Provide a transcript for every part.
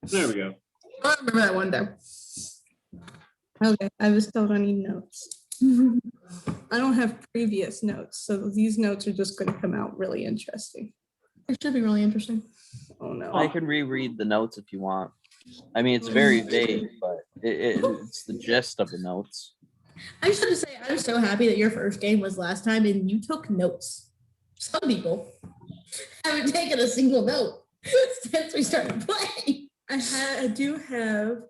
There we go. I remember that one though. Okay, I still don't need notes. I don't have previous notes, so these notes are just going to come out really interesting. It should be really interesting. Oh no. I can reread the notes if you want. I mean, it's very vague, but it's the gist of the notes. I just have to say, I'm so happy that your first game was last time and you took notes. Some people haven't taken a single note since we started playing. I do have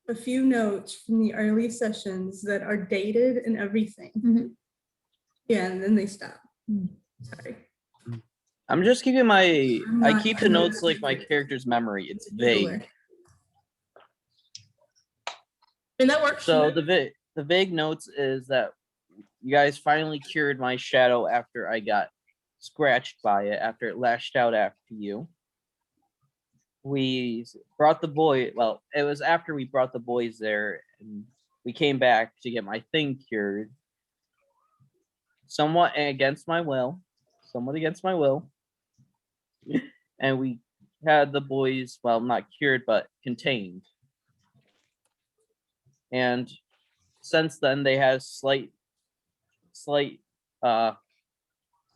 a few notes from the early sessions that are dated and everything. Mm-hmm. Yeah, and then they stop. Sorry. I'm just keeping I keep the notes like my character's memory. It's vague. And that works. So the vague notes is that you guys finally cured my shadow after I got scratched by it, after it lashed out after you. We brought the boy, well, it was after we brought the boys there, and we came back to get my thing cured. Somewhat against my will. And we had the boys, well, not cured, but contained. And since then, they had a slight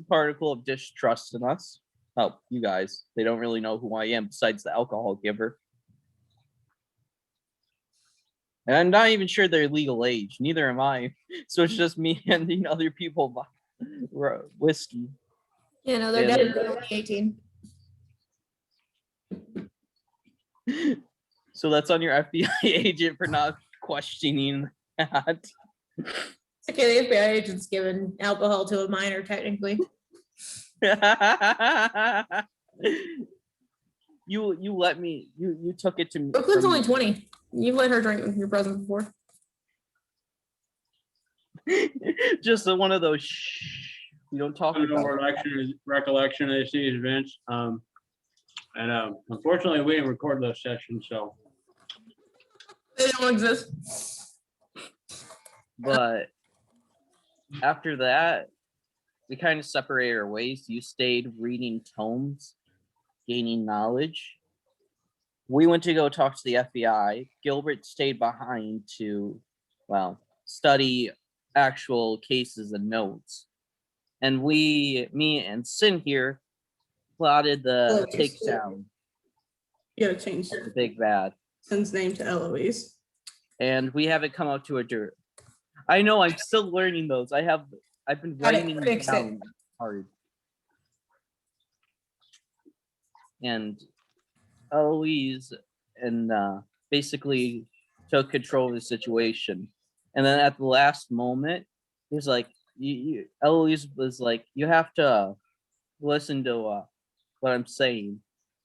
particle of distrust in us. Oh, you guys. They don't really know who I am besides the alcohol giver. And I'm not even sure they're legal age. Neither am I. So it's just me handing other people whiskey. Yeah, no, they're definitely only 18. So that's on your FBI agent for not questioning that. It's okay, the FBI agent's giving alcohol to a minor, technically. you let me, you took it to me. Brooklyn's only 20. You've let her drink with your present before. Just one of those we don't talk about. Recollection of these events. And unfortunately we didn't record those sessions, so They don't exist. But after that, we kind of separated our ways. You stayed reading tomes, gaining knowledge. We went to go talk to the FBI. Gilbert stayed behind to, well, study actual cases and notes. And me and Sin here, plotted the takedown. You gotta change the big bad. Sin's name to Eloise. And we haven't come up to a dirt. I know, I'm still learning those. I've been writing them down hard. And Eloise and basically took control of the situation. And then at the last moment, he was like, Eloise was like, you have to listen to what I'm saying.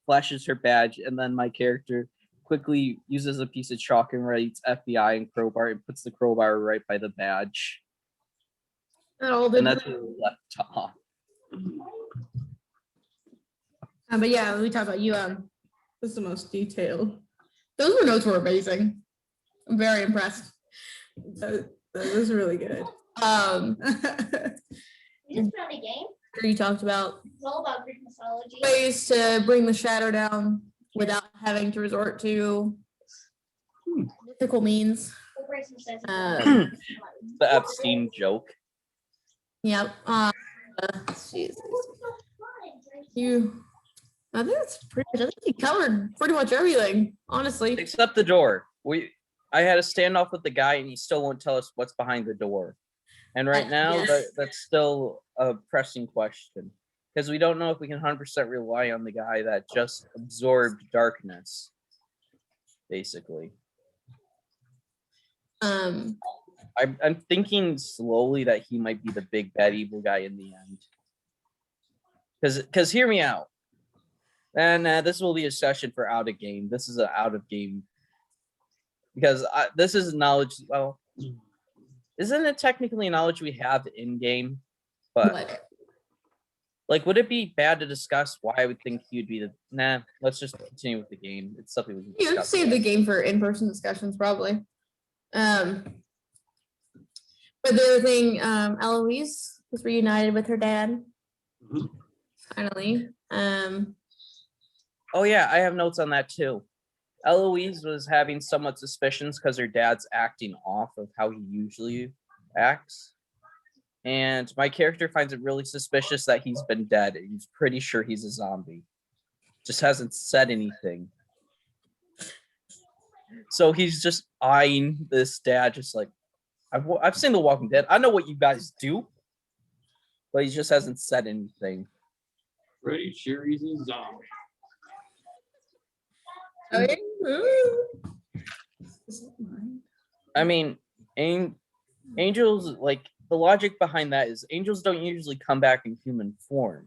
Flashes her badge, and then my character quickly uses a piece of chalk and writes FBI and crowbar and puts the crowbar right by the badge. And that's where we left off. But yeah, we talked about you. This is the most detailed. Those notes were amazing. I'm very impressed. That was really good. Is this not a game? You talked about It's all about Greek mythology. ways to bring the shadow down without having to resort to mythical means. The Epstein joke. Yep. Jesus. I think that's pretty much. I think you covered pretty much everything, honestly. Except the door. I had a standoff with the guy, and he still won't tell us what's behind the door. And right now, yes. that's still a pressing question, because we don't know if we can 100% rely on the guy that just absorbed darkness, basically. I'm thinking slowly that he might be the big bad evil guy in the end. Because hear me out. And this will be a session for out of game. This is an out of game. Because this is knowledge. Well, isn't it technically knowledge we have in game? But What? like, would it be bad to discuss why I would think he would be the? Nah, let's just continue with the game. It's something we can discuss. You save the game for in-person discussions, probably. But the other thing, Eloise was reunited with her dad. Finally. Oh yeah, I have notes on that too. Eloise was having somewhat suspicions because her dad's acting off of how he usually acts. And my character finds it really suspicious that he's been dead. And he's pretty sure he's a zombie. Just hasn't said anything. So he's just eyeing this dad, just like, I've seen The Walking Dead. I know what you guys do. But he just hasn't said anything. Pretty sure he's a zombie. Okay. Is that mine? I mean, angels, like, the logic behind that is angels don't usually come back in human form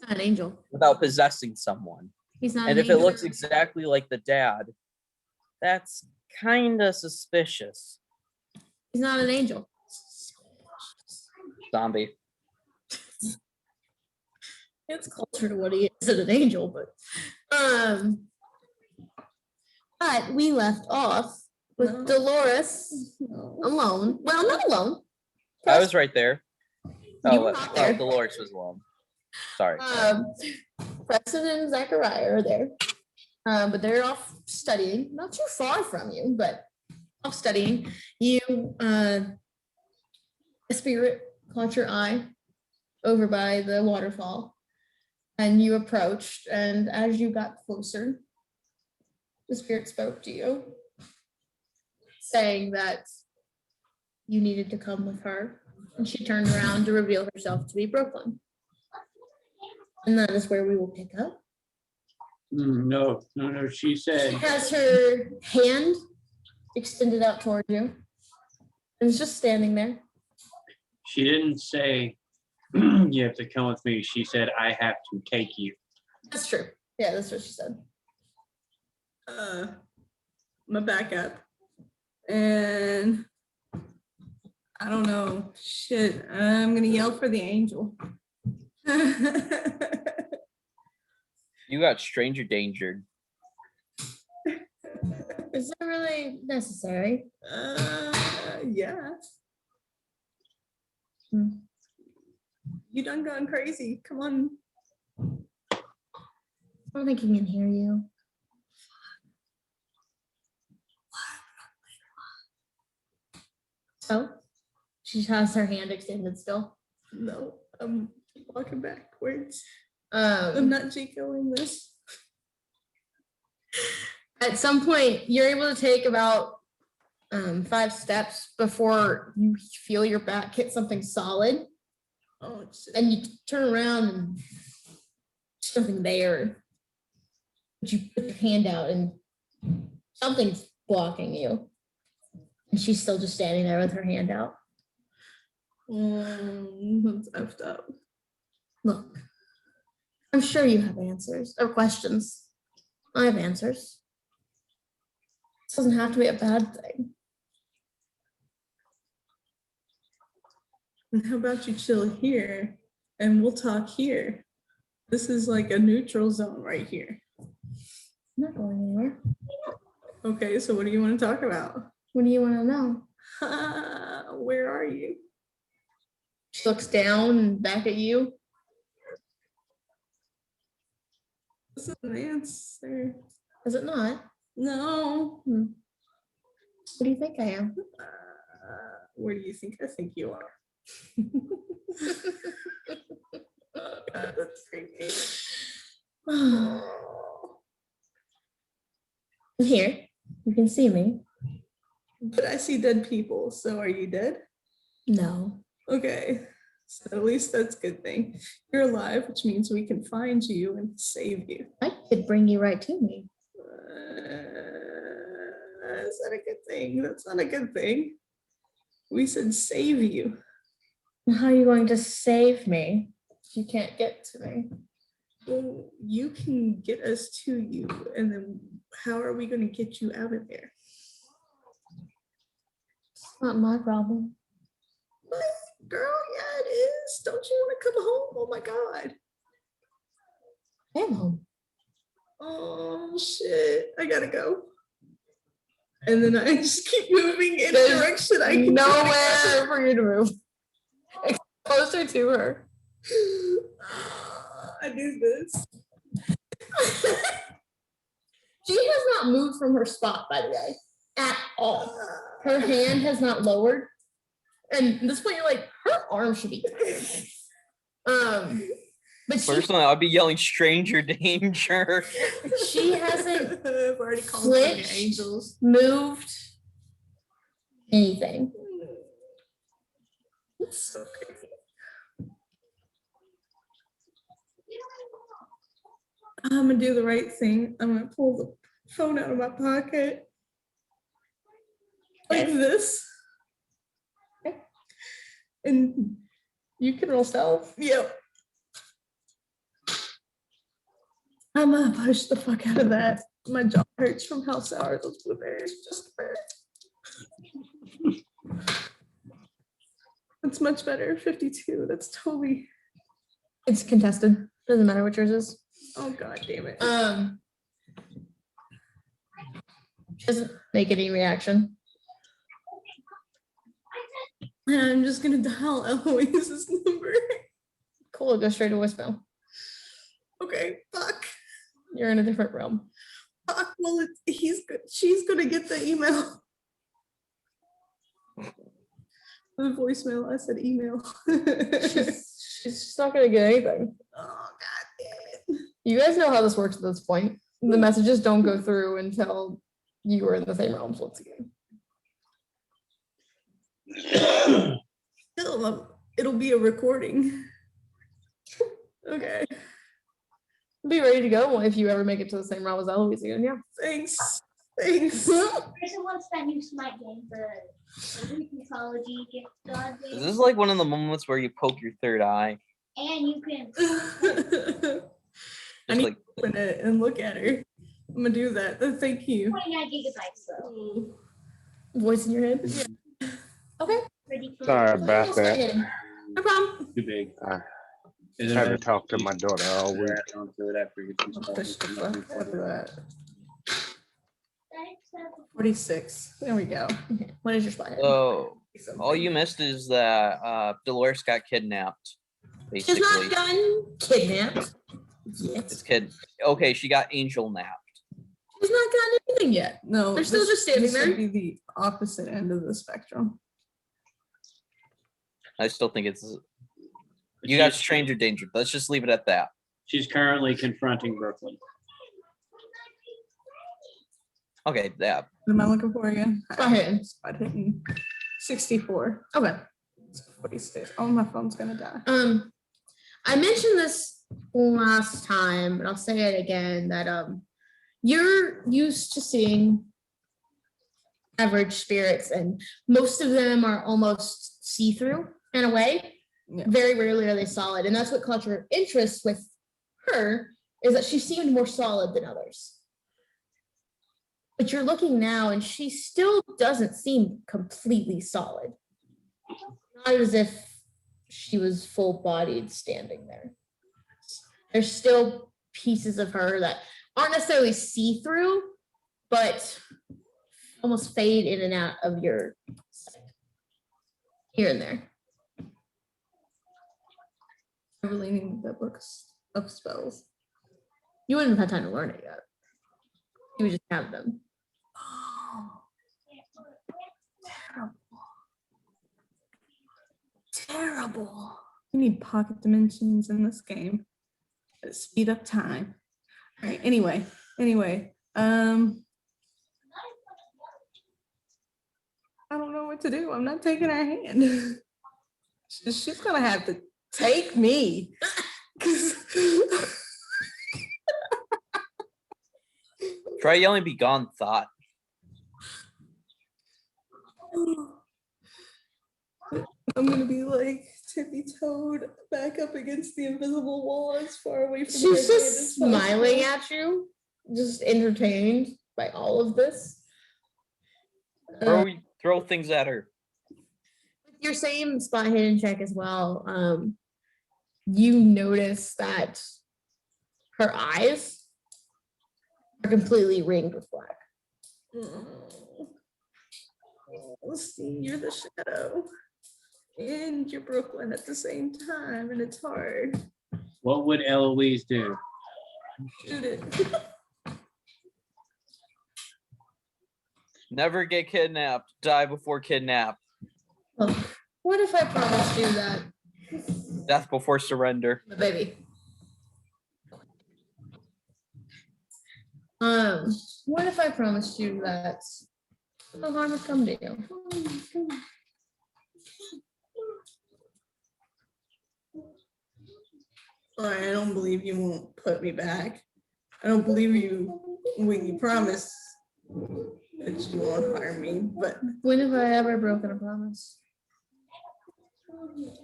Not an angel. without possessing someone. He's not And an if it angel. looks exactly like the dad, that's kind of suspicious. He's not an angel. Zombie. It's closer to what he is than an angel, but we left off with No. Dolores No. alone. Well, not alone. I was right there. You were not there. Dolores was alone. Sorry. Preston and Zachariah are there, but they're off studying. Not too far from you, but off studying. You, a spirit caught your eye over by the waterfall, and you approached. And as you got closer, the spirit spoke to you, saying that you needed to come with her. And she turned around to reveal herself to be Brooklyn. And that is where we will pick up. No. She She said, has her hand extended out toward you. And is just standing there. she didn't say, you have to come with me. She said, I have to take you. That's true. Yeah, that's what she said. I'm gonna back up. And I don't know. Shit. I'm gonna yell for the angel. You got stranger dangered. Is that really necessary? Yeah. Hmm. You done gone crazy. Come on. I don't think he can hear you. So she has her hand extended still. No, I'm walking backwards. I'm Um, not Jicoing this. at some point, you're able to take about 5 steps before you feel your back hit something solid, Oh, shit. and you turn around and there's nothing there. But you put your hand out and something's blocking you, and she's still just standing there with her hand out. That's effed up. Look, I'm sure you have answers or questions. I have answers. This doesn't have to be a bad thing. And how about you chill here and we'll talk here? This is like a neutral zone right here. I'm not going anywhere. Okay, so what do you want to talk about? What do you want to know? Where are you? She looks down and back at you. This is an answer. Is it not? No. What do you think I am? Where do you think I think you are? That's creepy. Here, you can see me. But I see dead people, so are you dead? No. Okay, so at least that's a good thing. You're alive, which means we can find you and save you. I could bring you right to me. Is that a good thing? That's not a good thing. We said save you. How are you going to save me if you can't get to me? Well, you can get us to you, and then how are we going to get you out of there? It's not my problem. What? Girl, yeah, it is. Don't you want to come home? Oh my God. I am home. Oh shit, I gotta go. And then I just keep moving in a There's direction I can Nowhere for you to move. Closer to her. I do this. She has not moved from her spot, by the way, at all. Her hand has not lowered. And at this point, you're like, her arm should be. But Personally, I'd be yelling stranger danger. she hasn't I've already called them the flinched, angels. moved anything. It's so crazy. I'm gonna do the right thing. I'm gonna pull the phone out of my pocket like this. Okay. And You can roll stealth. yep. I'm gonna push the fuck out of that. My jaw hurts from how sour those blueberries just were. That's much better. 52. That's totally. It's contested. Doesn't matter what yours is. Oh god damn it. She doesn't make any reaction. I'm just gonna dial Eloise's number. Cool, go straight to voicemail. Okay. Fuck. You're in a different realm. Fuck. Well, he's good. She's gonna get the email. The voicemail. I said email. She's not gonna get anything. Oh god damn it. You guys know how this works at this point. The messages don't go through until you are in the same realms once again. It'll be a recording. Okay. Be ready to go if you ever make it to the same realm as Eloise again. Yeah. Thanks. Thanks. Person wants that new Smite game for the mythology gift god Is game. this like one of the moments where you poke your third eye? And you can I Just need like, to open it and look at her. I'm gonna do that. Thank you. 29 gigabytes though. Voice in your head. Okay. Pretty cool. Sorry about that. No problem. Too big. I Is had to it? talk to my daughter all week. Don't do it after you get some I'll push the stuff. fuck out of that. Thanks, 46. There we go. What is your spot head? oh, all you missed is that Dolores got kidnapped. She's Basically, not done kidnapped. Yet. this kid. Okay, she got angel napped. She's not gotten anything yet. No, They're still just standing this there. would be the opposite end of the spectrum. I still think it's. You got stranger danger. Let's just leave it at that. She's currently confronting Brooklyn. Okay, that. What am I looking for again? Spot hidden. Spot hidden. 64. Okay. 46. Oh, my phone's gonna die. I mentioned this last time, but I'll say it again that you're used to seeing average spirits, and most of them are almost see-through in a way. Yeah. Very rarely are they solid, and that's what caught your interest with her, is that she seemed more solid than others. But you're looking now, and she still doesn't seem completely solid. Not as if she was full-bodied standing there. There's still pieces of her that aren't necessarily see-through, but almost fade in and out of your sight. Here and there. I really need the books of spells. You wouldn't have had time to learn it yet. You would just have them. Oh, terrible. Terrible. We need pocket dimensions in this game. Let's speed up time. All right, anyway. I don't know what to do. I'm not taking her hand. She's gonna have to take me. Try yelling "Be gone!" thought. I'm gonna be like tippy-toed back up against the invisible wall as far away from her She's hand as just possible. smiling at you, just entertained by all of this. Throw things at her. With your same spot hidden check as well, you notice that her eyes are completely ringed with black. Oh, see, you're the shadow. And you're Brooklyn at the same time, and it's hard. What would Eloise do? Shoot it. Never get kidnapped. Die before kidnap. Oh, what if I promised you that, Death before surrender. baby? What if I promised you that no harm would come to you? I don't believe you won't put me back. I don't believe you when you promise that you won't harm me, but When have I ever broken a promise?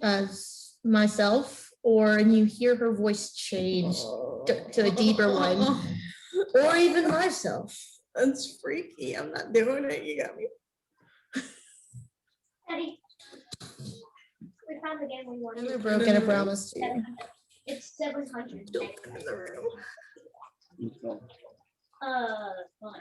As myself, or and you hear her voice change to a deeper one, or even myself. That's freaky. I'm not doing it. You got me. Daddy, we found the game we wanted. Never broken a promise to you. It's 700. Don't come in the room. Hold on.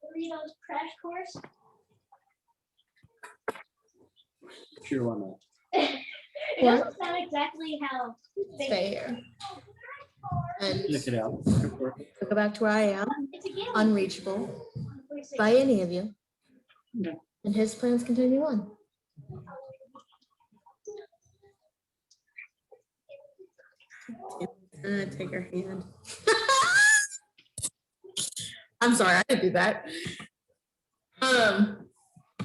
Burritos crash course. Sure, why not? It doesn't sound exactly how they. Stay here. And Check it out. go back to where I am, It's a game. unreachable by any of you. Yeah. And his plans continue on. Take her hand. I'm sorry, I didn't do that.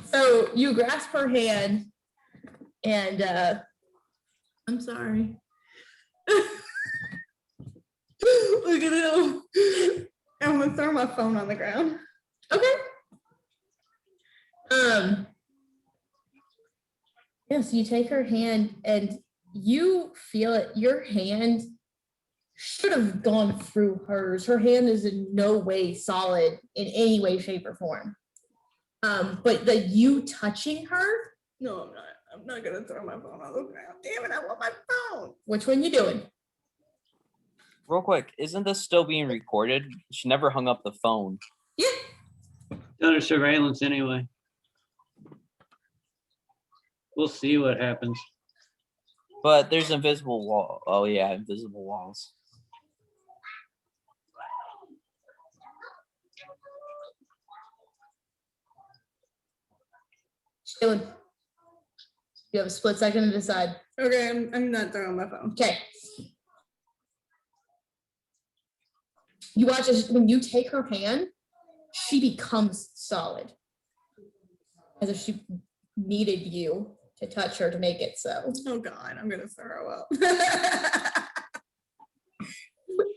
So you grasp her hand and I'm sorry. Look at him. I'm gonna throw my phone on the ground. okay. Yes, you take her hand and you feel it. Your hand should have gone through hers. Her hand is in no way solid in any way, shape, or form. But the you touching her, No, I'm not. I'm not gonna throw my phone on the ground. Damn it, I want my phone. which one you doing? Real quick, isn't this still being recorded? She never hung up the phone. Yeah. Under surveillance anyway. We'll see what happens. But there's invisible wall. Oh yeah, invisible walls. Doing. You have a split second to decide. Okay, I'm not throwing my phone. Okay. You watch as when you take her hand, she becomes solid. As if she needed you to touch her to make it so. Oh God, I'm gonna throw up.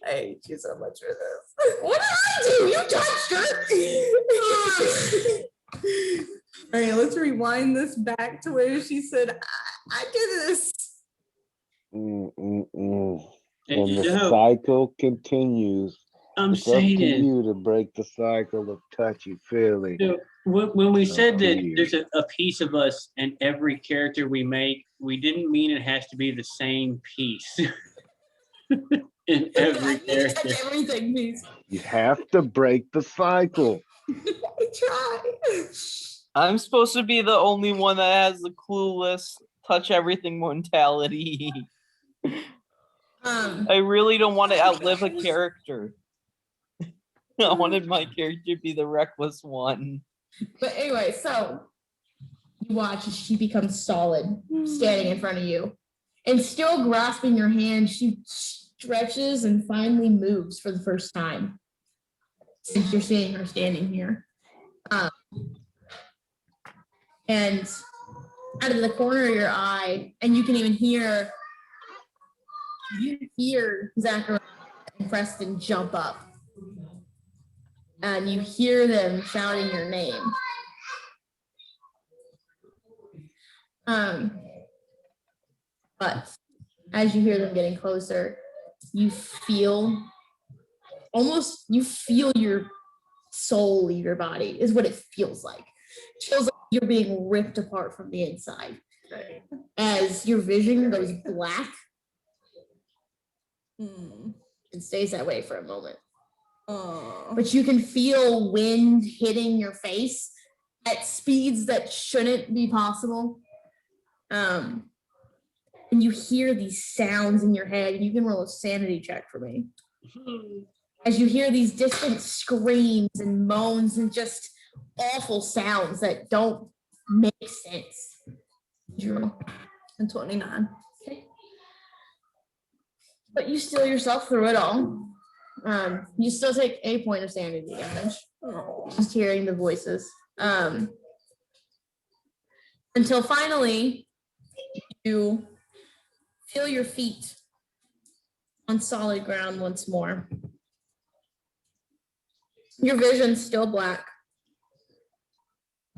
I hate you so much for this. What did I do? You touched her. All right, let's rewind this back to where she said, I did this. Hey, And you the know, cycle continues. I'm It's up to saying, you to break the cycle of touchy-feely. you know, when we said that Weird. there's a piece of us in every character we make, we didn't mean it has to be the same piece in every character. Everything, please. You have to break the cycle. I try. I'm supposed to be the only one that has the clueless touch everything mentality. I really don't want to outlive a character. I wanted my character to be the reckless one. But anyway, so you watch as she becomes solid, standing in front of you, and still grasping your hand. She stretches and finally moves for the first time since you're seeing her standing here. And out of the corner of your eye, and you can even hear Zachariah and Preston jump up. And you hear them shouting your name. But as you hear them getting closer, you feel your soul leave your body, is what it feels like. It feels like you're being ripped apart from the inside. As your vision goes black and stays that way for a moment. But you can feel wind hitting your face at speeds that shouldn't be possible. and you hear these sounds in your head, and you can roll a sanity check for me. As you hear these distant screams and moans and just awful sounds that don't make sense. Drew. And 29. Okay. But you steal yourself through it all. You still take a point of sanity damage. Just hearing the voices. Until finally you feel your feet on solid ground once more. Your vision's still black,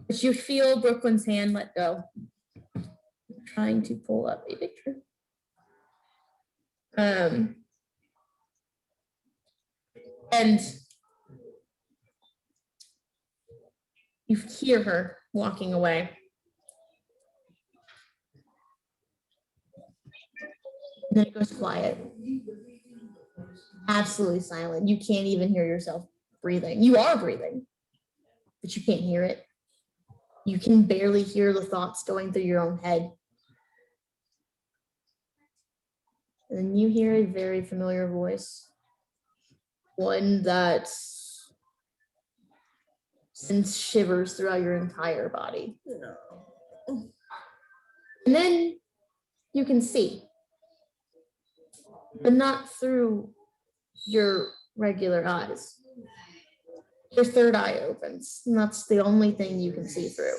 but you feel Brooklyn's hand let go. I'm trying to pull up a picture. And you hear her walking away. And then it goes quiet. Absolutely silent. You can't even hear yourself breathing. You are breathing, but you can't hear it. You can barely hear the thoughts going through your own head. And then you hear a very familiar voice. One that sends shivers throughout your entire body. And then you can see, but not through your regular eyes. Your third eye opens, and that's the only thing you can see through.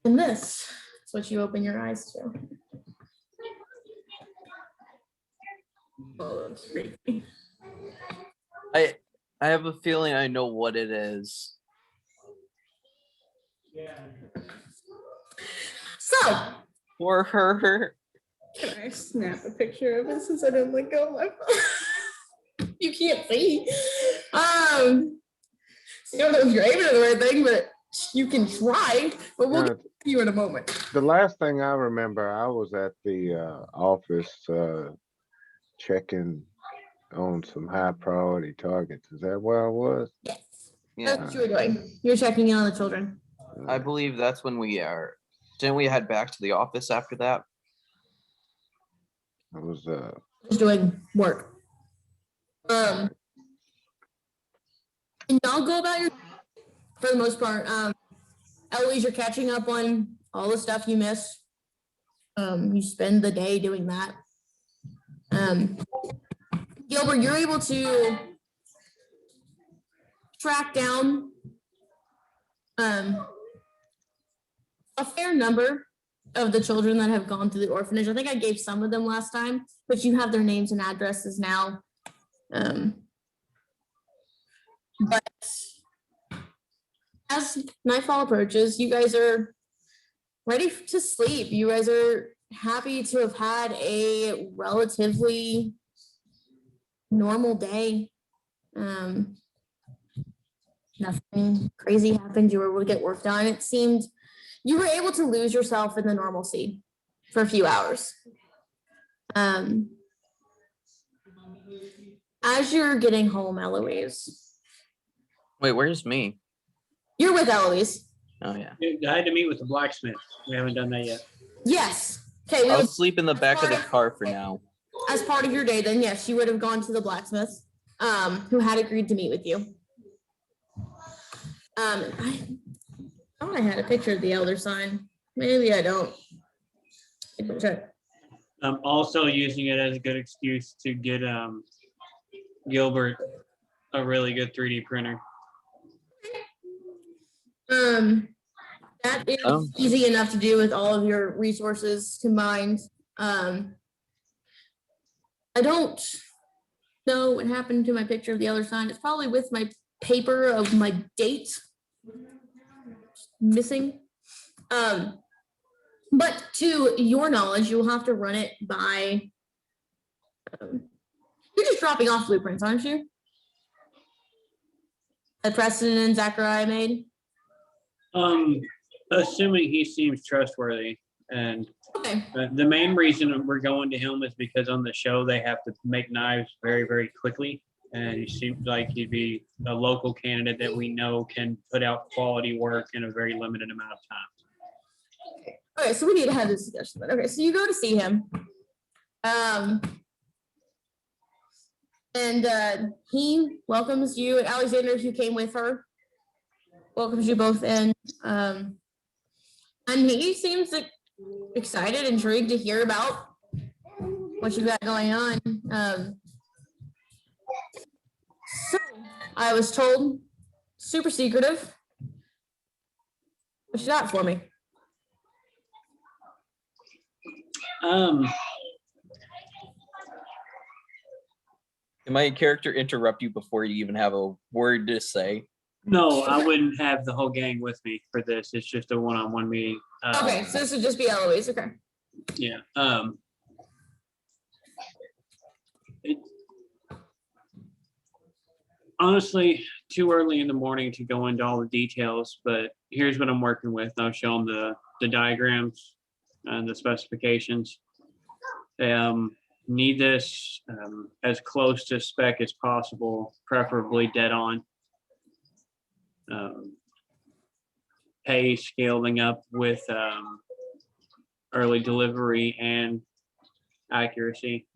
And this is what you open your eyes to. Oh, that's creepy. I have a feeling I know what it is. So, For her. Can I snap a picture of it since I didn't let go of my phone? you can't see. So you don't know if you're aiming at the right thing, but you can try. But we'll get to you in a moment. The last thing I remember, I was at the office checking on some high priority targets. Is that where I was? Yes. Yeah, That's what you were doing. You're checking in on the children. I believe that's when we are. Didn't we head back to the office after that? I was Just doing work. And y'all go about your, for the most part. Eloise, you're catching up on all the stuff you missed. You spend the day doing that. Gilbert, you're able to track down a fair number of the children that have gone through the orphanage. I think I gave some of them last time, but you have their names and addresses now. But as nightfall approaches, you guys are ready to sleep. You guys are happy to have had a relatively normal day. Nothing crazy happened. You were able to get work done. It seemed you were able to lose yourself in the normalcy for a few hours. As you're getting home, Eloise. Wait, where's me? You're with Eloise. Oh yeah. I had to meet with the blacksmith. We haven't done that yet. Yes. Okay. I'll sleep in the back of the car for now. As part of your day, then yes, you would have gone to the blacksmith, who had agreed to meet with you. I thought I had a picture of the elder sign. Maybe I don't. Check. I'm also using it as a good excuse to get Gilbert a really good 3D printer. That is easy enough to do with all of your resources combined. I don't know what happened to my picture of the other sign. It's probably with my paper of my date missing. But to your knowledge, you'll have to run it by. You're just dropping off blueprints, aren't you? That Preston and Zachariah made. Assuming he seems trustworthy, and Okay. the main reason we're going to him is because on the show they have to make knives very, very quickly, and he seems like he'd be a local candidate that we know can put out quality work in a very limited amount of time. Okay, so we need to have this discussion. Then. Okay, so you go to see him. And he welcomes you, and Alexander, who came with her, welcomes you both in. And he seems excited, intrigued to hear about what you got going on. So I was told, super secretive. What you got for me? Can my character interrupt you before you even have a word to say? No, I wouldn't have the whole gang with me for this. It's just a one-on-one meeting. Okay, so this would just be Eloise. Okay. Yeah. Honestly, too early in the morning to go into all the details, but here's what I'm working with. I'll show them the diagrams and the specifications. Need this as close to spec as possible, preferably dead on. Pay scaling up with early delivery and accuracy.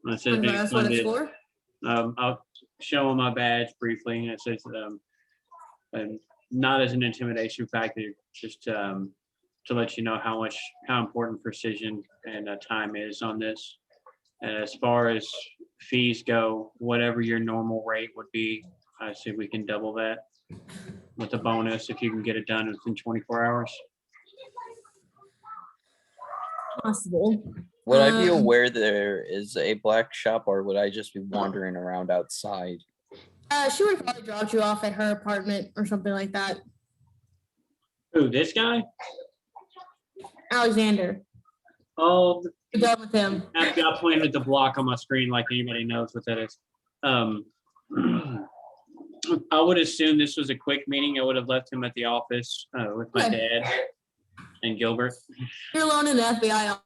It says being That's what it's funded. for. I'll show them my badge briefly. It says not as an intimidation factor, just to let you know how important precision and time is on this. And as far as fees go, whatever your normal rate would be, I see we can double that with a bonus if you can get it done within 24 hours. Possible. Would I be aware there is a black shop, or would I just be wandering around outside? She would have probably dropped you off at her apartment or something like that. Who, this guy? Alexander. Oh, You're done with him. I've got playing with the block on my screen like anybody knows what that is. I would assume this was a quick meeting. I would have left him at the office with my dad and Gilbert. You're alone in the FBI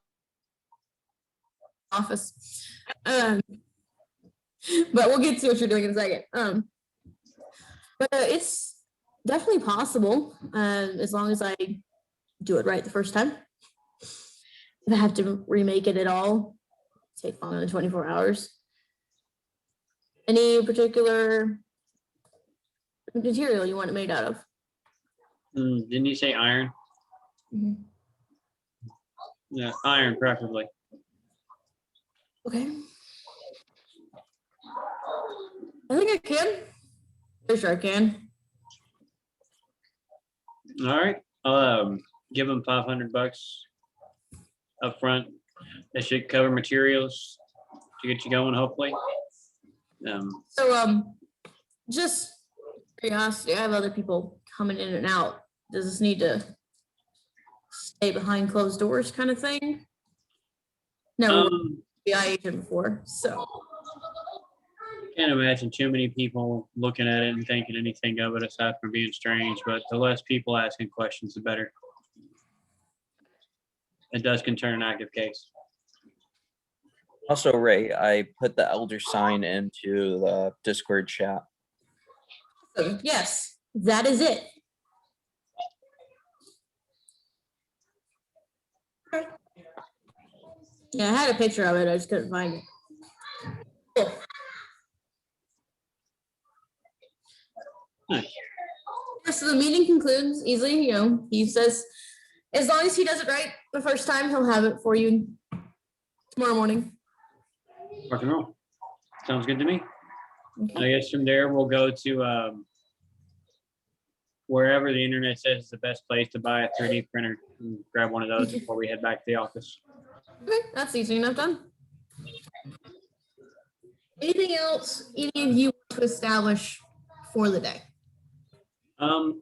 office. But we'll get to what you're doing in a second. But it's definitely possible as long as I do it right the first time. If I have to remake it at all, take longer than 24 hours. Any particular material you want it made out of? Didn't you say iron? Mm-hmm. Yeah, iron preferably. Okay. I think I can. Pretty sure I can. All right. Give them $500 up front. That should cover materials to get you going, hopefully. Just curiosity, I have other people coming in and out. Does this need to stay behind closed doors kind of thing? No, FBI agent before, so. Can't imagine too many people looking at it and thinking anything of it aside from being strange, but the less people asking questions, the better. It does concern an active case. Also, Ray, I put the elder sign into the Discord chat. Yes, that is it. Yeah, I had a picture of it. I just couldn't find it. Cool. So the meeting concludes easily. He says, as long as he does it right the first time, he'll have it for you tomorrow morning. Rock and roll. Sounds good to me. Okay. I guess from there we'll go to wherever the internet says is the best place to buy a 3D printer and grab one of those before we head back to the office. Okay, that's easy enough done. Anything else any of you want to establish for the day?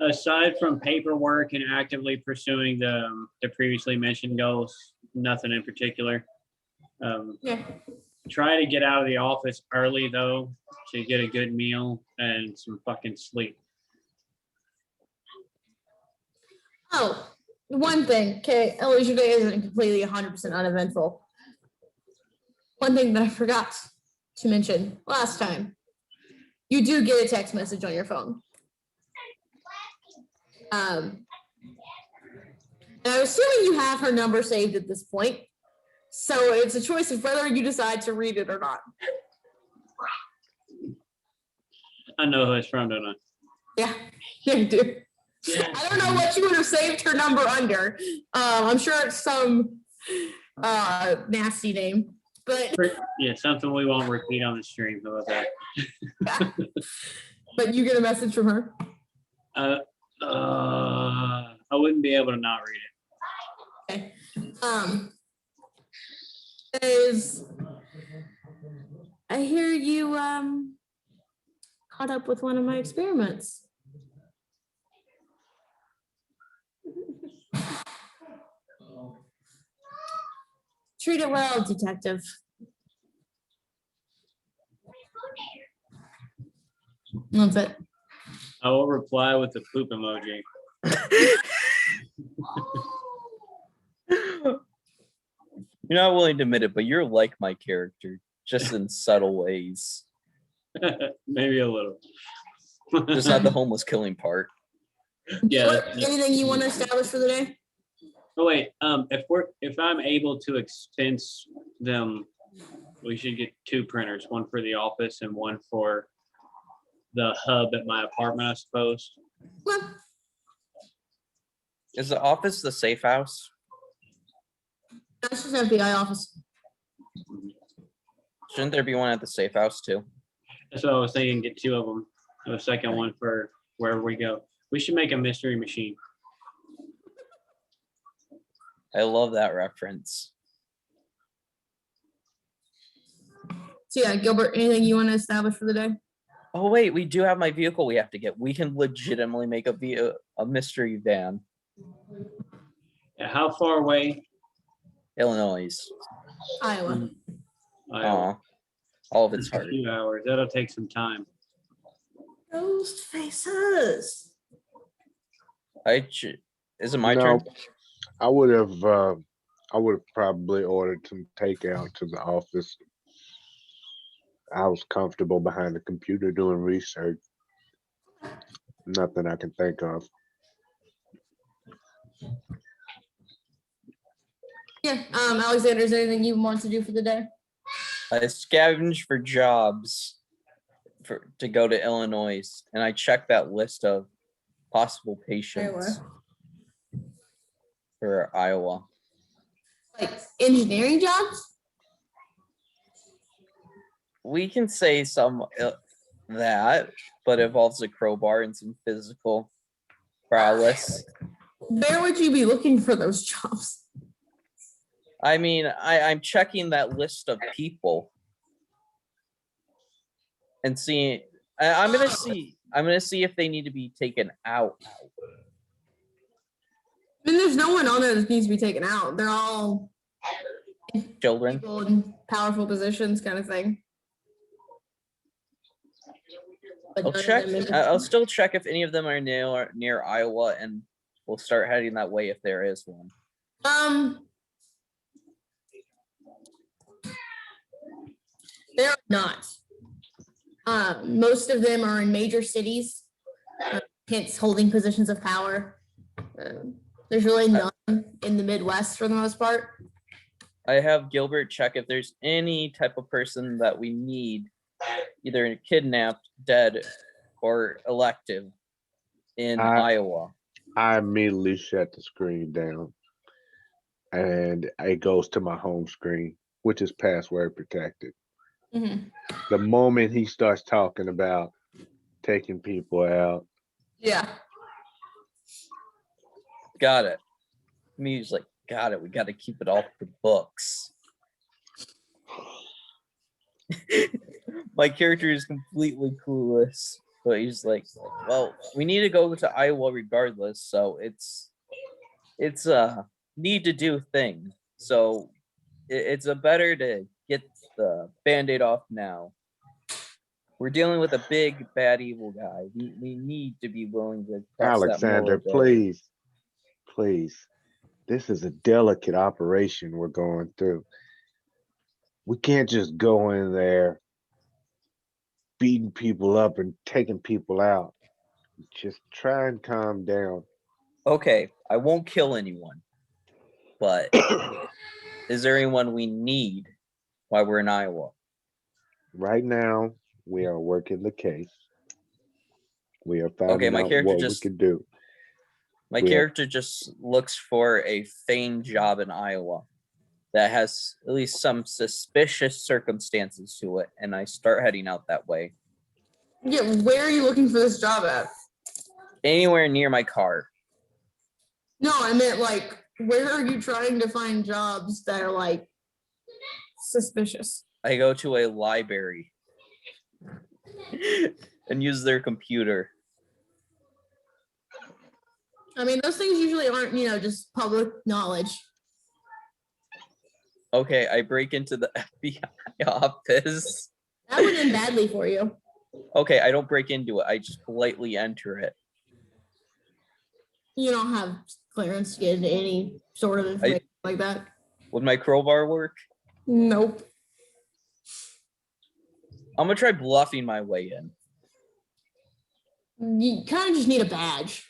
Aside from paperwork and actively pursuing the previously mentioned goals, nothing in particular. Yeah. Try to get out of the office early though, to get a good meal and some fucking sleep. Oh, one thing. Okay, Eloise, your day isn't completely 100% uneventful. One thing that I forgot to mention last time. You do get a text message on your phone. And I'm assuming you have her number saved at this point. So it's a choice of whether you decide to read it or not. I know who it's from, don't I? Yeah, you do. I don't know what you would have saved her number under. I'm sure it's some nasty name, but Yeah, something we won't repeat on the stream. How about that? but you get a message from her. I wouldn't be able to not read it. Okay. Is I hear you caught up with one of my experiments. Treat it well, detective. That's it. I will reply with the poop emoji. You're not willing to admit it, but you're like my character, just in subtle ways. Maybe a little. Just not the homeless killing part. Yeah. Anything you want to establish for the day? Oh wait, if I'm able to expense them, we should get 2 printers, one for the office and one for the hub at my apartment, I suppose. Well, Is the office the safe house? that's just FBI office. Shouldn't there be one at the safe house too? That's what I was thinking, get 2 of them. A second one for wherever we go. We should make a mystery machine. I love that reference. So yeah, Gilbert, anything you want to establish for the day? Oh wait, we do have my vehicle we have to get. We can legitimately make a mystery van. Yeah, how far away? Illinois. Iowa. Aw. All of it's hard. 2 hours. That'll take some time. Ghost faces. Is it my No, turn? I would have probably ordered some takeout to the office. I was comfortable behind the computer doing research. Nothing I can think of. Yeah, Alexander, is there anything you want to do for the day? I scavenged for jobs to go to Illinois, and I checked that list of possible patients for Iowa. Like engineering jobs? We can say some that, but it involves a crowbar and some physical prowess. Where would you be looking for those jobs? I mean, I'm checking that list of people and seeing. I'm gonna see if they need to be taken out. I mean, there's no one on there that needs to be taken out. They're all Children. people in powerful positions, kind of thing. But I'll none of check. them in- I'll still check if any of them are near Iowa, and we'll start heading that way if there is one. They're not. Most of them are in major cities, hence holding positions of power. There's really none in the Midwest for the most part. I have Gilbert check if there's any type of person that we need, either kidnapped, dead, or elective in Iowa. I immediately shut the screen down, and it goes to my home screen, which is password protected. Mm-hmm. The moment he starts talking about taking people out, Yeah. Got it. He's like, got it. We got to keep it off the books. My character is completely clueless, but he's like, well, we need to go to Iowa regardless, so it's a need to do thing. So it's a better to get the band-aid off now. We're dealing with a big bad evil guy. We need to be willing to cross that Alexander, moral barrier. please. This is a delicate operation we're going through. We can't just go in there beating people up and taking people out. Just try and calm down. Okay, I won't kill anyone, but is there anyone we need while we're in Iowa? Right now, we are working the case. We are Okay, finding my out character what we just can do. my We are- character just looks for a feigned job in Iowa that has at least some suspicious circumstances to it, and I start heading out that way. Yeah, where are you looking for this job at? Anywhere near my car. No, I meant like, where are you trying to find jobs that are like suspicious? I go to a library and use their computer. I mean, those things usually aren't, just public knowledge. Okay, I break into the FBI office. That would end badly for you. Okay, I don't break into it. I just politely enter it. You don't have clearance to get into any sort of information like that. Would my crowbar work? Nope. I'm gonna try bluffing my way in. You kind of just need a badge.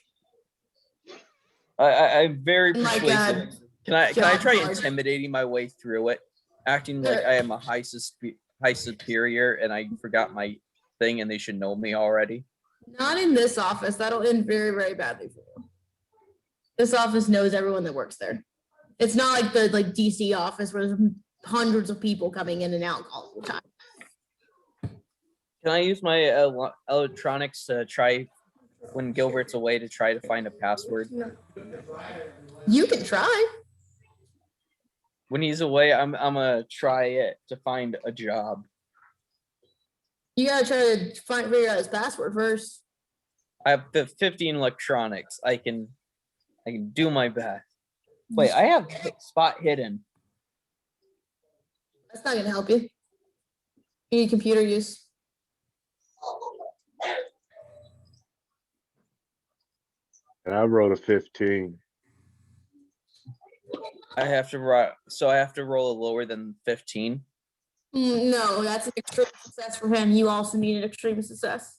I'm very Like persuasive. Can I job try card. intimidating my way through it, acting like I am a high superior and I forgot my thing and they should know me already? Not in this office. That'll end very, very badly for you. This office knows everyone that works there. It's not like the DC office where there's hundreds of people coming in and out all the time. Can I use my electronics to try when Gilbert's away to try to find a password? You can try. When he's away, I'm gonna try it to find a job. You gotta try to figure out his password first. I have 15 electronics. I can do my best. Wait, I have spot hidden. That's not gonna help you. You need computer use. And I wrote a 15. I have to roll a lower than 15. No, that's an extreme success for him. You also need an extreme success.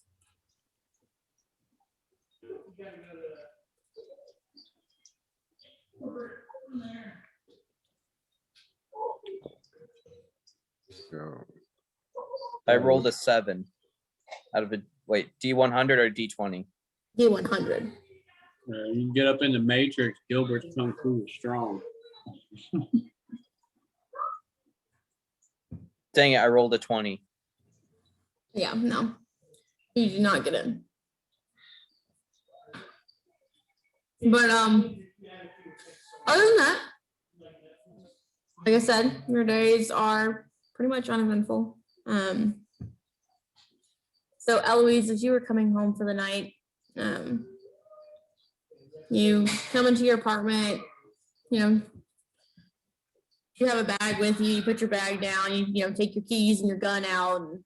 So, I rolled a 7 out of a D100 or D20. D100. You can get up in the matrix. Gilbert's kung fu is strong. Dang it, I rolled a 20. Yeah, no. You do not get in. But other than that, like I said, your days are pretty much uneventful. So Eloise, as you were coming home for the night, you come into your apartment, you have a bag with you, you put your bag down, you take your keys and your gun out, and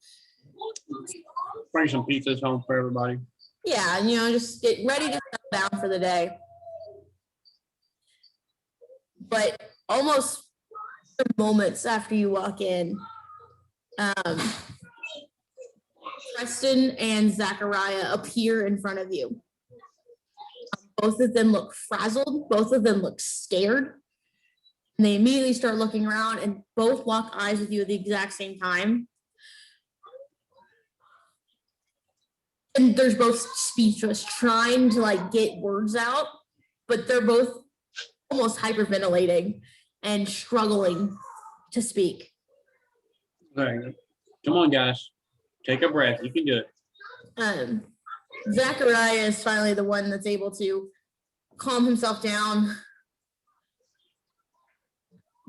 Bring some pizzas home for everybody. yeah, just get ready to settle down for the day. But almost moments after you walk in, Preston and Zachariah appear in front of you. Both of them look frazzled. Both of them look scared. And they immediately start looking around and both lock eyes with you at the exact same time. And they're both speechless, trying to get words out, but they're both almost hyperventilating and struggling to speak. All right. Come on, guys. Take a breath. You can do it. Zachariah is finally the one that's able to calm himself down.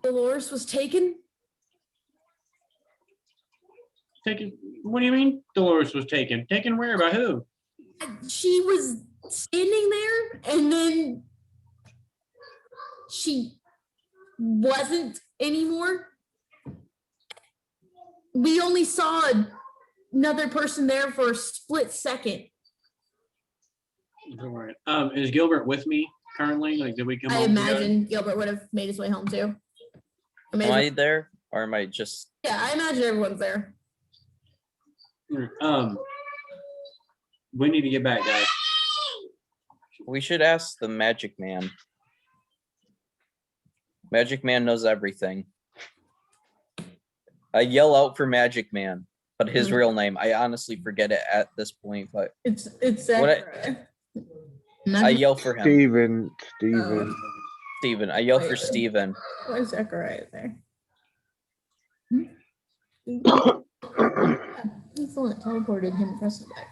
Dolores was taken. Taken? What do you mean Dolores was taken? Taken where? By who? She was standing there and then she wasn't anymore. We only saw another person there for a split second. All right. Is Gilbert with me currently? Did we come I home together? imagine Gilbert would have made his way home too. Am I there or am I just? Yeah, I imagine everyone's there. We need to get back, guys. We should ask the Magic Man. Magic Man knows everything. I yell out for Magic Man, but his real name, I honestly forget it at this point, but It's What I- Zachariah. I yell for him. Steven. Steven. I yell for Wait. Steven. Why is Zachariah there? He's the one that teleported him across the back.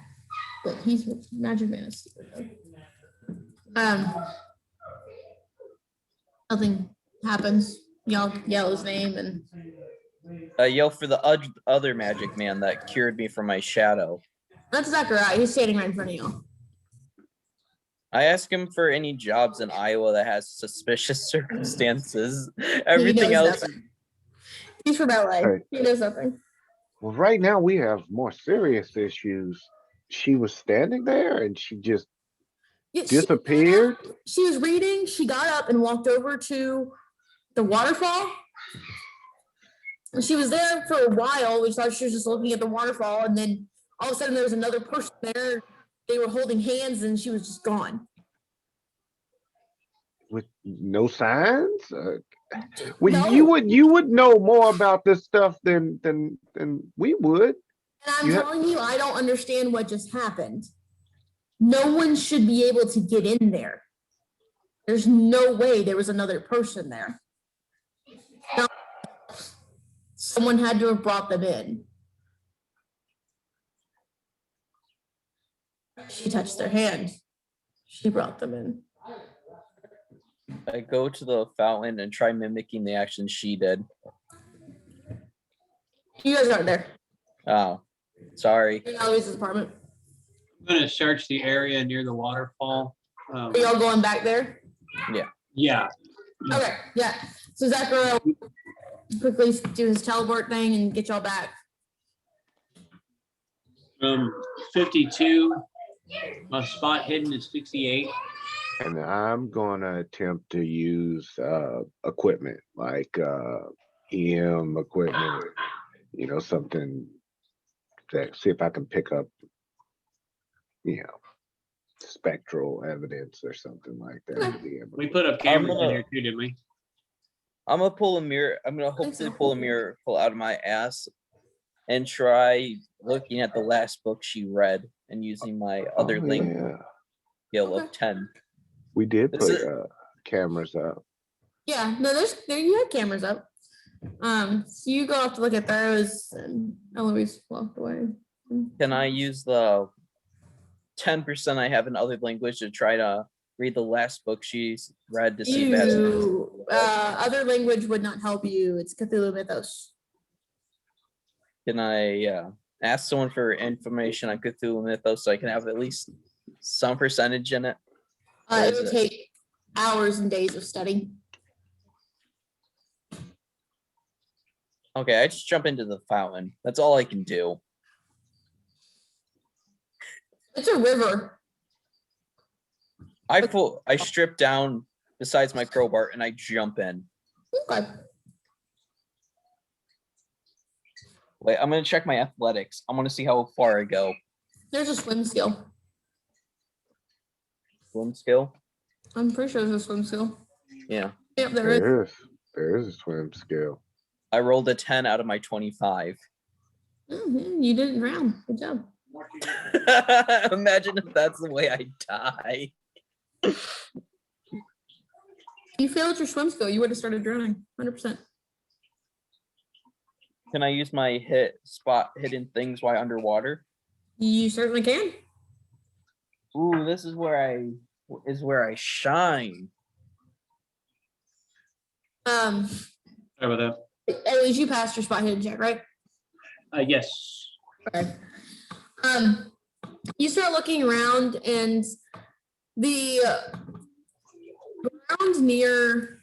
But he's Magic Man is stupid, though. Nothing happens. Y'all yell his name and I yell for the other Magic Man that cured me from my shadow. that's Zachariah. He's standing right in front of y'all. I ask him for any jobs in Iowa that has suspicious circumstances. He Everything knows else, nothing. He's from LA. Hey. He knows nothing. Well, right now we have more serious issues. She was standing there and she just Yeah, she got disappeared. up, she was reading. She got up and walked over to the waterfall. And she was there for a while. We thought she was just looking at the waterfall. And then all of a sudden there was another person there. They were holding hands and she was just gone. With no signs. Well, No. you would know more about this stuff than we would. And I'm You ha- telling you, I don't understand what just happened. No one should be able to get in there. There's no way there was another person there. No. Someone had to have brought them in. She touched their hand. She brought them in. I go to the fountain and try mimicking the action she did. You guys aren't there. Oh, sorry. You're in Eloise's apartment. I'm gonna search the area near the waterfall. Are y'all going back there? Yeah, Okay, yeah. So Zachariah will quickly do his teleport thing and get y'all back. 52, my spot hidden is 68. And I'm gonna attempt to use equipment like EM equipment, something that see if I can pick up, spectral evidence or something like that. with EM We put up cameras in gonna- here too, didn't we? I'm gonna pull a mirror. I'm gonna hopefully pull a mirror out of my ass and try looking at the last book she read and using my other link Yeah, skill of 10. we did This put is- Yeah, cameras up. no, there you had cameras up. So you go off to look at those and Eloise walked away. Can I use the 10% I have in other language to try to read the last book she's read to see if it has Other language would not help you. It's Cthulhu Mythos. Can I ask someone for information on Cthulhu Mythos so I can have at least some percentage in it? It would take hours and days of study. Okay, I just jump into the fountain. That's all I can do. It's a river. I strip down besides my crowbar and I jump in. Okay. Wait, I'm gonna check my athletics. I want to see how far I go. There's a swim skill. Swim skill? I'm pretty sure there's a swim skill. Yeah. Yep, there is. There is a swim skill. I rolled a 10 out of my 25. Mhm, you didn't drown. Good job. Imagine if that's the way I die. You failed your swim skill. You would have started drowning. 100%. Can I use my hidden things while underwater? You certainly can. Ooh, this is where I shine. At Sorry about least you passed your spot hidden check, right? that. Yes. Okay. You start looking around and the ground near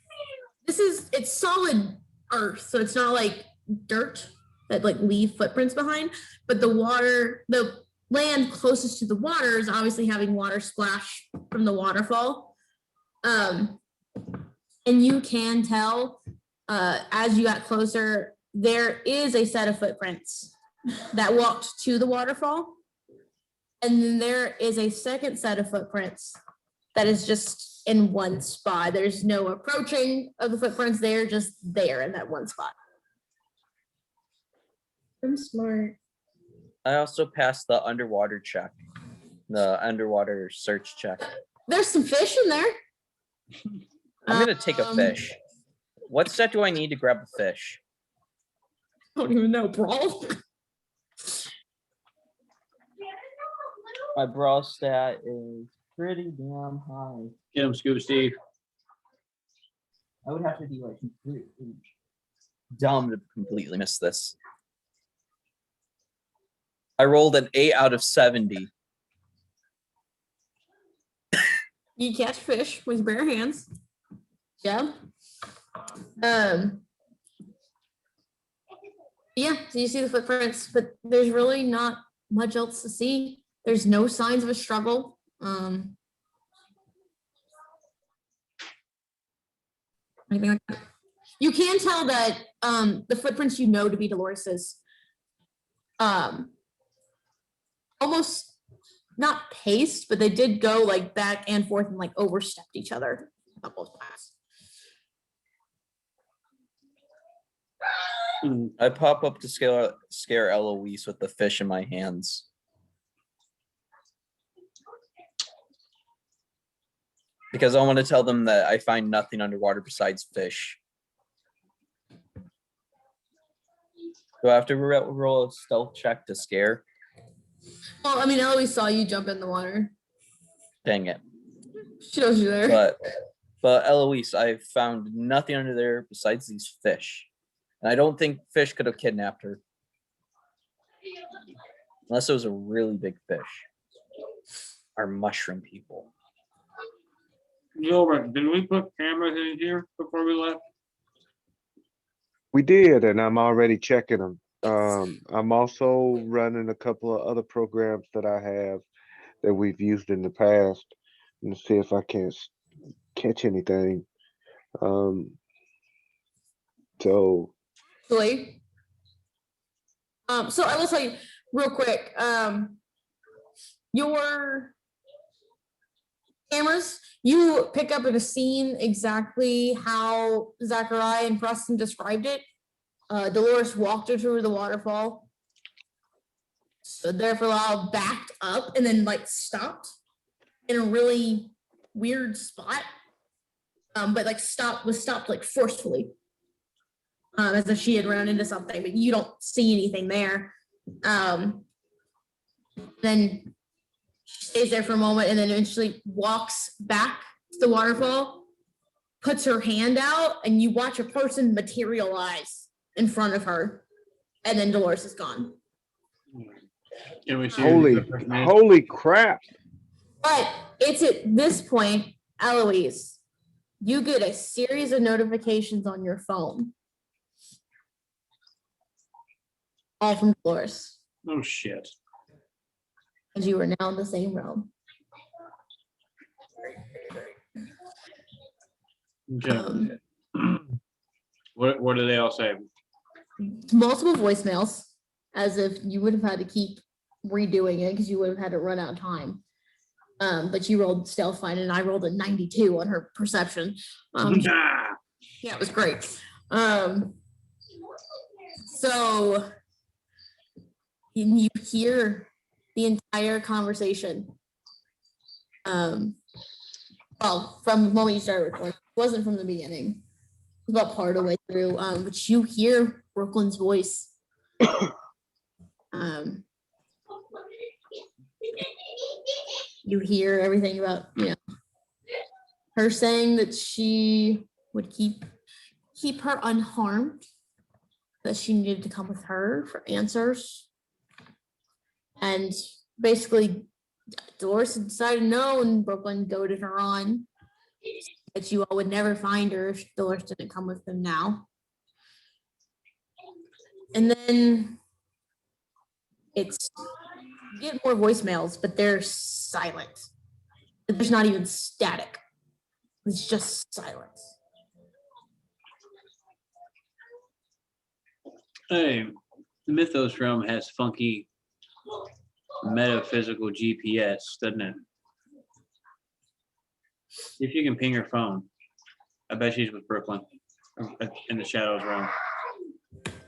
it's solid earth, so it's not like dirt that like leave footprints behind, but the land closest to the water is obviously having water splash from the waterfall. And you can tell as you got closer, there is a set of footprints that walked to the waterfall. And then there is a second set of footprints that is just in one spot. There's no approaching of the footprints. They're just there in that one spot. I'm smart. I also passed the underwater check, the underwater search check. There's some fish in there. I'm gonna take a fish. What stat do I need to grab a fish? I don't even know, brawl. My brawl stat is pretty damn high. Get him, Scuba Steve. I would have to be like completely dumb to completely miss this. I rolled an 8 out of 70. You catch fish with bare hands. Yeah. Yeah, so you see the footprints, but there's really not much else to see. There's no signs of a struggle. Anything like that. You can tell that the footprints you know to be Dolores's almost not paced, but they did go like back and forth and like overstepped each other a couple of times. I pop up to scare Eloise with the fish in my hands. Because I want to tell them that I find nothing underwater besides fish. Do I have to roll a stealth check to scare? Well, I mean, Eloise saw you jump in the water. Dang it. She knows you're there. But Eloise, I found nothing under there besides these fish. And I don't think fish could have kidnapped her. Unless it was a really big fish. Or mushroom people. Gilbert, did we put cameras in here before we left? We did, and I'm already checking them. I'm also running a couple of other programs that I have that we've used in the past and see if I can't catch anything. So So I will tell you real quick, your cameras, you pick up in a scene exactly how Zachariah and Preston described it. Dolores walked her through the waterfall, stood there for a while, backed up, and then like stopped in a really weird spot. But like stopped like forcefully. As if she had run into something, but you don't see anything there. Then she stays there for a moment and then eventually walks back to the waterfall, puts her hand out, and you watch a person materialize in front of her, and then Dolores is gone. Can we see who the person is? Holy crap. But it's at this point, Eloise, you get a series of notifications on your phone. All from Dolores. Oh shit. Because you are now in the same realm. Okay. What do they all say? Multiple voicemails, as if you would have had to keep redoing it because you would have had to run out of time. But you rolled stealth fine, and I rolled a 92 on her perception. Yeah, it was great. So you hear the entire conversation. Well, from the moment you started recording, it wasn't from the beginning. It was about part of the way through. But you hear Brooklyn's voice. You hear everything about, her saying that she would keep her unharmed, that she needed to come with her for answers. And basically, Dolores decided no, and Brooklyn goaded her on. That you all would never find her if Dolores didn't come with them now. And then you get more voicemails, but they're silent. There's not even static. It's just silence. Hey, the Mythos realm has funky metaphysical GPS, doesn't it? If you can ping her phone, I bet she's with Brooklyn in the shadows realm.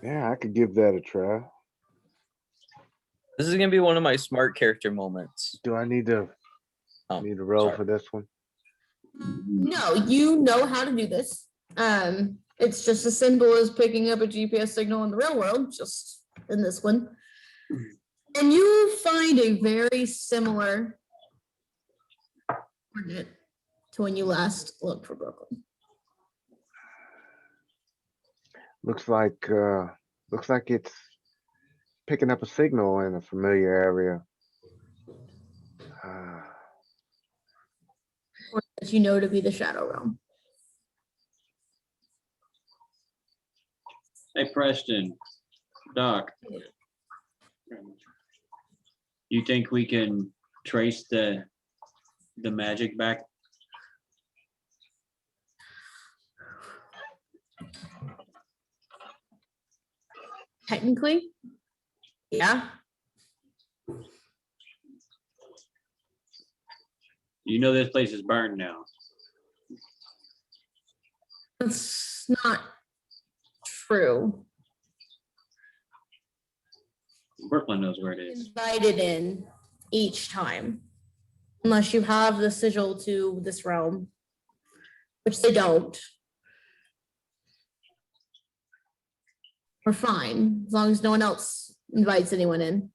Yeah, I could give that a try. This is gonna be one of my smart character moments. Do I need to Oh, roll sorry. for this one? No, you know how to do this. It's just as simple as picking up a GPS signal in the real world, just in this one. And you find a very similar coordinate to when you last looked for Brooklyn. Looks like it's picking up a signal in a familiar area. Or that you know to be the Shadow Realm. Hey, Preston, Doc. You think we can trace the magic back? Technically, yeah. You know this place is burned now. That's not true. Brooklyn knows where it is. Invited in each time, unless you have the sigil to this realm, which they don't. We're fine, as long as no one else invites anyone in.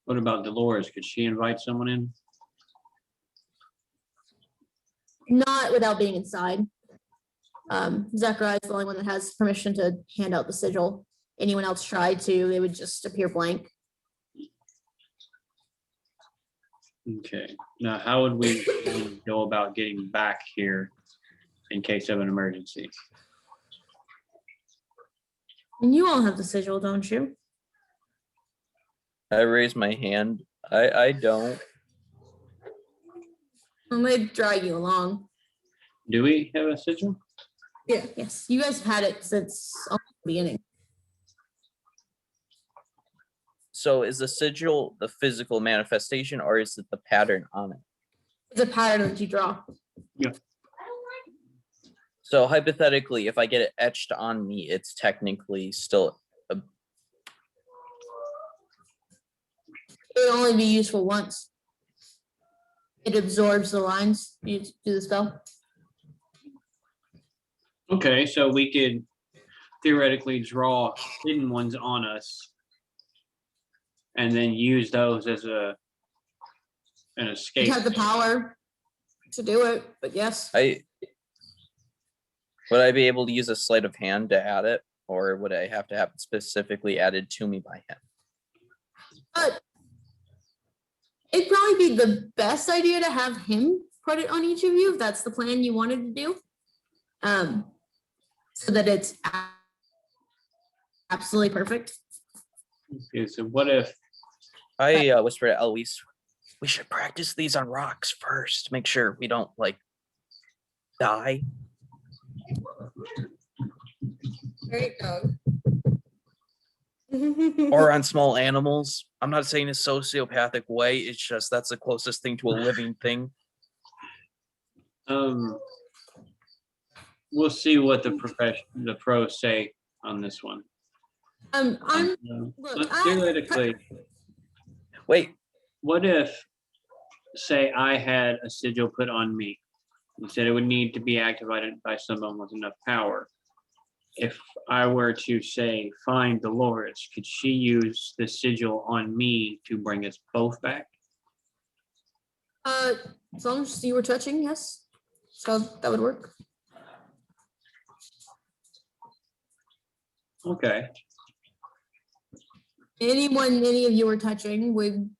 What about Dolores? Could she invite someone in? Not without being inside. Zechariah is the only one that has permission to hand out the sigil. Anyone else tried to, they would just appear blank. Okay, now how would we go about getting back here in case of an emergency? And you all have the sigil, don't you? I raise my hand. I don't. I'm gonna drag you along. Do we have a sigil? Yeah. Yes, you guys have had it since the beginning. So is the sigil the physical manifestation or is it the pattern on it? It's a pattern that you draw. So hypothetically, if I get it etched on me, it's technically still a, It'll only be useful once. It absorbs the lines you do the spell. Okay, so we could theoretically draw hidden ones on us and then use those as an escape. You have the power to do it, but yes. would I be able to use a sleight of hand to add it, or would I have to have it specifically added to me by him? But it'd probably be the best idea to have him put it on each of you if that's the plan you wanted to do. So that it's absolutely perfect. Okay, so what if, I whispered to Eloise, we should practice these on rocks first, make sure we don't like die. Great dog. Or on small animals. I'm not saying a sociopathic way, it's just that's the closest thing to a living thing. we'll see what the pros say on this one. I'm look, Let's I- theoretically, Wait, what if, say I had a sigil put on me? You said it would need to be activated by someone with enough power. If I were to say, find Dolores, could she use the sigil on me to bring us both back? as long as you were touching, yes. So that would work. Okay, Any of you were touching would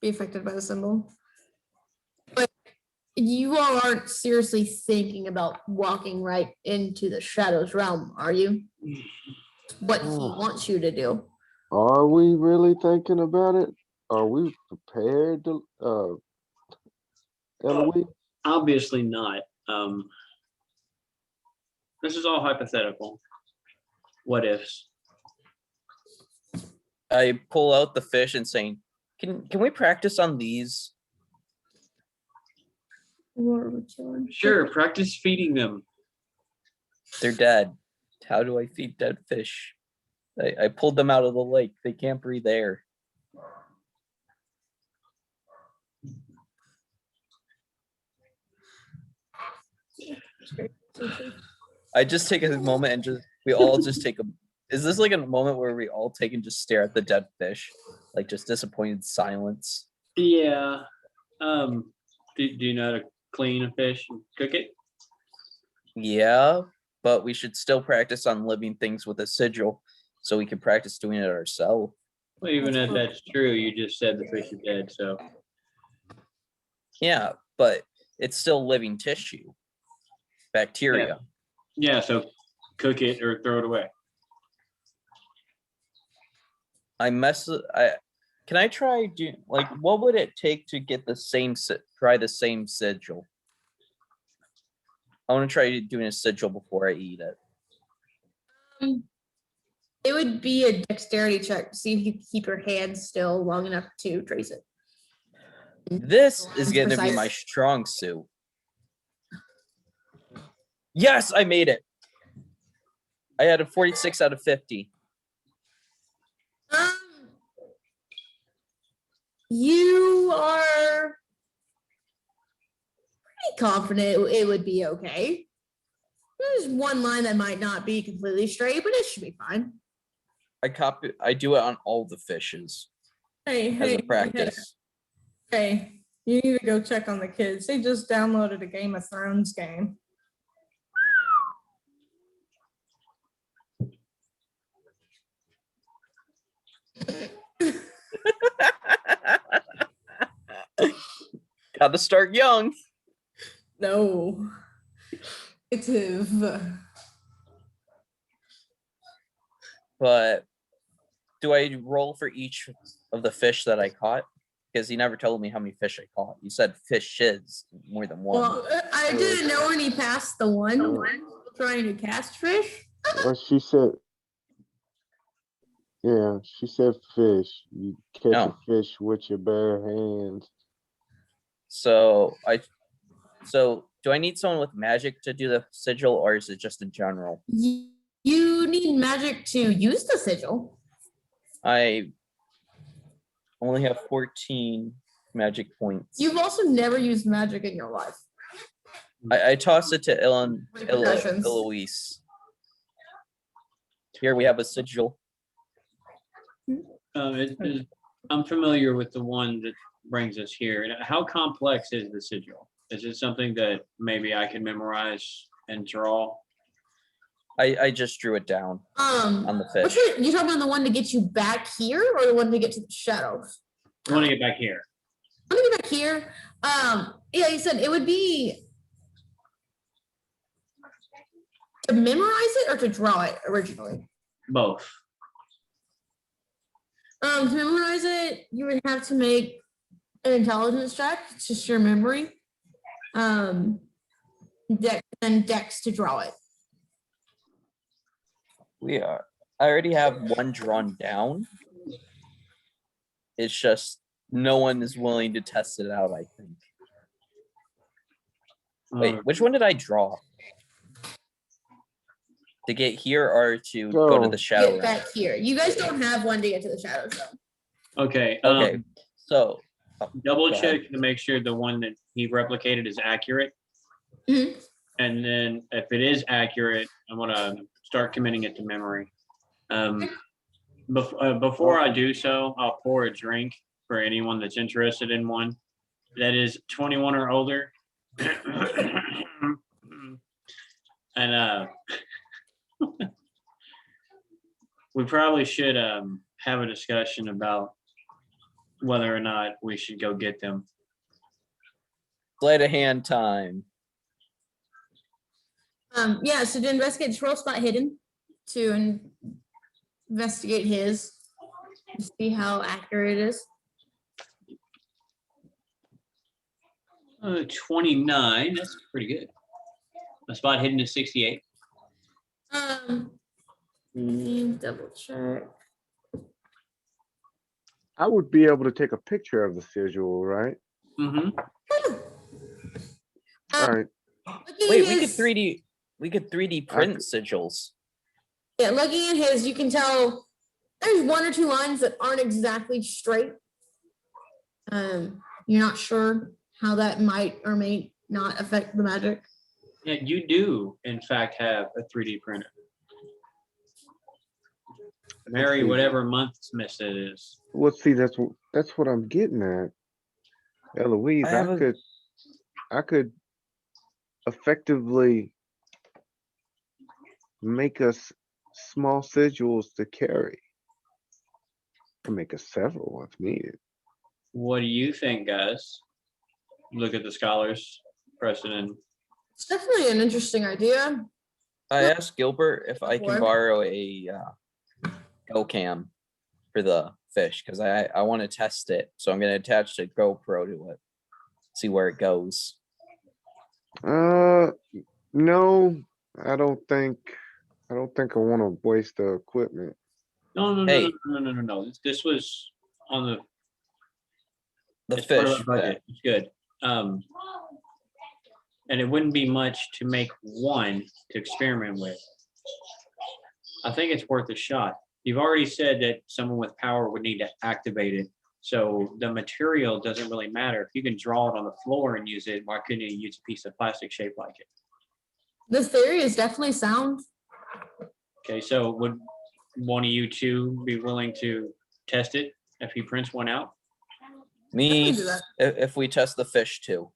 be affected by the symbol. But you all aren't seriously thinking about walking right into the shadows realm, are you? What he wants you to do. Are we really thinking about it? Are we prepared to, Eloise? obviously not. This is all hypothetical. What ifs? I pull out the fish and saying, can we practice on these? What are we killing? Sure, practice feeding them. They're dead. How do I feed dead fish? I pulled them out of the lake. They can't breathe air. I just take a moment and we all just take a, is this like a moment where we all take and just stare at the dead fish? Like just disappointed silence. Yeah. Do you know how to clean a fish and cook it? Yeah, but we should still practice on living things with a sigil so we can practice doing it ourselves. Well, even if that's true, you just said the fish is dead, so. Yeah, but it's still living tissue, bacteria. Yeah, so cook it or throw it away. Can I try like what would it take to get the same try the same sigil? I want to try doing a sigil before I eat it. It would be a dexterity check to see if you keep your hands still long enough to trace it. This is It's going to be precise. my strong suit. Yes, I made it. I had a 46 out of 50. You are pretty confident it would be okay. There's one line that might not be completely straight, but it should be fine. I do it on all the fishes Hey, as hey, a practice. hey, you need to go check on the kids. They just downloaded a Game of Thrones game. Got to start young. No. Negative. But do I roll for each of the fish that I caught? Because he never told me how many fish I caught. You said fishes, more than one. Well, I didn't know when he passed the one trying to cast fish. Well, she said, yeah, she said fish. You catch No. a fish with your bare hands. So do I need someone with magic to do the sigil, or is it just in general? You need magic to use the sigil. I only have 14 magic points. You've also never used magic in your life. I toss it to Repercussions. Eloise. Here we have a sigil. I'm familiar with the one that brings us here. And how complex is the sigil? Is it something that maybe I can memorize and draw? I just drew it down on the fish. You talking about the one to get you back here or the one to get to the shadows? I want to get back here. I want to get back here. Yeah, you said it would be to memorize it or to draw it originally. Both. To memorize it, you would have to make an intelligence check. It's just your memory. Dex to draw it. I already have one drawn down. It's just no one is willing to test it out, I think. Wait, which one did I draw? To get here or to go to the shadow Get back here. You guys don't have one to get to the shadows though. Okay. Okay, so Double go check ahead. to make sure the one that he replicated is accurate. Mhm. And then if it is accurate, I want to start committing it to memory. Before I do so, I'll pour a drink for anyone that's interested in one that is 21 or older. And we probably should have a discussion about whether or not we should go get them. Sleight of hand time. Yeah, so to investigate troll spot hidden, to investigate his, to see how accurate it is. 29, that's pretty good. A spot hidden is 68. Let me double check. I would be able to take a picture of the sigil, right? Mm-hmm. All right. Wait, we could 3D print sigils. Yeah, looking at his, you can tell there's one or two lines that aren't exactly straight. You're not sure how that might or may not affect the magic. Yeah, you do, in fact, have a 3D printer. Mary, whatever monthsmith it is. Well, see, that's what I'm getting at. Eloise, I could effectively make us small sigils to carry. Can make us several if needed. What do you think, guys? Look at the scholars, Preston. It's definitely an interesting idea. I asked Gilbert if I can Before. borrow a GoCam for the fish because I want to test it. So I'm going to attach a GoPro to it, see where it goes. No, I don't think I want to waste the equipment. No. Hey. No. This was on The it's part of fish. our budget. It's good. And it wouldn't be much to make one to experiment with. I think it's worth a shot. You've already said that someone with power would need to activate it. So the material doesn't really matter. If you can draw it on the floor and use it, why couldn't you use a piece of plastic shaped like it? The theory is definitely sound. Okay, so would one of you two be willing to test it if he prints one out? Me, do that. if we test the fish too.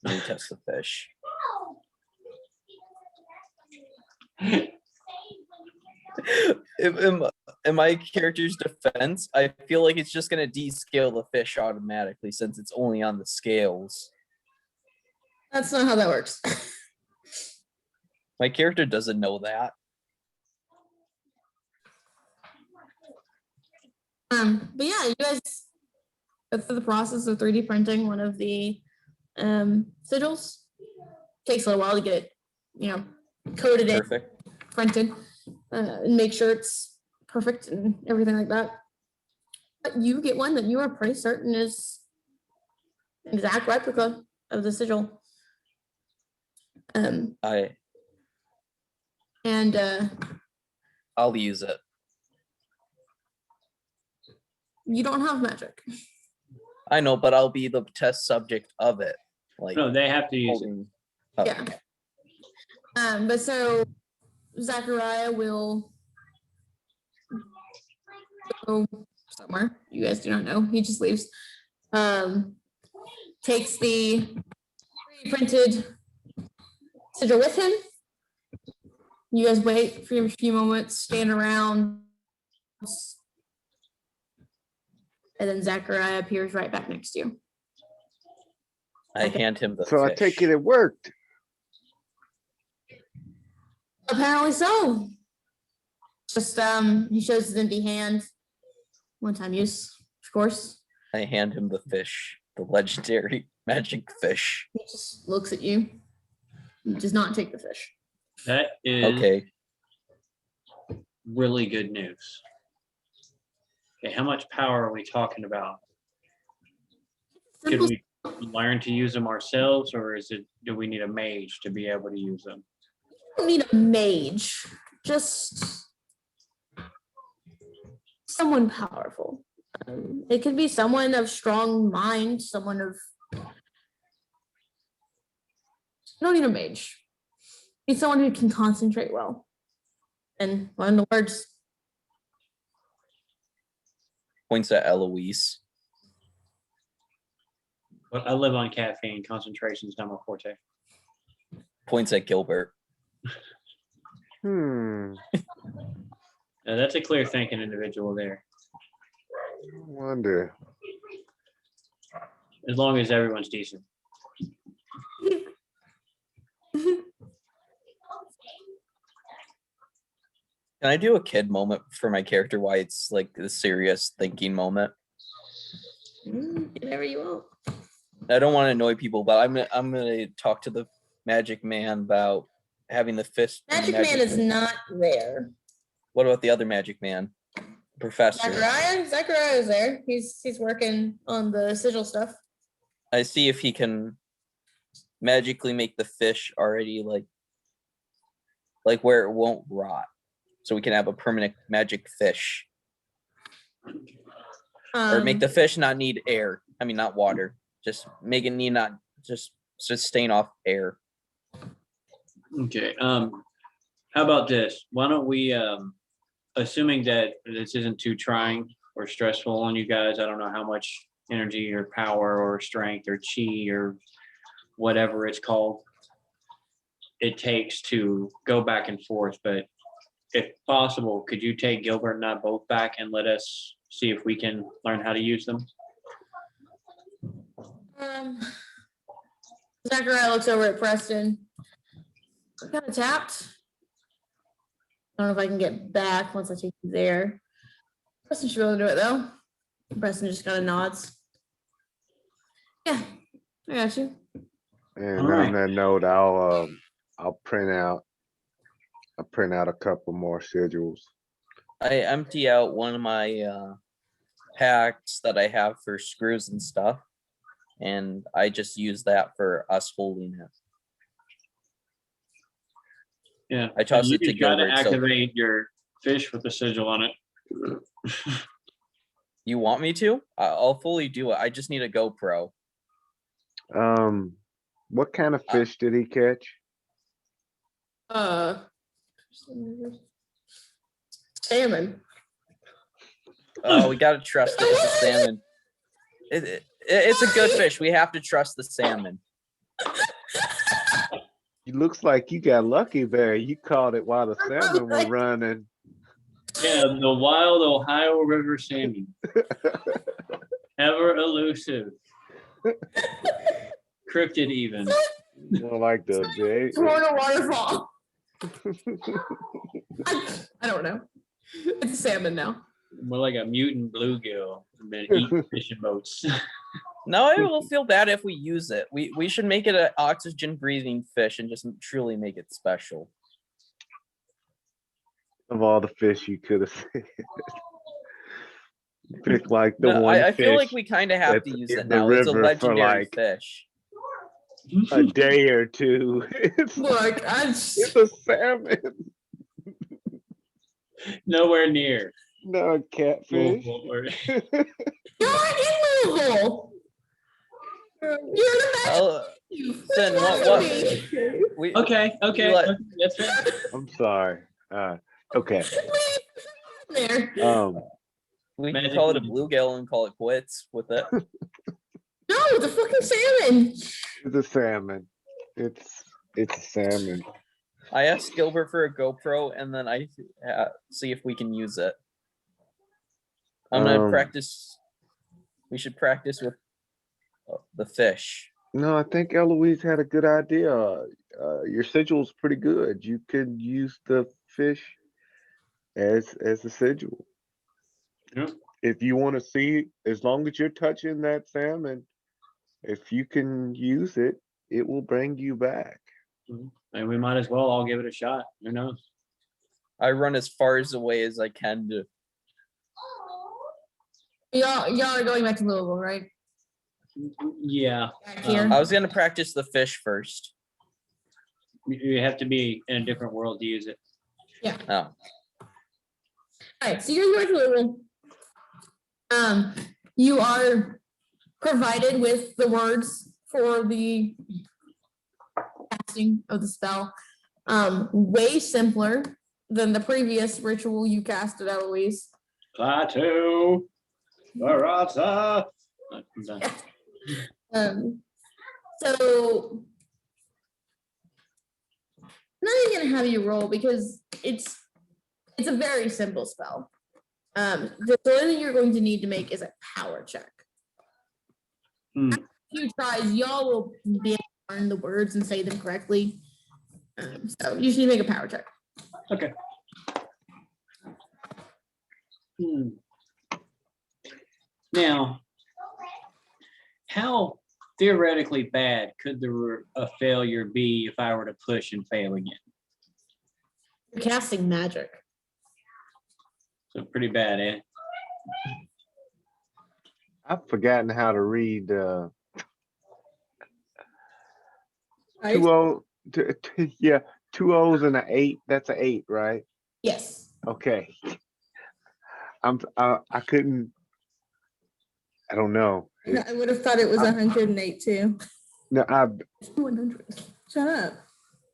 We test the fish. In my character's defense, I feel like it's just going to descale the fish automatically since it's only on the scales. That's not how that works. My character doesn't know that. But yeah, you guys go through the process of 3D printing one of the sigils. Takes a little while to get it, coded in, Perfect. printed, and make sure it's perfect and everything like that. But you get one that you are pretty certain is an exact replica of the sigil. And I'll use it. you don't have magic. I know, but I'll be the test subject of it. Like No, they have to use it. holding. Oh, Yeah. But so Zachariah will go somewhere. You guys do not know. He just leaves. Takes the printed sigil with him. You guys wait for a few moments, stand around, and then Zachariah appears right back next to you. I hand him the So fish. I take it worked. Apparently so. Just he shows his empty hand. One-time use, of course. I hand him the fish, the legendary magic fish. He just looks at you. He does not take the fish. That is Okay. really good news. Okay, how much power are we talking about? Could Simple. we learn to use them ourselves, or do we need a mage to be able to use them? You don't need a mage. Just someone powerful. It could be someone of strong mind, someone of. You don't need a mage. You need someone who can concentrate well and learn the words. Points at Eloise. But I live on caffeine. Concentration is not my forte. Points at Gilbert. That's a clear thinking individual there. I wonder. As long as everyone's decent. Can I do a kid moment for my character? Why it's like the serious thinking moment? Whatever you want. I don't want to annoy people, but I'm gonna talk to the magic man about having the fist. Magic Man is not there. What about the other magic man? Professor. Zachariah is there. He's working on the sigil stuff. I see if he can magically make the fish already like where it won't rot. So we can have a permanent magic fish. Or make the fish not need air. I mean, not water. Just make it need not just sustain off air. Okay. How about this? Why don't we, assuming that this isn't too trying or stressful on you guys, I don't know how much energy or power or strength or chi or whatever it's called it takes to go back and forth, but if possible, could you take Gilbert and I both back and let us see if we can learn how to use them? Zachariah looks over at Preston. I'm kind of tapped. I don't know if I can get back once I take you there. Preston should be able to do it though. Preston just kind of nods. Yeah, I got you. And All right. on that note, I'll print out a couple more sigils. I empty out one of my packs that I have for screws and stuff, and I just use that for us holding it. Yeah. I toss You it to can try to Gilbert. So activate your fish with the sigil on it. you want me to? I'll fully do it. I just need a GoPro. What kind of fish did he catch? Salmon. Oh, we gotta trust it. It's a salmon. It's a good fish. We have to trust the salmon. It looks like you got lucky there. You caught it while the salmon were running. Yeah, the wild Ohio River salmon. Ever elusive. Cryptid even. More like the Florida waterfall. I don't know. It's a salmon now. More like a mutant bluegill. Been eating fishing boats. No, it will feel bad if we use it. We should make it an oxygen breathing fish and just truly make it special. of all the fish you could have said. Pick like the No, one I feel like fish we kind of have to that's use in it the now. It's a river for, legendary like, fish. a day or two. It's Look, it's a salmon, Nowhere near. not a catfish. Or- you're in Louisville. You're the Oh, Sin, we Okay, You let- that's fair. I'm sorry. Okay. there. we can Magic call it a Eden. bluegill and call it quits with it. No, it's a fucking salmon. It's a salmon. It's a salmon. I asked Gilbert for a GoPro, and then I see if we can use it. I'm gonna practice. We should practice with the fish. No, I think Eloise had a good idea. Your sigil's pretty good. You could use the fish as a sigil. Yeah. If you want to see, as long as you're touching that salmon, if you can use it, it will bring you back. And we might as well all give it a shot. Who knows? I run as far away as I can to. Y'all are going back to Louisville, right? Yeah. Back here. I was gonna practice the fish first. You have to be in a different world to use it. Oh, All right, so you're going to Louisville. You are provided with the words for the casting of the spell. Way simpler than the previous ritual you casted, Eloise. Plateau. Barata. I'm done. So I'm not even gonna have you roll because it's a very simple spell. The only thing you're going to need to make is a power check. Hmm. After a few tries, y'all will be able to learn the words and say them correctly. So you just need to make a power check. Okay. Now, how theoretically bad could a failure be if I were to push and fail again? You're casting magic. So pretty bad, eh? I've forgotten how to read, Right? two O, yeah, two O's and an 8, that's an 8, right? Yes. Okay. I couldn't, I don't know. I would have thought it was 108 too. No, 100. Shut up.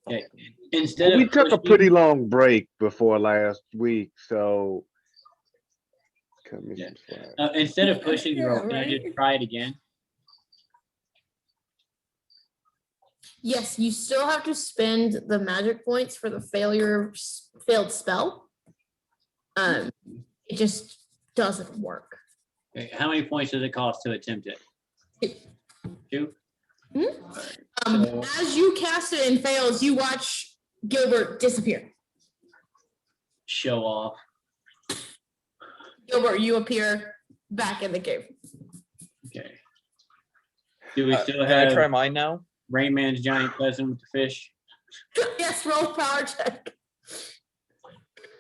Okay. Instead we of took a pushing- pretty long break before last week, so. Cut me Yeah. some slack. Instead of pushing Yeah, roll, can I just right. try it again? Yes, you still have to spend the magic points for the failed spell. It just doesn't work. Okay, how many points does it cost to attempt it? 2? Hmm? So- As you cast it and fails, you watch Gilbert disappear. Show off. Gilbert, you appear back in the cave. Okay. Do we still Can I try have mine now? Rain Man's giant cousin with the fish? Yes, roll power check.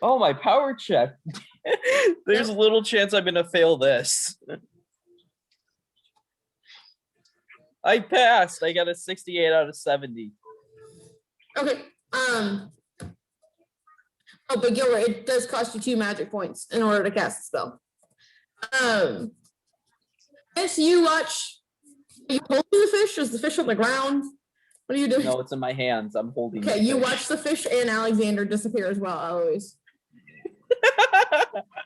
Oh, my power check. There's a little chance I'm gonna fail this. I passed. I got a 68 out of 70. Okay. Oh, but Gilbert, it does cost you 2 magic points in order to cast the spell. Yes, you watch. Are you holding the fish? Is the fish on the ground? What are you doing? No, it's in my hands. I'm holding. Okay, the you fish. watch the fish and Alexander disappear as well, Eloise.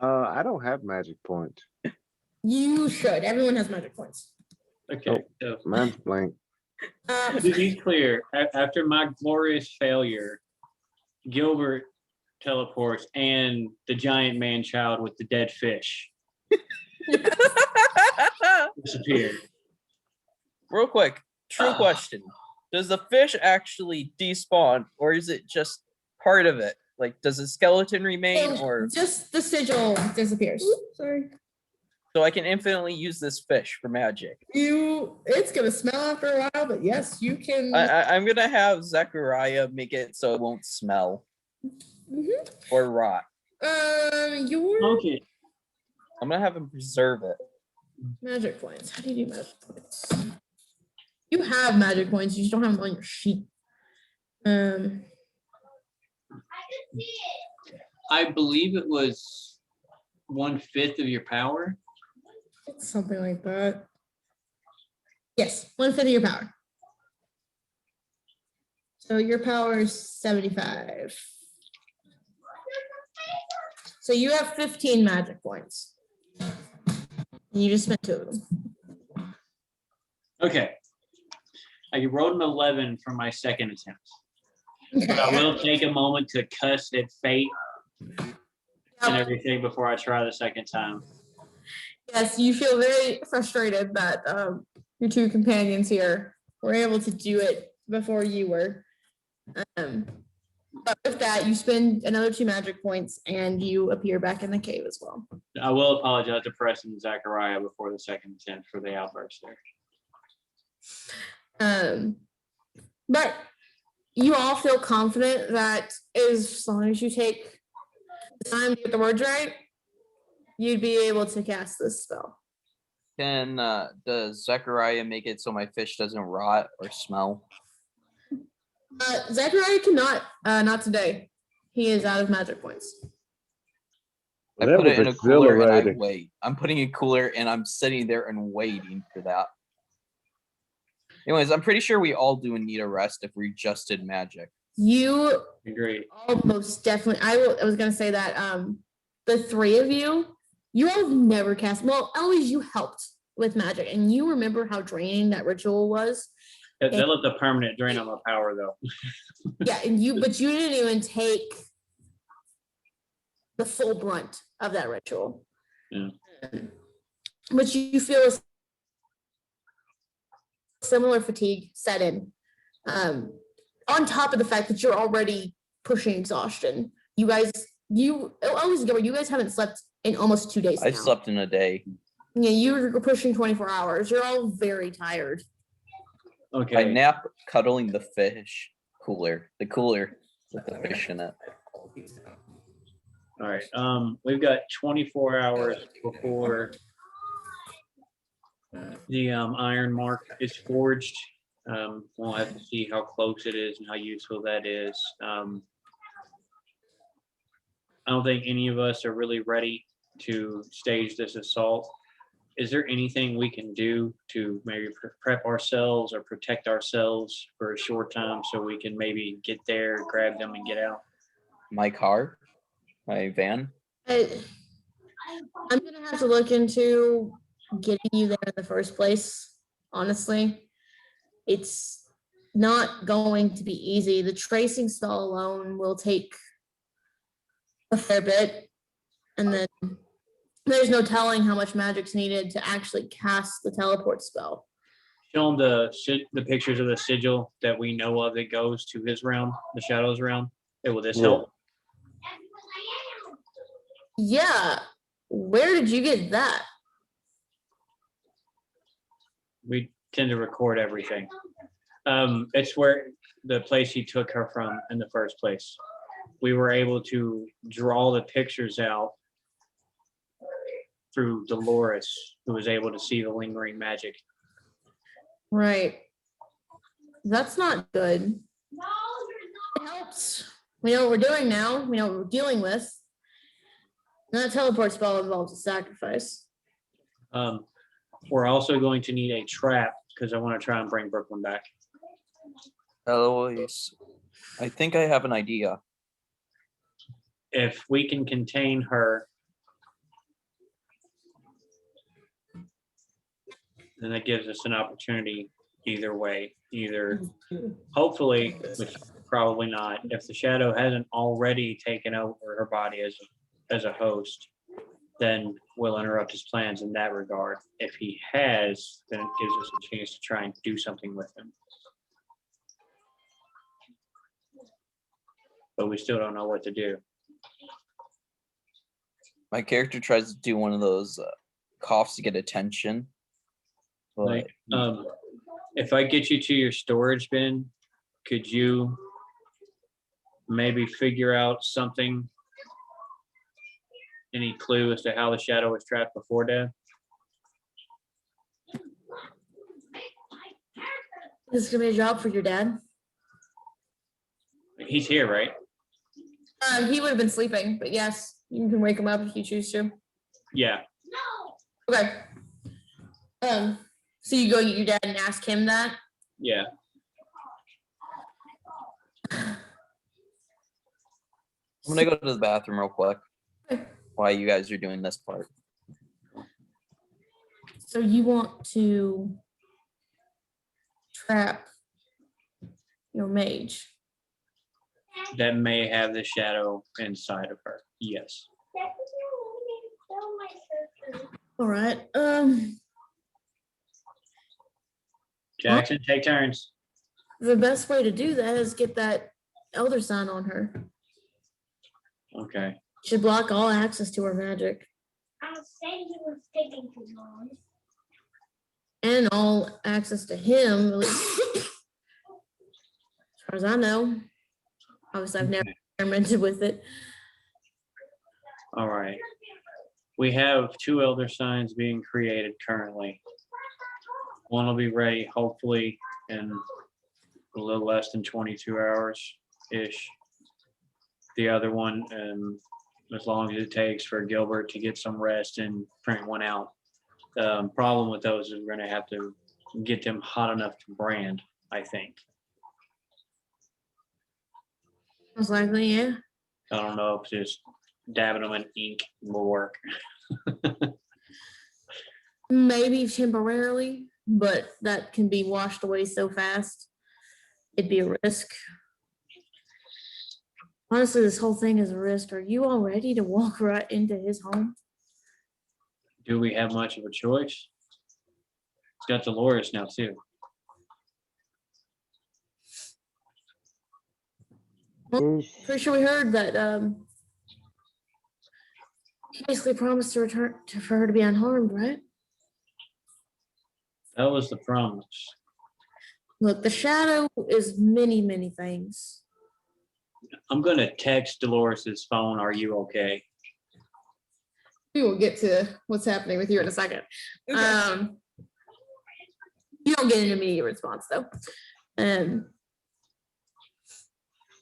I don't have magic points. You should. Everyone has magic points. Okay. So Mine's blank. Uh, to be clear, after my glorious failure, Gilbert teleports and the giant man child with the dead fish disappear. Real quick, true question. Does the fish actually despawn or is it just part of it? Like, does the skeleton remain or just the sigil disappears. Sorry. so I can infinitely use this fish for magic? It's gonna smell after a while, but yes, you can. I'm gonna have Zechariah make it so it won't smell Mhm. or rot. Your Okay. I'm gonna have him preserve it. magic points. How do you do magic points? You have magic points. You just don't have them on your sheet. I believe it was 1/5 of your power. Something like that. Yes, 1/5 of your power. So your power is 75. So you have 15 magic points. You just spent 2 of them. Okay. I rolled an 11 for my second attempt. But I will take a moment to cuss at fate and everything before I try the second time. Yes, you feel very frustrated that your 2 companions here were able to do it before you were. But with that, you spend another 2 magic points and you appear back in the cave as well. I will apologize to Preston and Zachariah before the second attempt for the outburst there. But you all feel confident that as long as you take the time to get the words right, you'd be able to cast this spell. Can does Zechariah make it so my fish doesn't rot or smell? Zachariah cannot, not today. He is out of magic points. I That put was it in a cooler and I exhilarating. wait. I'm putting a cooler and I'm sitting there and waiting for that. Anyways, I'm pretty sure we all do need a rest if we just did magic. You Agree. all most definitely, I was gonna say that the 3 of you all have never cast, well, Eloise, you helped with magic and you remember how draining that ritual was. That left a permanent drain on my power, though. Yeah, and but you didn't even take the full brunt of that ritual. Yeah. But you feel a similar fatigue set in. On top of the fact that you're already pushing exhaustion. You guys haven't slept in almost 2 days I now. slept in a day. Yeah, you're pushing 24 hours. You're all very tired. I Okay. nap cuddling the fish cooler. The cooler with the fish in it. All right, we've got 24 hours before the iron mark is forged. We'll have to see how close it is and how useful that is. I don't think any of us are really ready to stage this assault. Is there anything we can do to maybe prep ourselves or protect ourselves for a short time so we can maybe get there, grab them, and get out? My car, my van. I'm gonna have to look into getting you there in the first place. Honestly, it's not going to be easy. The tracing stall alone will take a fair bit, and then there's no telling how much magic's needed to actually cast the teleport spell. Show them the pictures of the sigil that we know of that goes to his realm, the Shadows realm. Will this help? Yeah, where did you get that? We tend to record everything. It's where the place he took her from in the first place. We were able to draw the pictures out through Dolores, who was able to see the lingering magic. Right. That's not good. It helps. We know what we're doing now. We know what we're dealing with. And that teleport spell involves a sacrifice. We're also going to need a trap because I want to try and bring Brooklyn back. Eloise, I think I have an idea. If we can contain her, then that gives us an opportunity either way. Either, hopefully, which probably not, if the shadow hasn't already taken over her body as a host, then we'll interrupt his plans in that regard. If he has, then it gives us a chance to try and do something with him. But we still don't know what to do. My character tries to do one of those coughs to get attention. But Like, if I get you to your storage bin, could you maybe figure out something? Any clue as to how the shadow was trapped before death? This is gonna be a job for your dad. He's here, right? He would have been sleeping, but yes, you can wake him up if you choose to. Yeah. Okay. So you go get your dad and ask him that. Yeah. I'm gonna go to the bathroom real quick Okay. while you guys are doing this part. So you want to trap your mage. That may have the shadow inside of her. Yes. All right. Jackson, take turns. The best way to do that is get that elder sign on her. Okay. Should block all access to her magic I said he was taking too long. and all access to him. At least, as far as I know. Obviously, I've never experimented with it. All right. We have 2 elder signs being created currently. One will be ready hopefully in a little less than 22 hours-ish. The other one, as long as it takes for Gilbert to get some rest and print one out. The problem with those is we're gonna have to get them hot enough to brand, I think. Most likely, yeah. I don't know if just dabbing them in ink will work. Maybe temporarily, but that can be washed away so fast. It'd be a risk. Honestly, this whole thing is a risk. Are you all ready to walk right into his home? Do we have much of a choice? It's got Dolores now too. Pretty sure we heard that he basically promised to return for her to be unharmed, right? That was the promise. Look, the shadow is many, many things. I'm gonna text Dolores's phone, "Are you okay?" We will get to what's happening with you in a second. Okay. You don't get an immediate response though.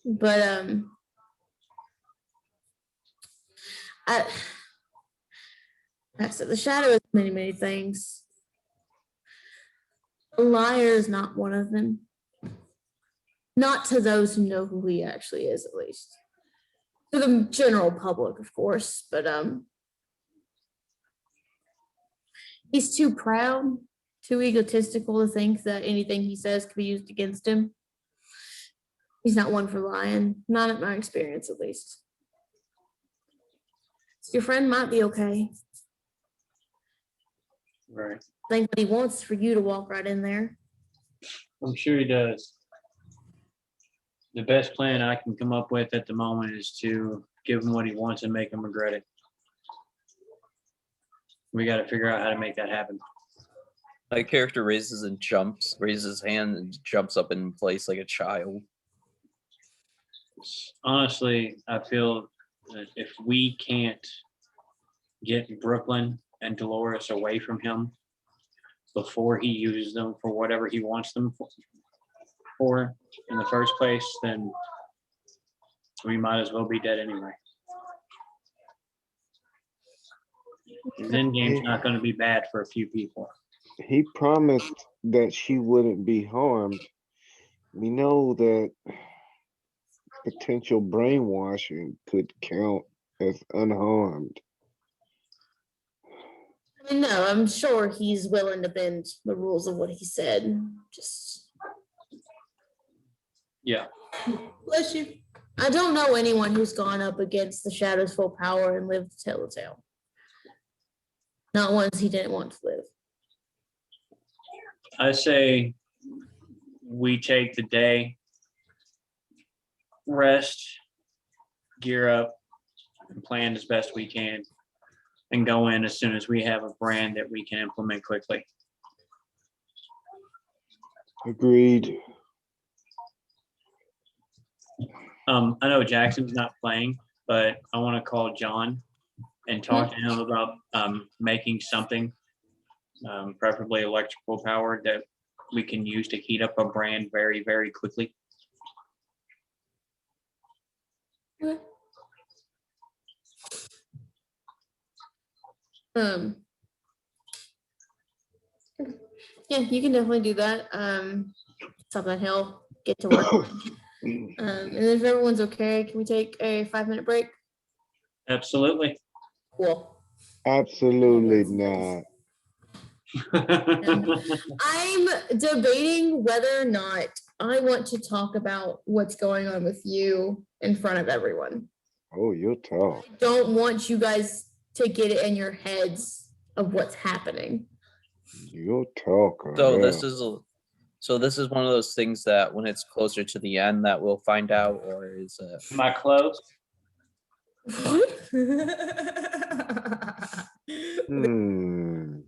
But I said the shadow is many, many things. A liar is not one of them. Not to those who know who he actually is, at least. To the general public, of course, but he's too proud, too egotistical to think that anything he says could be used against him. He's not one for lying, not at my experience, at least. Your friend might be okay. Right. I think what he wants is for you to walk right in there. I'm sure he does. The best plan I can come up with at the moment is to give him what he wants and make him regret it. We got to figure out how to make that happen. My character raises his hand and jumps up in place like a child. Honestly, I feel that if we can't get Brooklyn and Dolores away from him before he uses them for whatever he wants them for in the first place, then we might as well be dead anyway. His end game's not going to be bad for a few people. He promised that she wouldn't be harmed. We know that potential brainwashing could count as unharmed. I mean, no, I'm sure he's willing to bend the rules of what he said. Just, Yeah. Bless you. I don't know anyone who's gone up against the Shadow's full power and lived to tell the tale. Not ones he didn't want to live. I say we take the day, rest, gear up, and plan as best we can, and go in as soon as we have a brand that we can implement quickly. Agreed. I know Jackson's not playing, but I want to call John and talk to him about making something, preferably electrical powered, that we can use to heat up a brand very, very quickly. Okay. Yeah, you can definitely do that. Something he'll get to work. And if everyone's okay, can we take a 5-minute break? Absolutely. Cool. Absolutely not. I'm debating whether or not I want to talk about what's going on with you in front of everyone. Oh, you'll talk. I don't want you guys to get it in your heads of what's happening. You'll talk. So yeah. this is one of those things that when it's closer to the end that we'll find out, or is it? Am I close? Hmm.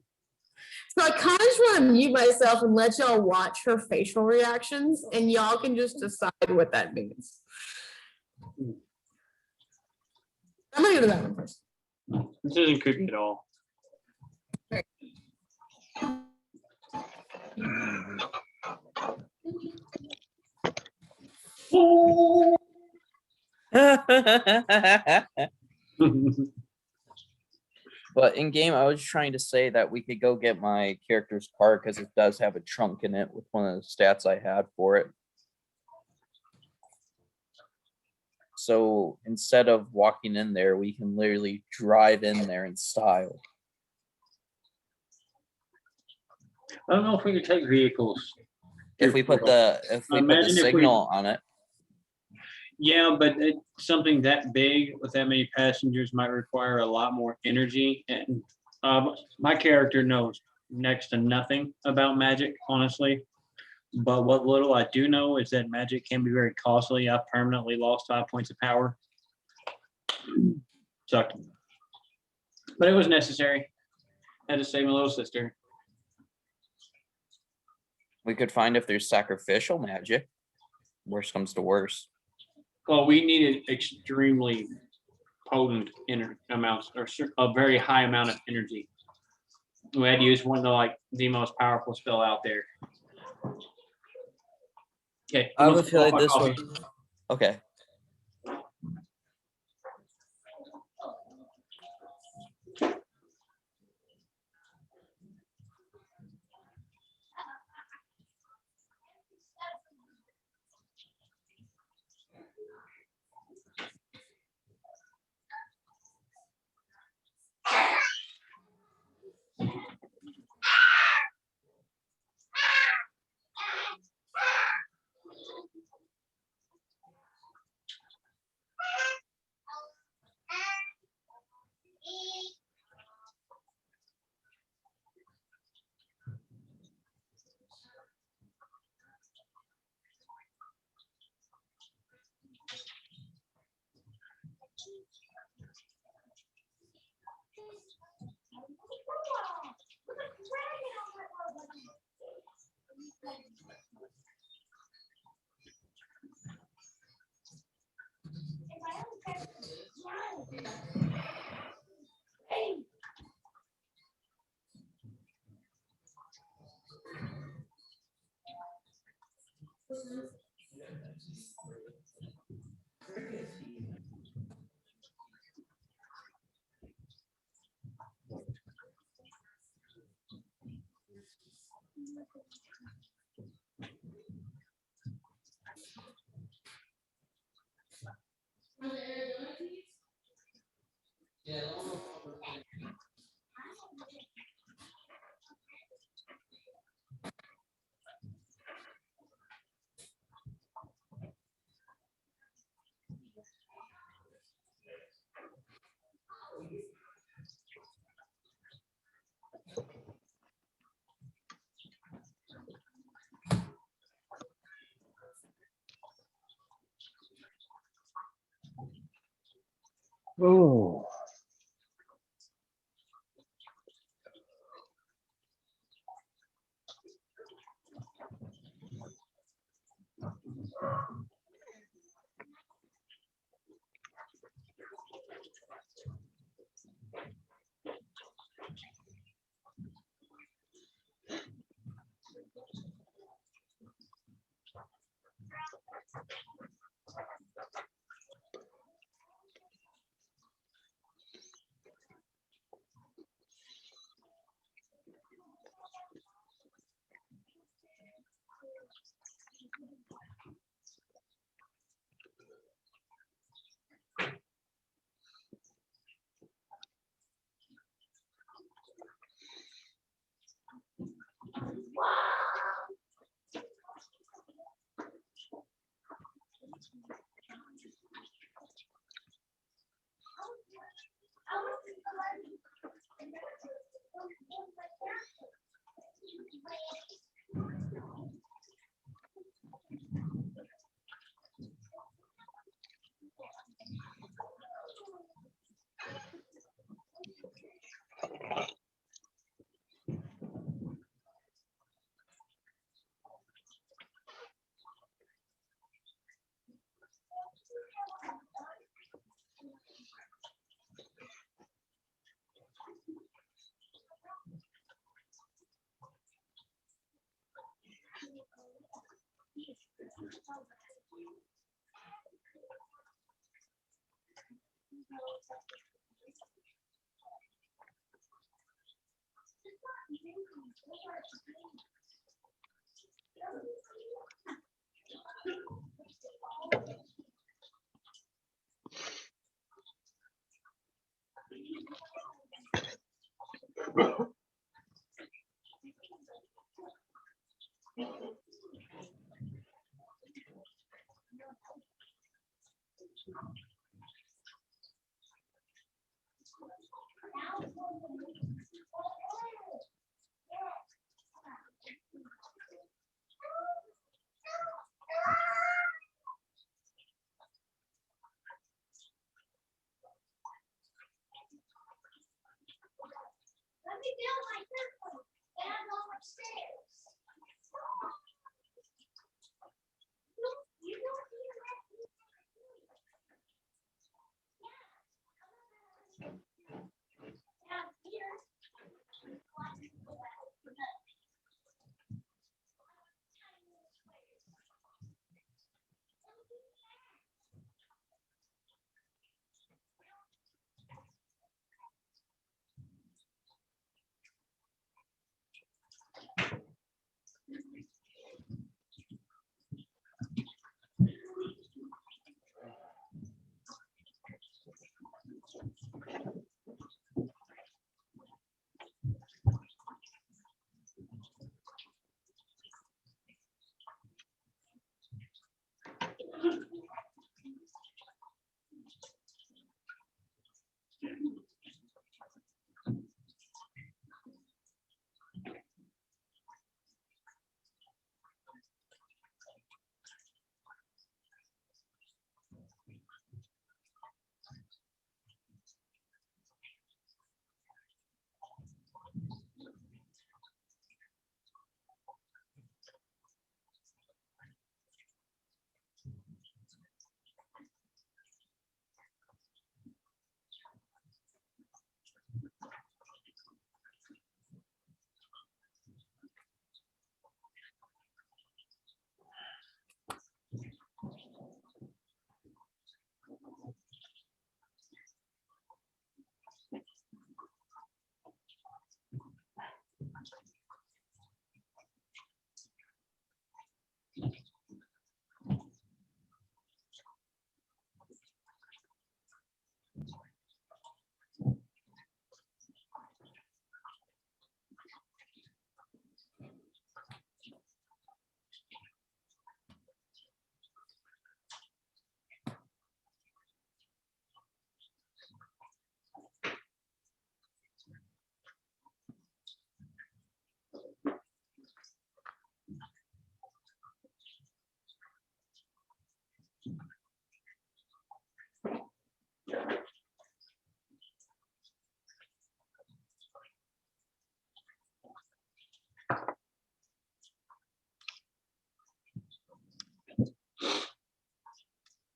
So I kind of just want to mute myself and let y'all watch her facial reactions, and y'all can just decide what that means. I'm gonna go to that one first. This isn't creepy at all. But in game, I was trying to say that we could go get my character's card because it does have a trunk in it with one of the stats I had for it. So instead of walking in there, we can literally drive in there in style. I don't know if we can take vehicles. If we put the Imagine if we- signal on it. Yeah, but something that big with that many passengers might require a lot more energy. And my character knows next to nothing about magic, honestly. But what little I do know is that magic can be very costly. I permanently lost 5 points of power. Sucked. But it was necessary. Had to save my little sister. We could find if there's sacrificial magic. Worst comes to worst. Well, we needed extremely potent amounts or a very high amount of energy. We had to use one of the most powerful spell out there. Okay. I have a feeling this one. Okay. Oh. Let me build my circle. Then I'm going upstairs. You don't even have to.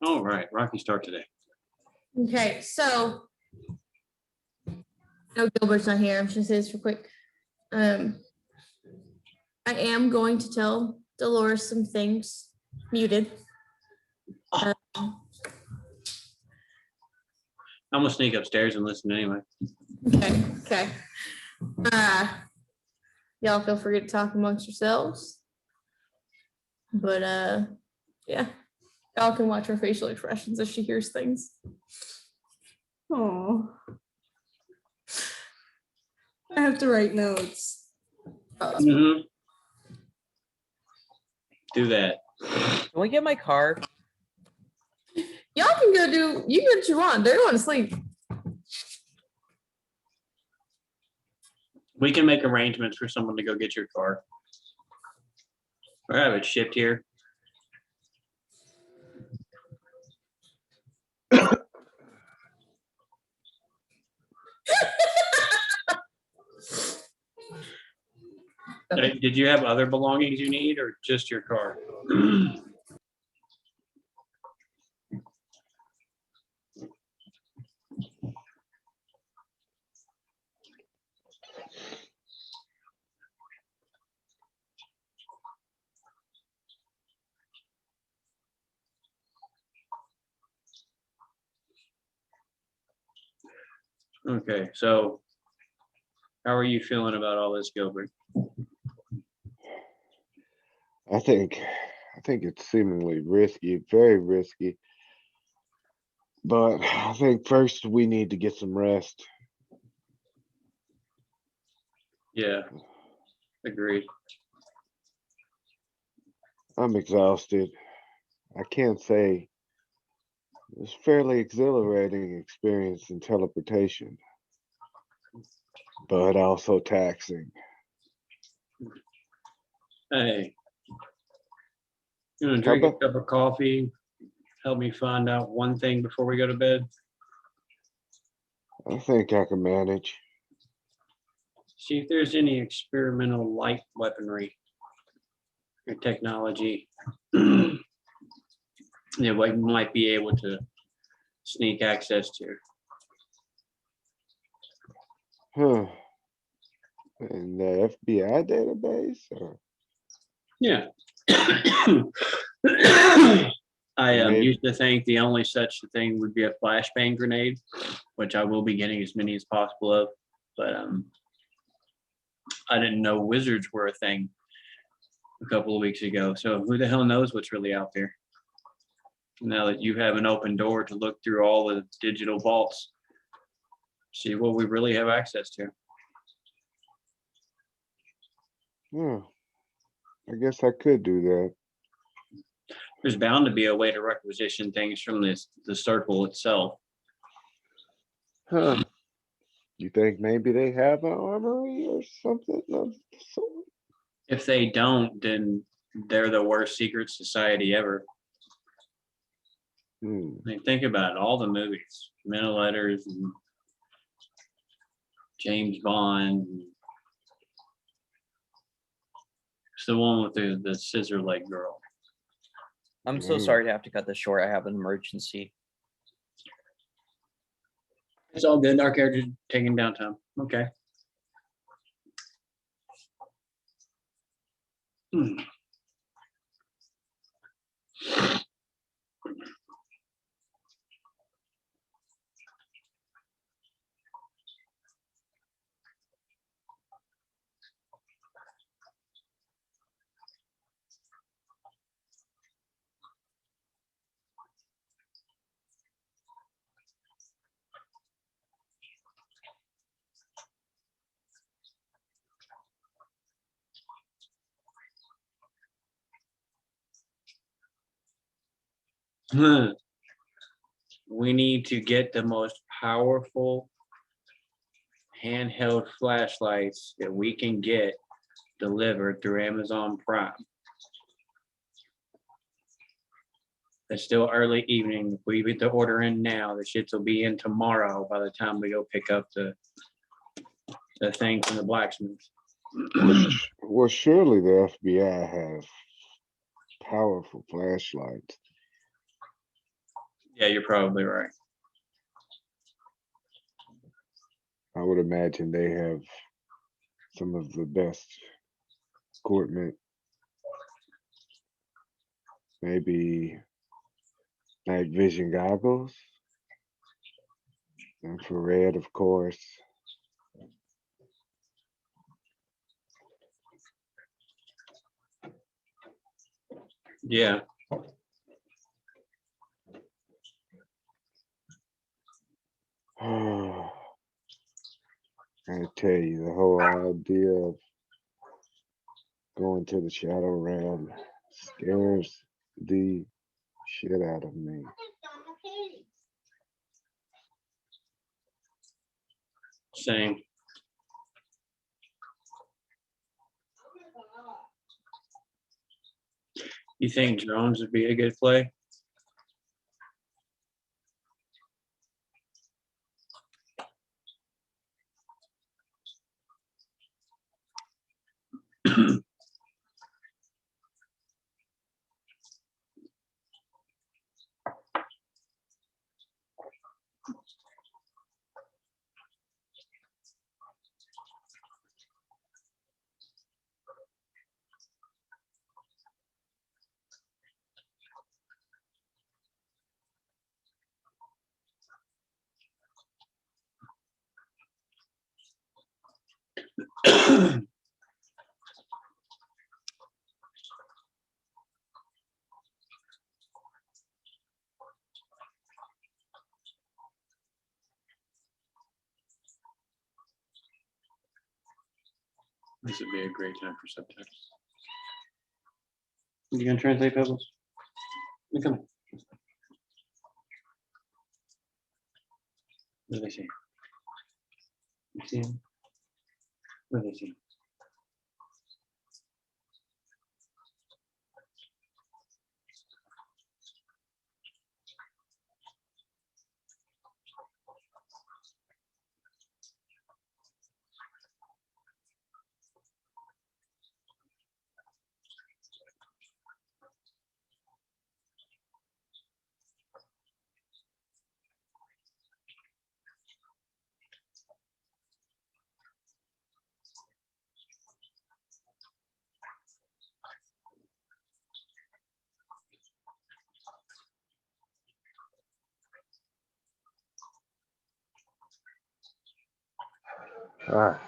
All right, rocky start today. Okay, so no, Gilbert's not here. I'm just gonna say this real quick. I am going to tell Dolores some things muted. I'm gonna sneak upstairs and listen anyway. Okay. Y'all feel free to talk amongst yourselves. But yeah, y'all can watch her facial expressions as she hears things. Oh. I have to write notes. Mhm. Do that. Can we get my car? Y'all can go do what you want. They're going to sleep. We can make arrangements for someone to go get your car. Or have it shipped here. Hey, did you have other belongings you need or just your car? Okay, so how are you feeling about all this, Gilbert? I think it's seemingly risky, very risky. But I think first we need to get some rest. Yeah, agreed. I'm exhausted. I can't say it's fairly exhilarating experience in teleportation, but also taxing. Hey, you want to How drink a about- cup of coffee? Help me find out one thing before we go to bed. I think I can manage. See if there's any experimental light weaponry or technology that we might be able to sneak access to. Huh. In the FBI database? Or? Yeah. I Maybe. used to think the only such thing would be a flashbang grenade, which I will be getting as many as possible of. But I didn't know wizards were a thing a couple of weeks ago. So who the hell knows what's really out there? Now that you have an open door to look through all the digital vaults, see what we really have access to. Yeah, I guess I could do that. There's bound to be a way to requisition things from the circle itself. Huh. You think maybe they have an armory or something of the sort? If they don't, then they're the worst secret society ever. Hmm. I mean, think about it, all the movies, Men of Letters and James Bond. It's the one with the scissor leg girl. I'm so Mm. sorry to have to cut this short. I have an emergency. It's all good. Our character's taking downtime. Okay. Hmm. We need to get the most powerful handheld flashlights that we can get delivered through Amazon Prime. It's still early evening. If we get the order in now, the shits will be in tomorrow by the time we go pick up the thing from the blacksmith. Well, surely the FBI has powerful flashlights. Yeah, you're probably right. I would imagine they have some of the best equipment. Maybe night vision goggles, infrared, of course. Yeah. I tell you, the whole idea of going to the shadow realm scares the shit out of me. Same. You think drones would be a good play? This would be a great time for subtitles. You gonna translate, Pebbles? Come on. What do they say? You see him? What do they say? Ah,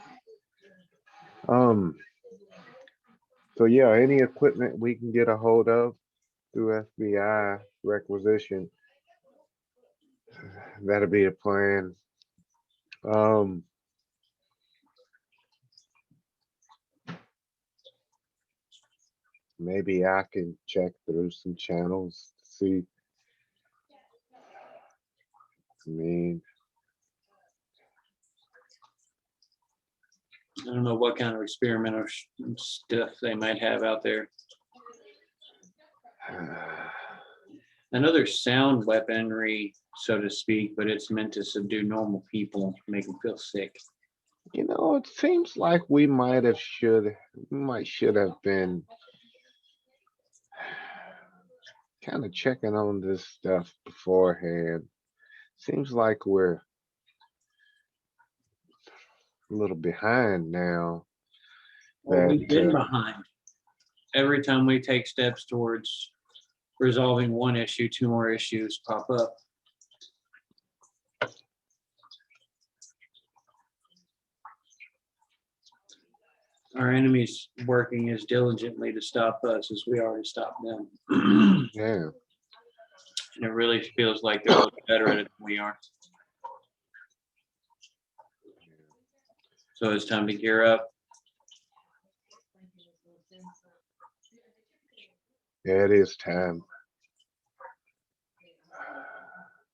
um, so yeah, any equipment we can get a hold of through FBI requisition, that'll be a plan. Um, maybe I can check through some channels to see. I mean, I don't know what kind of experimental stuff they might have out there. I know there's sound weaponry, so to speak, but it's meant to subdue normal people, make them feel sick. you know, it seems like we should have been kind of checking on this stuff beforehand. Seems like we're a little behind now. Well, we've been That behind. Every time we take steps towards resolving one issue, two more issues pop up. Our enemy's working as diligently to stop us as we are to stop them. yeah. And it really feels like they're a little better at it than we are. So it's time to gear up. Yeah, it is time.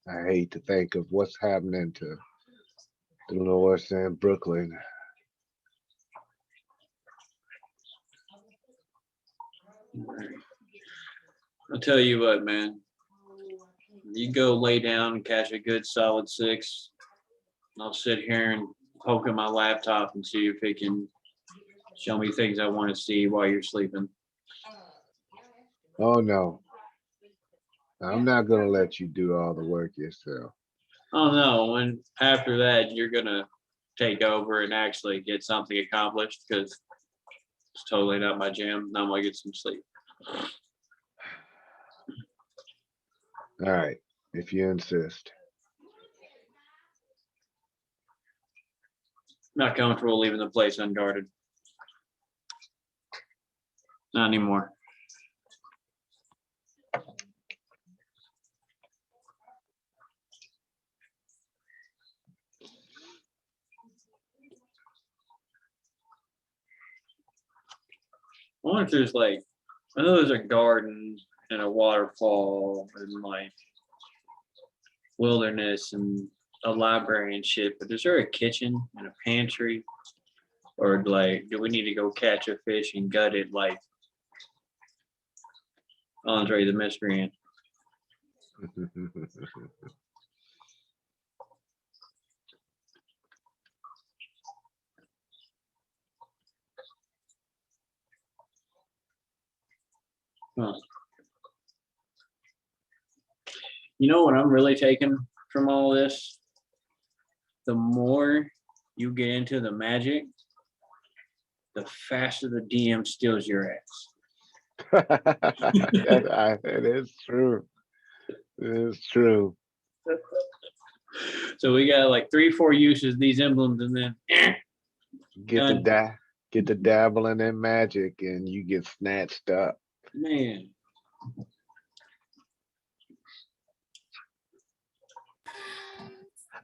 I hate to think of what's happening to Dolores and Brooklyn. I'll tell you what, man. You go lay down and catch a good solid 6. I'll sit here and poke at my laptop and see if it can show me things I want to see while you're sleeping. Oh no, I'm not gonna let you do all the work yourself. Oh no, and after that, you're gonna take over and actually get something accomplished because it's totally not my jam. Now I'm gonna get some sleep. All right, if you insist. Not comfortable leaving the place unguarded. Not anymore. I wonder if there's like, I know there's a garden and a waterfall and like wilderness and a library and shit, but is there a kitchen and a pantry? Or like, do we need to go catch a fish and gut it like Andre the Miscreant? Huh. You know what I'm really taking from all this? The more you get into the magic, the faster the DM steals your ass. It is true. It is true. So we got like 3-4 uses of these emblems, and then done. Get the dabbling in magic, and you get snatched up. Man.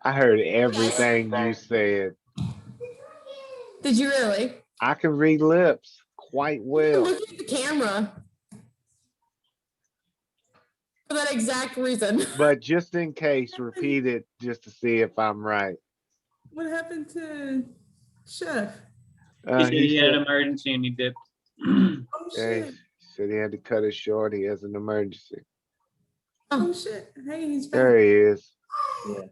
I heard everything you said. Did you really? I can read lips quite well. Look at the camera. For that exact reason. But just in case, repeat it just to see if I'm right. What happened to Chef? He said he had said- an emergency and he dipped. Oh yeah, shit. he said he had to cut it short. He has an emergency. Oh shit. Hey, he's back. There he is. Yeah.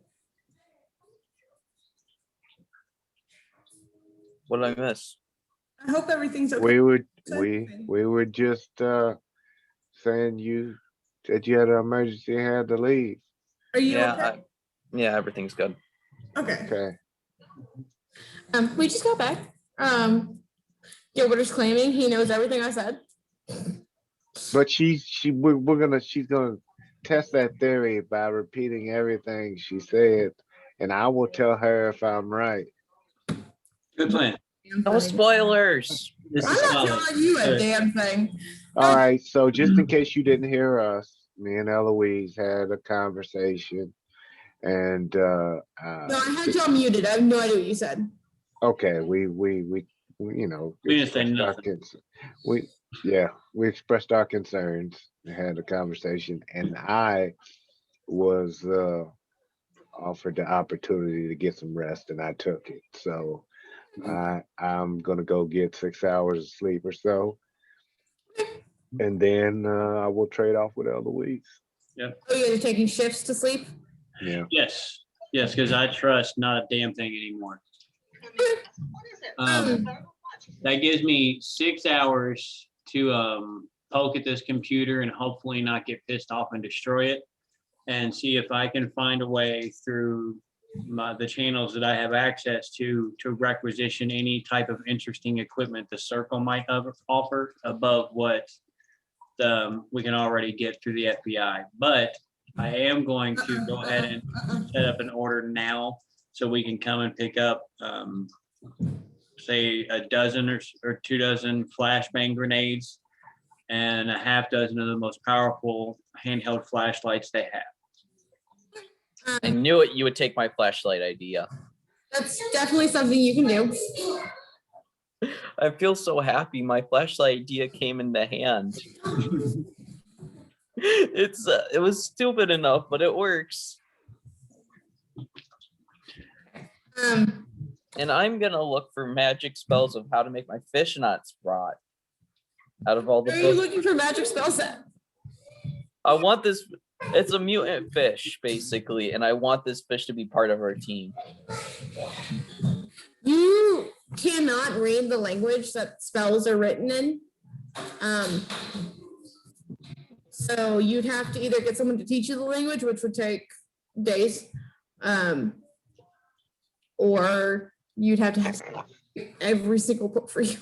What did I miss? I hope everything's okay. We were just saying you said you had an emergency and had to leave. Are you Yeah, okay? yeah, everything's good. Okay. Okay. We just got back. Gilbert is claiming he knows everything I said. But she's gonna test that theory by repeating everything she said, and I will tell her if I'm right. Good plan. No spoilers. This I'm is not solid. telling you a Good. damn thing. All right, so just in case you didn't hear us, me and Eloise had a conversation and No, I had y'all muted. I have no idea what you said. okay, we you know, We didn't say expressed our nothing. we expressed our concerns and had a conversation, and I was offered the opportunity to get some rest, and I took it. So I'm gonna go get 6 hours of sleep or so, and then I will trade off with Eloise. Oh, you guys are taking shifts to sleep? Yeah. Yes, because I trust not a damn thing anymore. That gives me 6 hours to poke at this computer and hopefully not get pissed off and destroy it, and see if I can find a way through the channels that I have access to requisition any type of interesting equipment the circle might offer above what we can already get through the FBI. But I am going to go ahead and set up an order now so we can come and pick up say a dozen or 2 dozen flashbang grenades and a half dozen of the most powerful handheld flashlights they have. I knew it. You would take my flashlight idea. That's definitely something you can do. I feel so happy. My flashlight idea came in the hand. It was stupid enough, but it works. And I'm gonna look for magic spells of how to make my fishnets rot. Out of all the Are you books. looking for magic spell set? I want this. It's a mutant fish, basically, and I want this fish to be part of our team. You cannot read the language that spells are written in. So you'd have to either get someone to teach you the language, which would take days, or you'd have to have every single book for you.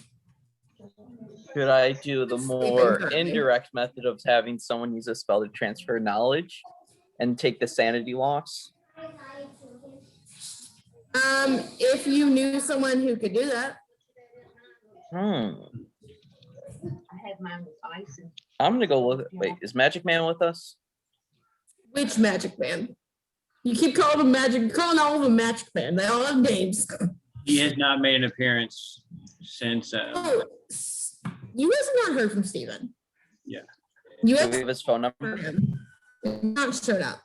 Should I do the more indirect method of having someone use a spell to transfer knowledge and take the sanity loss? If you knew someone who could do that. I had mine with ice. I'm gonna go with. Wait, is Magic Man with us? Which Magic Man? You keep calling them Magic, calling all of them Magic Man. They all have names. He has not made an appearance since. Oh, you guys have not heard from Steven. Yeah. You Do have we have his phone number? heard him. Not showed up.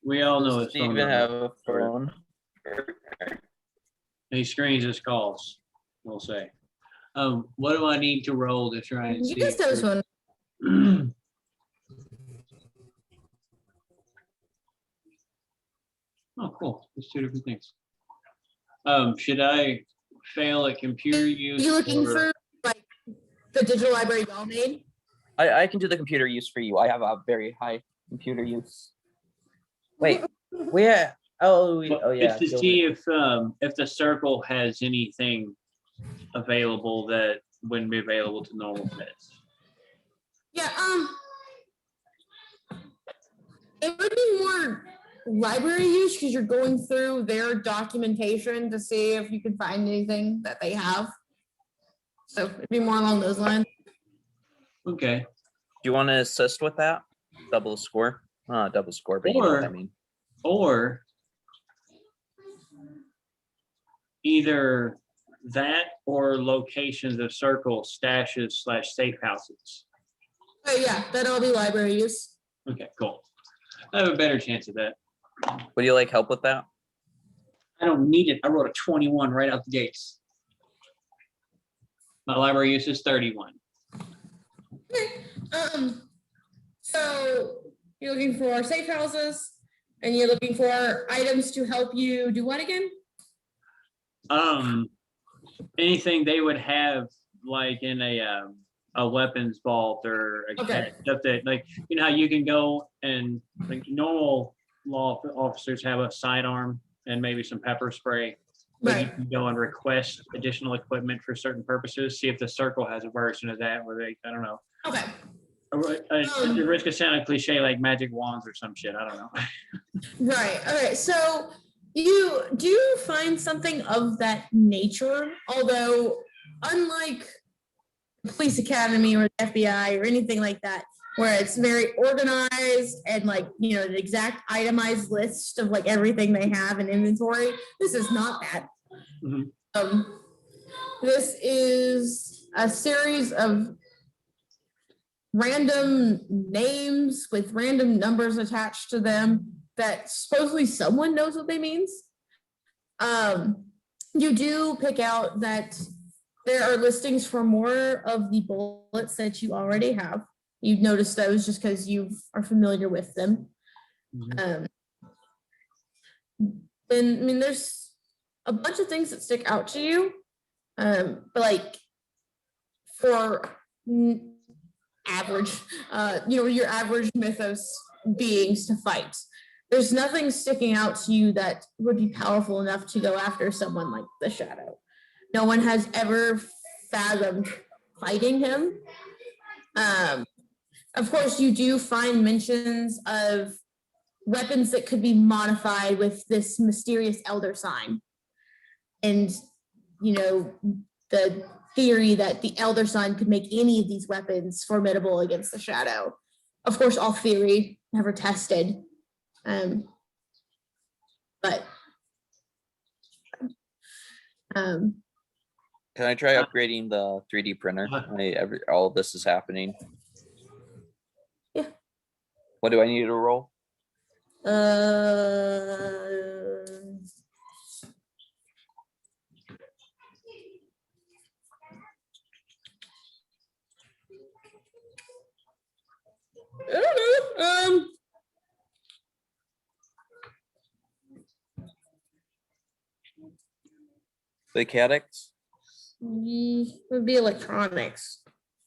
We all know Does his phone Steven have number. a phone? He screens his calls, we'll say. What do I need to roll to try and You see? guys know this one. Oh, cool. It's 2 different things. Should I fail at computer use? You looking or- for like the digital library y'all made? I can do the computer use for you. I have a very high computer use. Wait, where? Oh, yeah. It's to see if the circle has anything available that wouldn't be available to normal pets. Yeah, it would be more library use because you're going through their documentation to see if you can find anything that they have. So it'd be more along those lines. Okay. Do you want to assist with that? Double score? Double score, but you know what I mean. Or either that or locations of circle stashes / safe houses. Oh yeah, that'd all be library use. Okay, cool. I have a better chance of that. Would you like help with that? I don't need it. I wrote a 21 right out the gates. My library use is 31. So you're looking for safe houses and you're looking for items to help you do what again? Anything they would have like in a weapons vault or Okay. stuff that, like, you know how you can go and like normal law officers have a sidearm and maybe some pepper spray. But you Right. can go and request additional equipment for certain purposes. See if the circle has a version of that where they, I don't know, Okay. At the risk of sounding cliche, like magic wands or some shit. I don't know. Right. Okay. So you do find something of that nature, although unlike the police academy or the FBI or anything like that, where it's very organized and like, you know, an exact itemized list of like everything they have in inventory. This is not that. Mhm. This is a series of random names with random numbers attached to them that supposedly someone knows what they means. You do pick out that there are listings for more of the bullets that you already have. You've noticed those just because you are familiar with them. Mhm. Then, I mean, there's a bunch of things that stick out to you, but like for average, you know, your average mythos beings to fight, there's nothing sticking out to you that would be powerful enough to go after someone like the Shadow. No one has ever fathomed fighting him. Of course, you do find mentions of weapons that could be modified with this mysterious elder sign. And, you know, the theory that the elder sign could make any of these weapons formidable against the Shadow. Of course, all theory, never tested. But Can I try upgrading the 3D printer? All of this is happening. Yeah. What do I need to roll? I don't know. Mechanics? Would be electronics.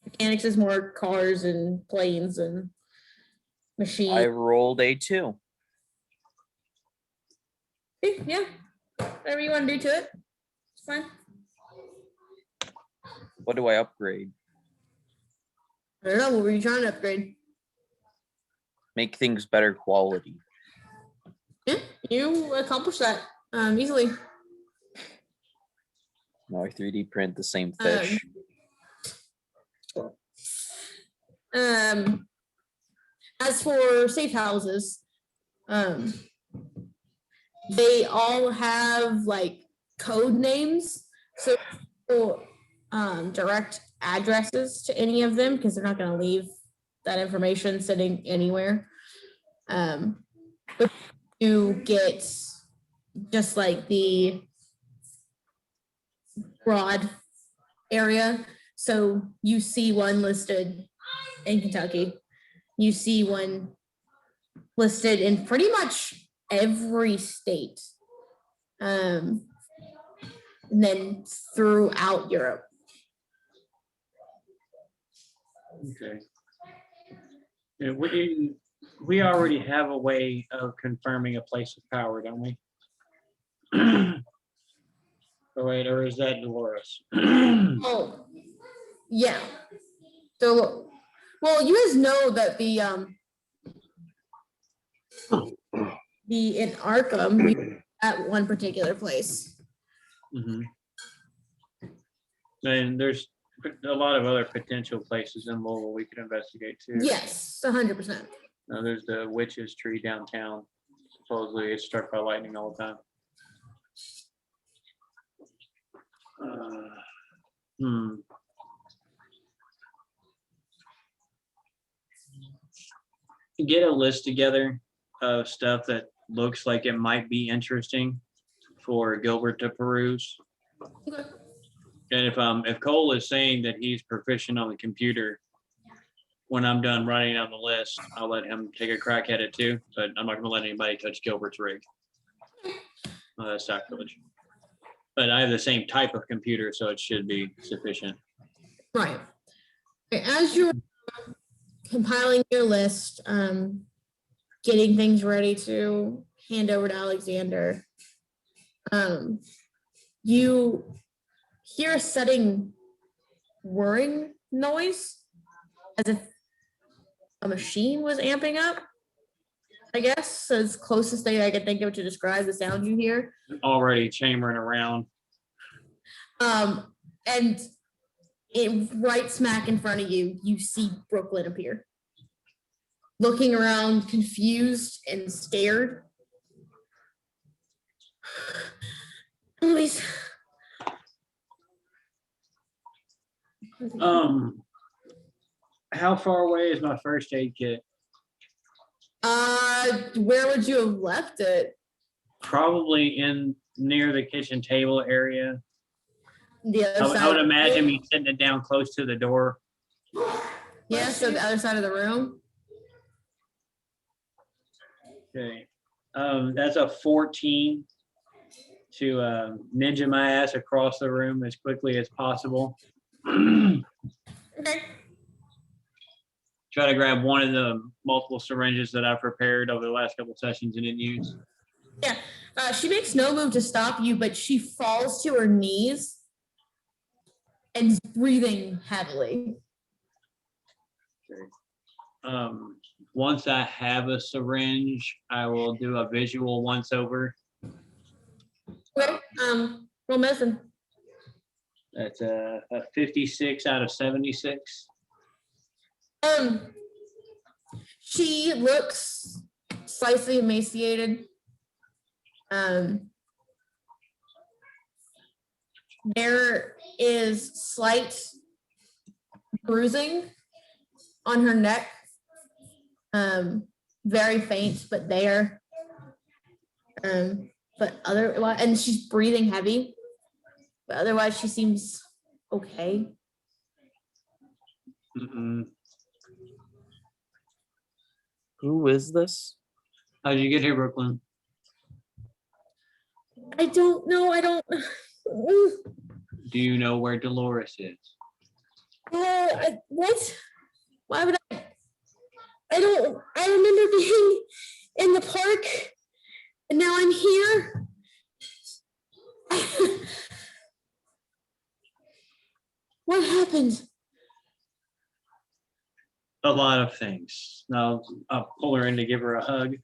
Mechanics is more cars and planes and machines. I rolled a 2. Yeah, whatever you want to do to it, it's fine. What do I upgrade? I don't know. What were you trying to upgrade? Make things better quality. Yeah, you accomplish that easily. No, I 3D print the same fish. As for safe houses, they all have like code names, so direct addresses to any of them because they're not going to leave that information sitting anywhere. But you get just like the broad area. So you see one listed in Kentucky. You see one listed in pretty much every state. And then throughout Europe. Okay. Yeah, we already have a way of confirming a place of power, don't we? Oh, wait, or is that Dolores? Oh, yeah. So, well, you guys know that the in Arkham at one particular place. Mhm. And there's a lot of other potential places in Louisville we could investigate too. Yes, 100%. There's the witch's tree downtown. Supposedly it's struck by lightning all the time. Get a list together of stuff that looks like it might be interesting for Gilbert to peruse. Okay. And if Cole is saying that he's proficient on the computer, when I'm done writing down the list, I'll let him take a crack at it too. But I'm not going to let anybody touch Gilbert's rig. That's sacrilege. But I have the same type of computer, so it should be sufficient. Right. Okay, as you're compiling your list, getting things ready to hand over to Alexander, you hear a setting whirring noise as if a machine was amping up. I guess as closest thing I can think of to describe the sound you hear. Already chambering around. And right smack in front of you, you see Brooklyn appear. Looking around, confused and scared. Please. How far away is my first aid kit? Where would you have left it? Probably in near the kitchen table area. The other side. I would imagine me sitting it down close to the door. Yeah, so the other side of the room. Okay. That's a 14 to ninja my ass across the room as quickly as possible. Okay. Try to grab one of the multiple syringes that I prepared over the last couple sessions and didn't use. Yeah. She makes no move to stop you, but she falls to her knees and is breathing heavily. Okay. Once I have a syringe, I will do a visual once over. Okay. Roll medicine. That's a 56 out of 76. She looks slightly emaciated. There is slight bruising on her neck. Very faint, but there. But otherwise, and she's breathing heavy. But otherwise, she seems okay. Who is this? How did you get here, Brooklyn? I don't know. I don't. Do you know where Dolores is? What? Why would I? I don't. I remember being in the park, and now I'm here. What happened? A lot of things. Now I'll pull her in to give her a hug.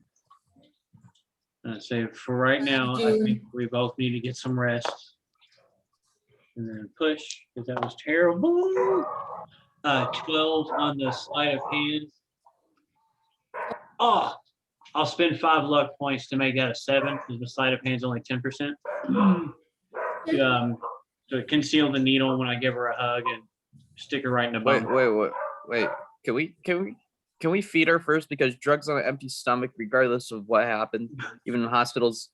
And I say, for right now, I think we both need to get some rest. And then push, because that was terrible. 12 on the sleight of hand. Oh, I'll spend 5 luck points to make that a 7, because the sleight of hand's only 10%. To conceal the needle when I give her a hug and stick her right in the bum. Wait. Can we feed her first? Because drugs on an empty stomach, regardless of what happened, even in hospitals,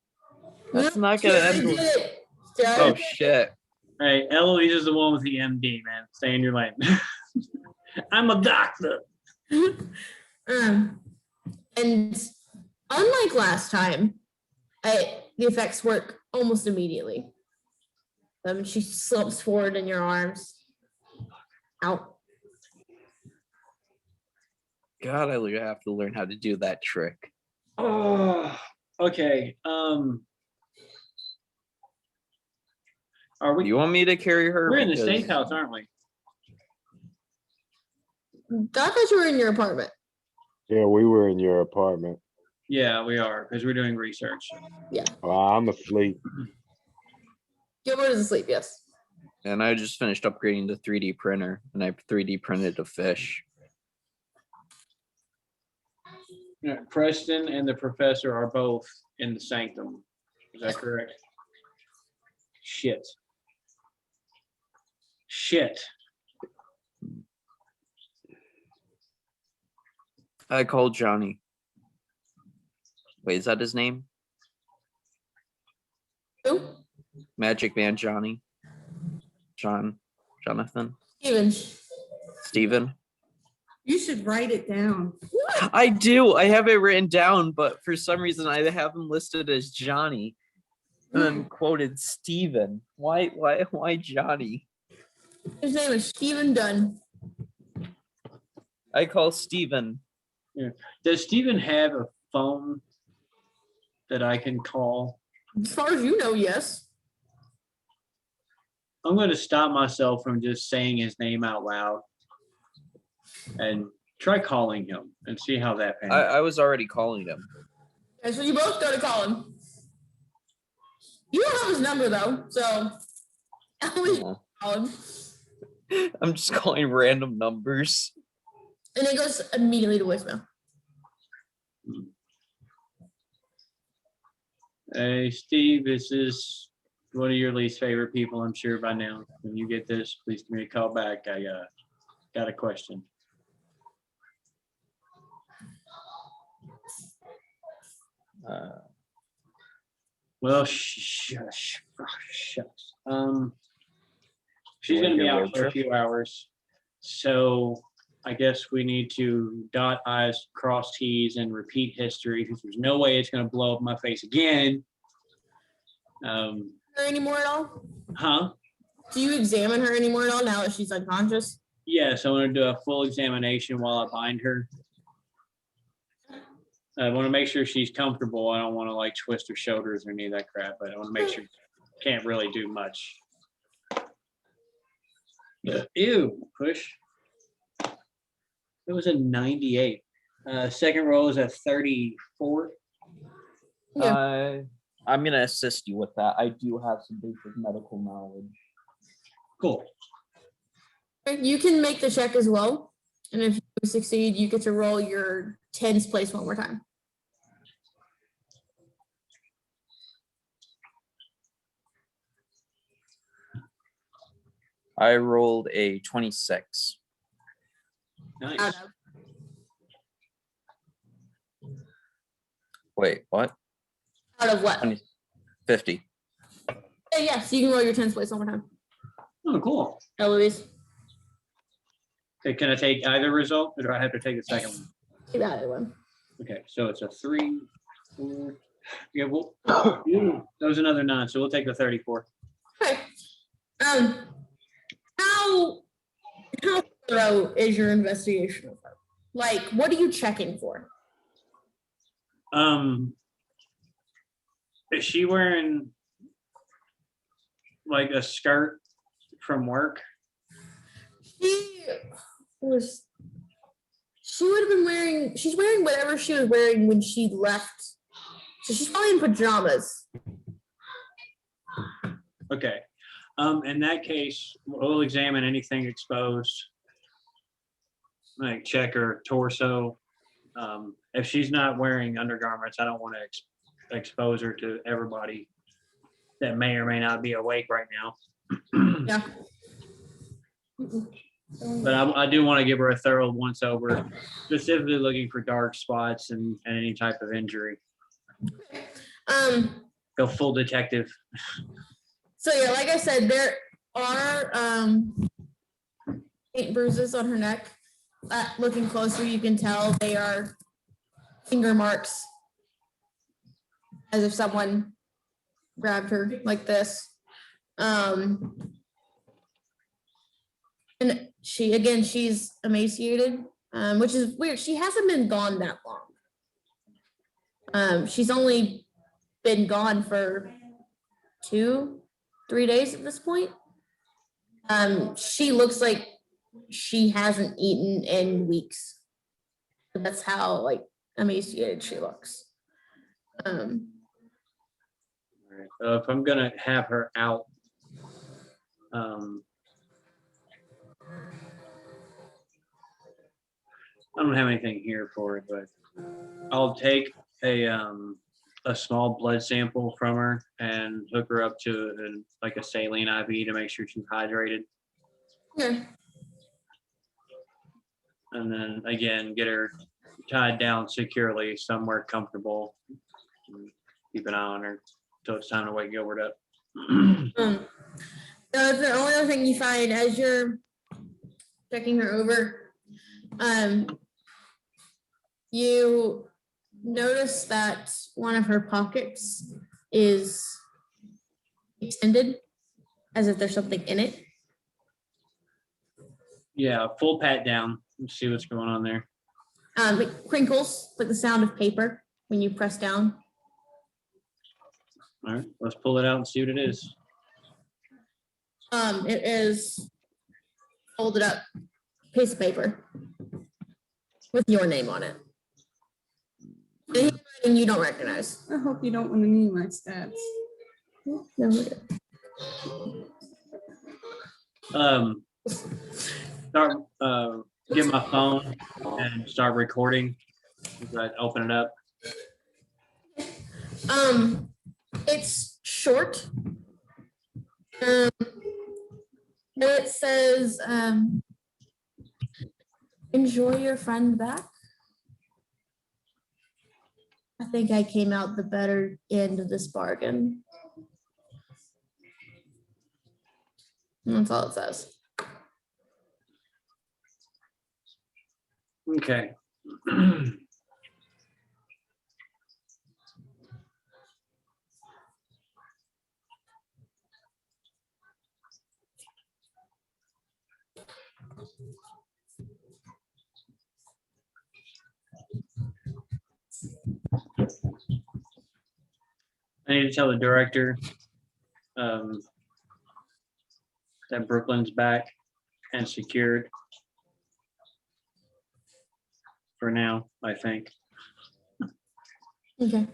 that's not gonna end. Oh shit. Hey, Eloise is the one with the MD, man. Stay in your lane. I'm a doctor. And unlike last time, the effects work almost immediately. She slumps forward in your arms. Out. God, I have to learn how to do that trick. Oh, okay. Are we? You want me to carry her? We're in the steakhouse, aren't we? I thought you were in your apartment. Yeah, we were in your apartment. Yeah, we are, because we're doing research. Yeah. I'm asleep. Gilbert is asleep, yes. And I just finished upgrading the 3D printer, and I 3D printed a fish. Yeah, Preston and the professor are both in the sanctum. Is that correct? Shit. I called Johnny. Wait, is that his name? Who? Magic Man Johnny. Jonathan. Steven. You should write it down. I do. I have it written down, but for some reason I have him listed as Johnny and then quoted Steven. Why Johnny? His name is Steven Dunn. I call Steven. Yeah. Does Steven have a phone that I can call? As far as you know, yes. I'm going to stop myself from just saying his name out loud and Try calling him and see how that pans. I was already calling him. Okay, so you both go to call him. You don't have his number though, so always Yeah. call him. I'm just calling random numbers. And it goes immediately to voicemail. Hey, Steve, this is one of your least favorite people, I'm sure by now. When you get this, please give me a call back. I got a question. Well, shush. Shucks. She's Like gonna be your out road for a trip? few hours, so I guess we need to dot I's, cross T's, and repeat history because there's no way it's gonna blow up my face again. Her anymore at all? Huh? Do you examine her anymore at all now that she's unconscious? Yes, I want to do a full examination while I bind her. I want to make sure she's comfortable. I don't want to like twist her shoulders or any of that crap, but I want to make sure can't really do much. Ew, push. It was a 98. Second roll is a 34. Yeah. I'm gonna assist you with that. I do have some basic medical knowledge. Cool. You can make the check as well. And if you succeed, you get to roll your tens place one more time. I rolled a 26. Nice. Out of. Wait, what? Out of what? 50. Yes, you can roll your tens place one more time. Oh, cool. Eloise, Okay, can I take either result or do I have to take the second one? take that other one. Okay, so it's a 3, 4. Yeah, well, ew, that was another 9, so we'll take the 34. Okay. How thorough is your investigation of her? Like, what are you checking for? Is she wearing like a skirt from work? She would have been wearing, she's wearing whatever she was wearing when she left. So she's probably in pajamas. Okay. In that case, we'll examine anything exposed. Like check her torso. If she's not wearing undergarments, I don't want to expose her to everybody that may or may not be awake right now. Yeah. But I do want to give her a thorough once over, specifically looking for dark spots and any type of injury. Go full detective. So yeah, like I said, there are 8 bruises on her neck. Looking closer, you can tell they are finger marks, as if someone grabbed her like this. And she's emaciated, which is weird. She hasn't been gone that long. She's only been gone for 2-3 days at this point. She looks like she hasn't eaten in weeks. That's how like emaciated she looks. If I'm gonna have her out, I don't have anything here for it, but I'll take a small blood sample from her and hook her up to like a saline IV to make sure she's hydrated. Okay. And then again, get her tied down securely somewhere comfortable. Keep an eye on her until it's time to wake Gilbert up. The only other thing you find as you're checking her over, you notice that one of her pockets is extended, as if there's something in it. Yeah, full pat down. Let's see what's going on there. It crinkles, like the sound of paper when you press down. All right, let's pull it out and see what it is. It is folded up piece of paper. with your name on it. The handwriting you don't recognize. I hope you don't want to need my stats. No, we're good. Start, get my phone and start recording. But open it up. It's short. And it says, enjoy your friend back. I think I came out the better end of this bargain. And that's all it says. Okay. I need to tell the director that Brooklyn's back and secured for now, I think. Okay.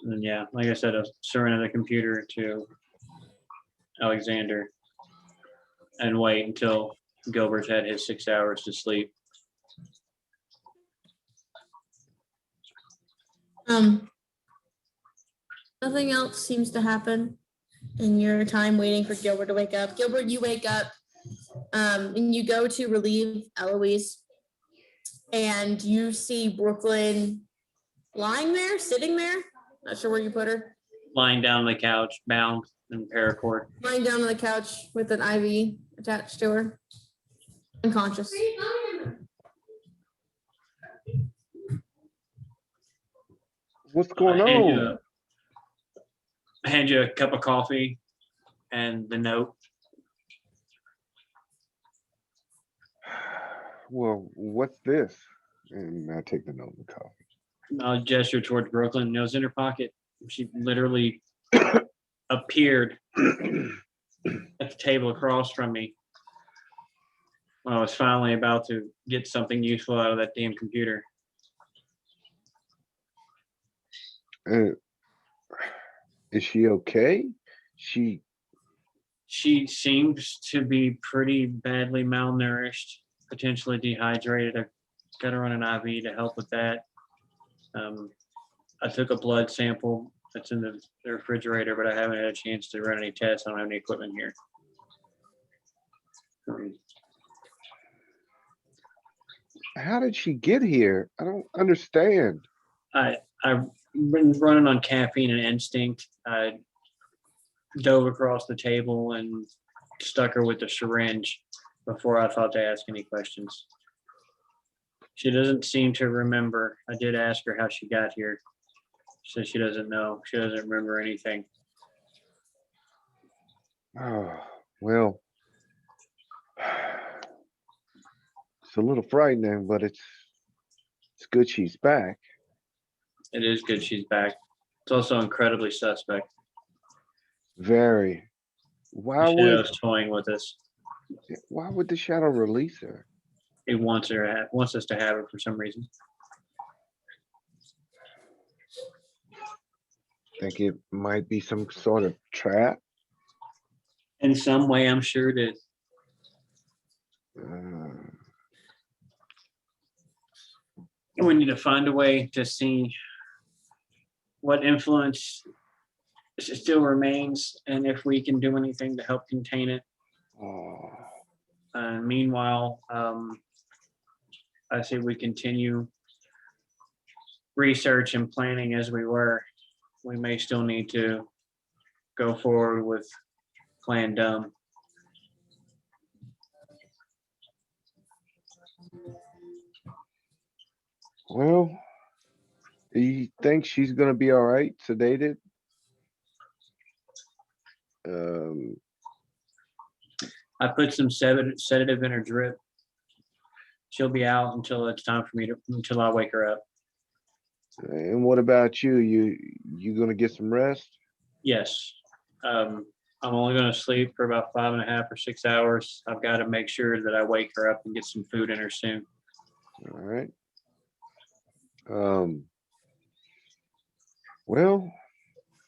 And yeah, like I said, I'll surrender the computer to Alexander and wait until Gilbert's had his 6 hours to sleep. Nothing else seems to happen in your time waiting for Gilbert to wake up. Gilbert, you wake up and you go to relieve Eloise, and you see Brooklyn lying there, sitting there. Not sure where you put her. Lying down on the couch, bound in paracord. Lying down on the couch with an IV attached to her. Unconscious. What's going on? I hand you a cup of coffee and the note. Well, what's this? And I take the note and the coffee. I'll gesture towards Brooklyn. It was in her pocket. She literally appeared at the table across from me when I was finally about to get something useful out of that damn computer. Is she okay? She seems to be pretty badly malnourished, potentially dehydrated. I got her on an IV to help with that. I took a blood sample that's in the refrigerator, but I haven't had a chance to run any tests. I don't have any equipment here. How did she get here? I don't understand. I've been running on caffeine and instinct. I dove across the table and stuck her with the syringe before I thought to ask any questions. She doesn't seem to remember. I did ask her how she got here. She said she doesn't know. She doesn't remember anything. Oh, well, it's a little frightening, but it's good she's back. It is good she's back. It's also incredibly suspect. Very. Why The would Shadow's toying with us. the shadow release her? He wants us to have her for some reason. Think it might be some sort of trap? In some way, I'm sure it is. We need to find a way to see what influence still remains and if we can do anything to help contain it. Meanwhile, I say we continue research and planning as we were. We may still need to go forward with Plan Dumb. Well, do you think she's gonna be all right, sedated? I put some sedative in her drip. She'll be out until it's time for me until I wake her up. And what about you? You gonna get some rest? Yes. I'm only gonna sleep for about 5.5 or 6 hours. I've got to make sure that I wake her up and get some food in her soon. All right. Well,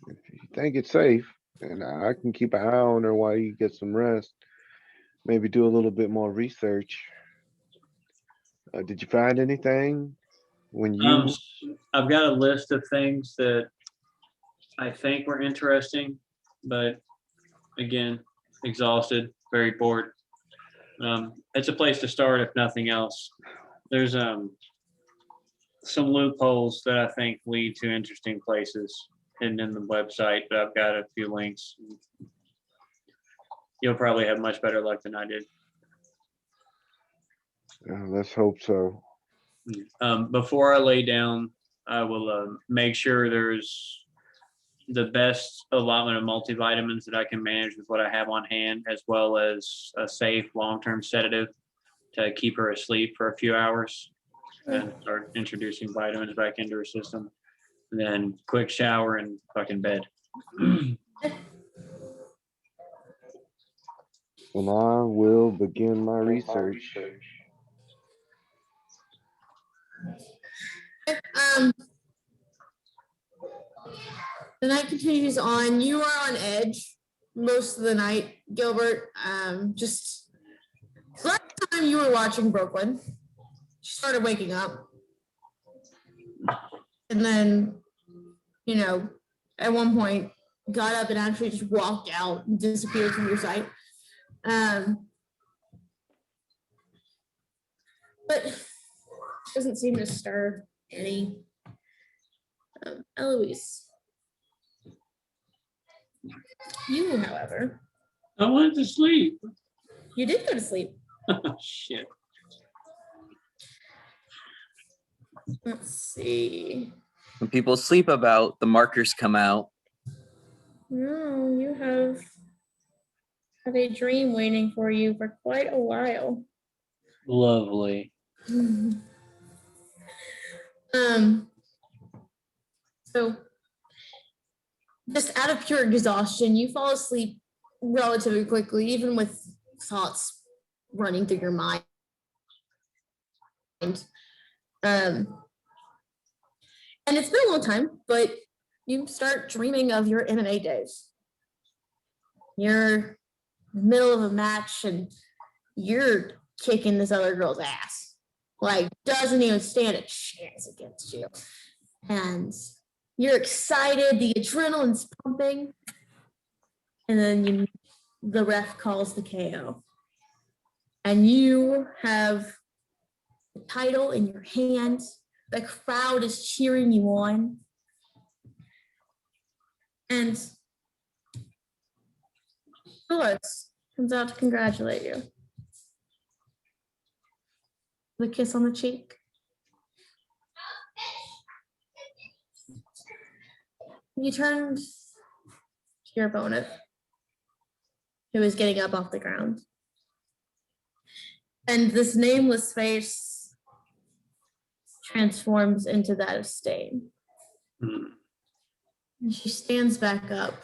if you think it's safe, and I can keep an eye on her while you get some rest, maybe do a little bit more research. Did you find anything when you? I've got a list of things that I think were interesting, but again, exhausted, very bored. It's a place to start if nothing else. There's some loopholes that I think lead to interesting places hidden in the website, but I've got a few links. You'll probably have much better luck than I did. Let's hope so. Before I lay down, I will make sure there's the best allotment of multivitamins that I can manage with what I have on hand, as well as a safe long-term sedative to keep her asleep for a few hours and start introducing vitamins back into her system. And then quick shower and fucking bed. And I will begin my research. Um, the night continues on. You are on edge most of the night, Gilbert. Just last time you were watching Brooklyn, she started waking up. And then, you know, at one point got up and actually just walked out and disappeared from your sight. But doesn't seem to stir any. Eloise, you, however, I wanted to sleep. you did go to sleep. Shit. Let's see. When people sleep about, the markers come out. No, you have had a dream waiting for you for quite a while. Lovely. So just out of pure exhaustion, you fall asleep relatively quickly, even with thoughts running through your mind. And it's been a long time, but you start dreaming of your MMA days. You're in the middle of a match and you're kicking this other girl's ass. Like, doesn't even stand a chance against you. And you're excited, the adrenaline's pumping. And then the ref calls the KO. And you have the title in your hand. The crowd is cheering you on. And Phyllis comes out to congratulate you. The kiss on the cheek. You turned to your opponent, who is getting up off the ground. And this nameless face transforms into that of Stain. And she stands back up,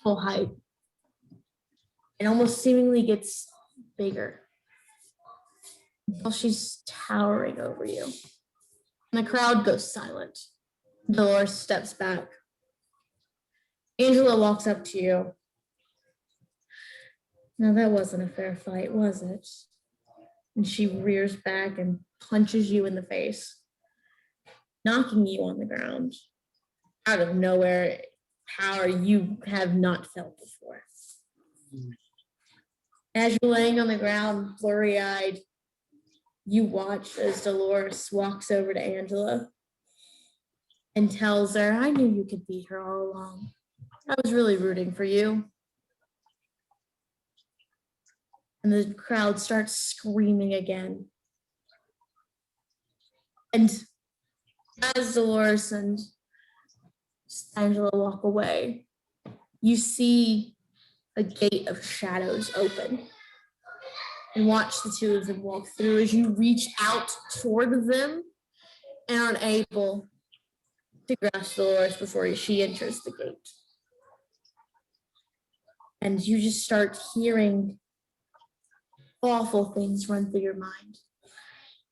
full height, and almost seemingly gets bigger until she's towering over you. And the crowd goes silent. Dolores steps back. Angela walks up to you. Now that wasn't a fair fight, was it? And she rears back and punches you in the face, knocking you on the ground out of nowhere, power you have not felt before. As you're laying on the ground, blurry-eyed, you watch as Dolores walks over to Angela and tells her, I knew you could beat her all along. I was really rooting for you. And the crowd starts screaming again. And as Dolores and Angela walk away, you see a gate of shadows open and watch the two of them walk through as you reach out toward them and are unable to grasp Dolores before she enters the gate. and you just start hearing awful things run through your mind.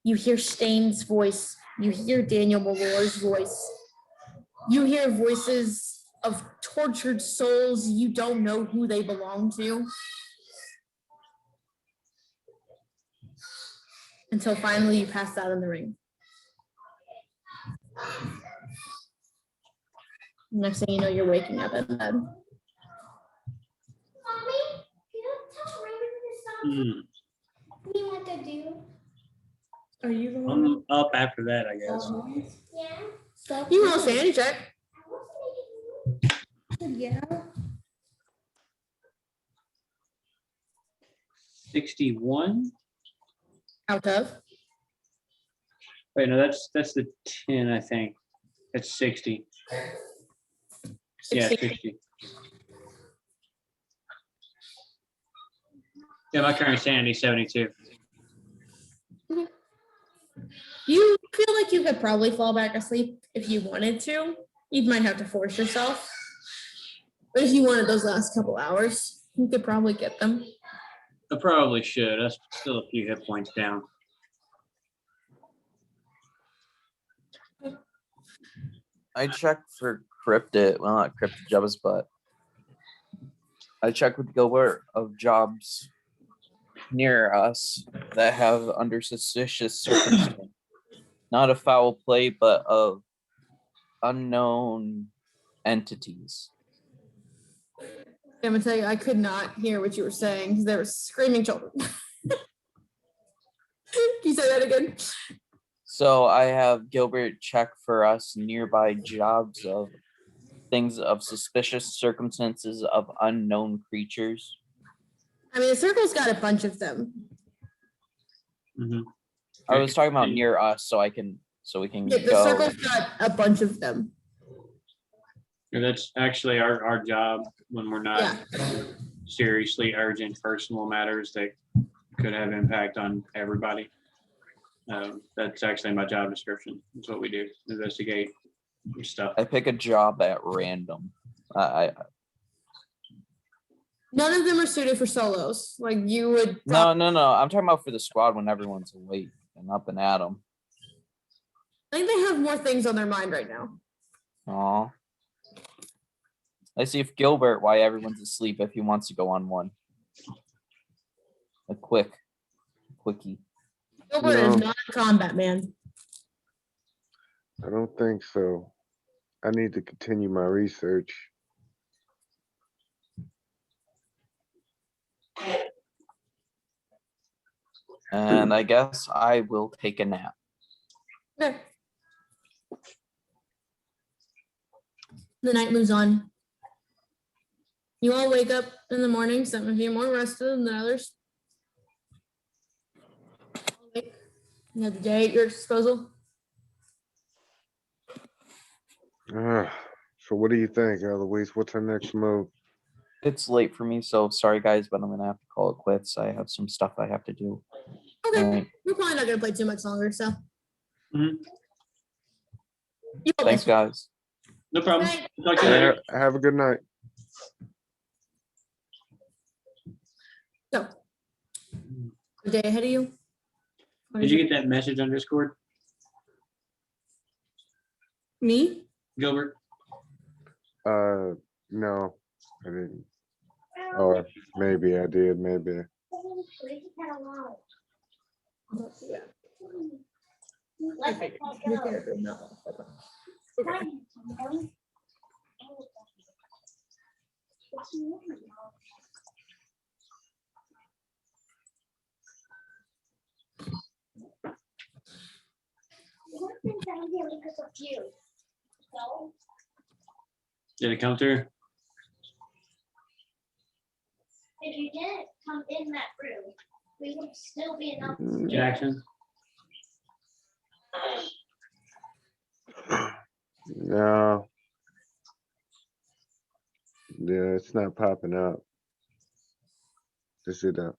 You hear Stain's voice. You hear Daniel Malore's voice. You hear voices of tortured souls. You don't know who they belong to. Until finally you pass out in the ring. Next thing you know, you're waking up in bed. Mommy, can you tell Raven to stop? Hmm. What do you want to do? Are you the one? I'm up after that, I guess. Yeah. Stop. You want a sanity check? I wasn't making Yeah. 61. Out of? Wait, no, that's the 10, I think. That's 60. Yeah, 60. 60. Yeah, my current sanity is 72. You feel like you could probably fall back asleep if you wanted to. You might have to force yourself. But if you wanted those last couple hours, you could probably get them. I probably should. That's still a few hit points down. I checked for cryptid, well, not cryptid jobs, but I checked with Gilbert of jobs near us that have under suspicious circumstance. Not a foul play, but of unknown entities. I'm gonna tell you, I could not hear what you were saying because there were screaming children. Can you say that again? So I have Gilbert check for us nearby jobs of things of suspicious circumstances of unknown creatures. I mean, the circle's got a bunch of them. Mm-hmm. I was talking about near us, so we can Yeah, the go. circle's got a bunch of them. Yeah, that's actually our job when we're not Yeah. seriously urgent personal matters that could have impact on everybody. That's actually my job description. That's what we do, investigate stuff. I pick a job at random. I None of them are suited for solos. Like you would. no. I'm talking about for the squad when everyone's awake and up and at 'em. I think they have more things on their mind right now. Aw. Let's see if Gilbert, why everyone's asleep, if he wants to go on one. A quickie. Gilbert is No. not a combat man. I don't think so. I need to continue my research. And I guess I will take a nap. Okay. The night moves on. You all wake up in the morning, some of you more rested than the others. You have the day at your disposal. So what do you think, Eloise? What's our next move? It's late for me, so sorry guys, but I'm gonna have to call it quits. I have some stuff I have to do. Okay, Alright. we're probably not gonna play too much longer, so. Mhm. You all Thanks, play. guys. No problem. Right. Talk to you later. Have a good night. So, the day ahead of you. What Did is you it? get that message on Discord, Me? Gilbert? No, I didn't. Or maybe I did, maybe. Yeah. Let it go. No. Because of you. So, Did it come through? if you didn't come in that room, we would still be enough. Jackson? No. Yeah, it's not popping up. Is it up?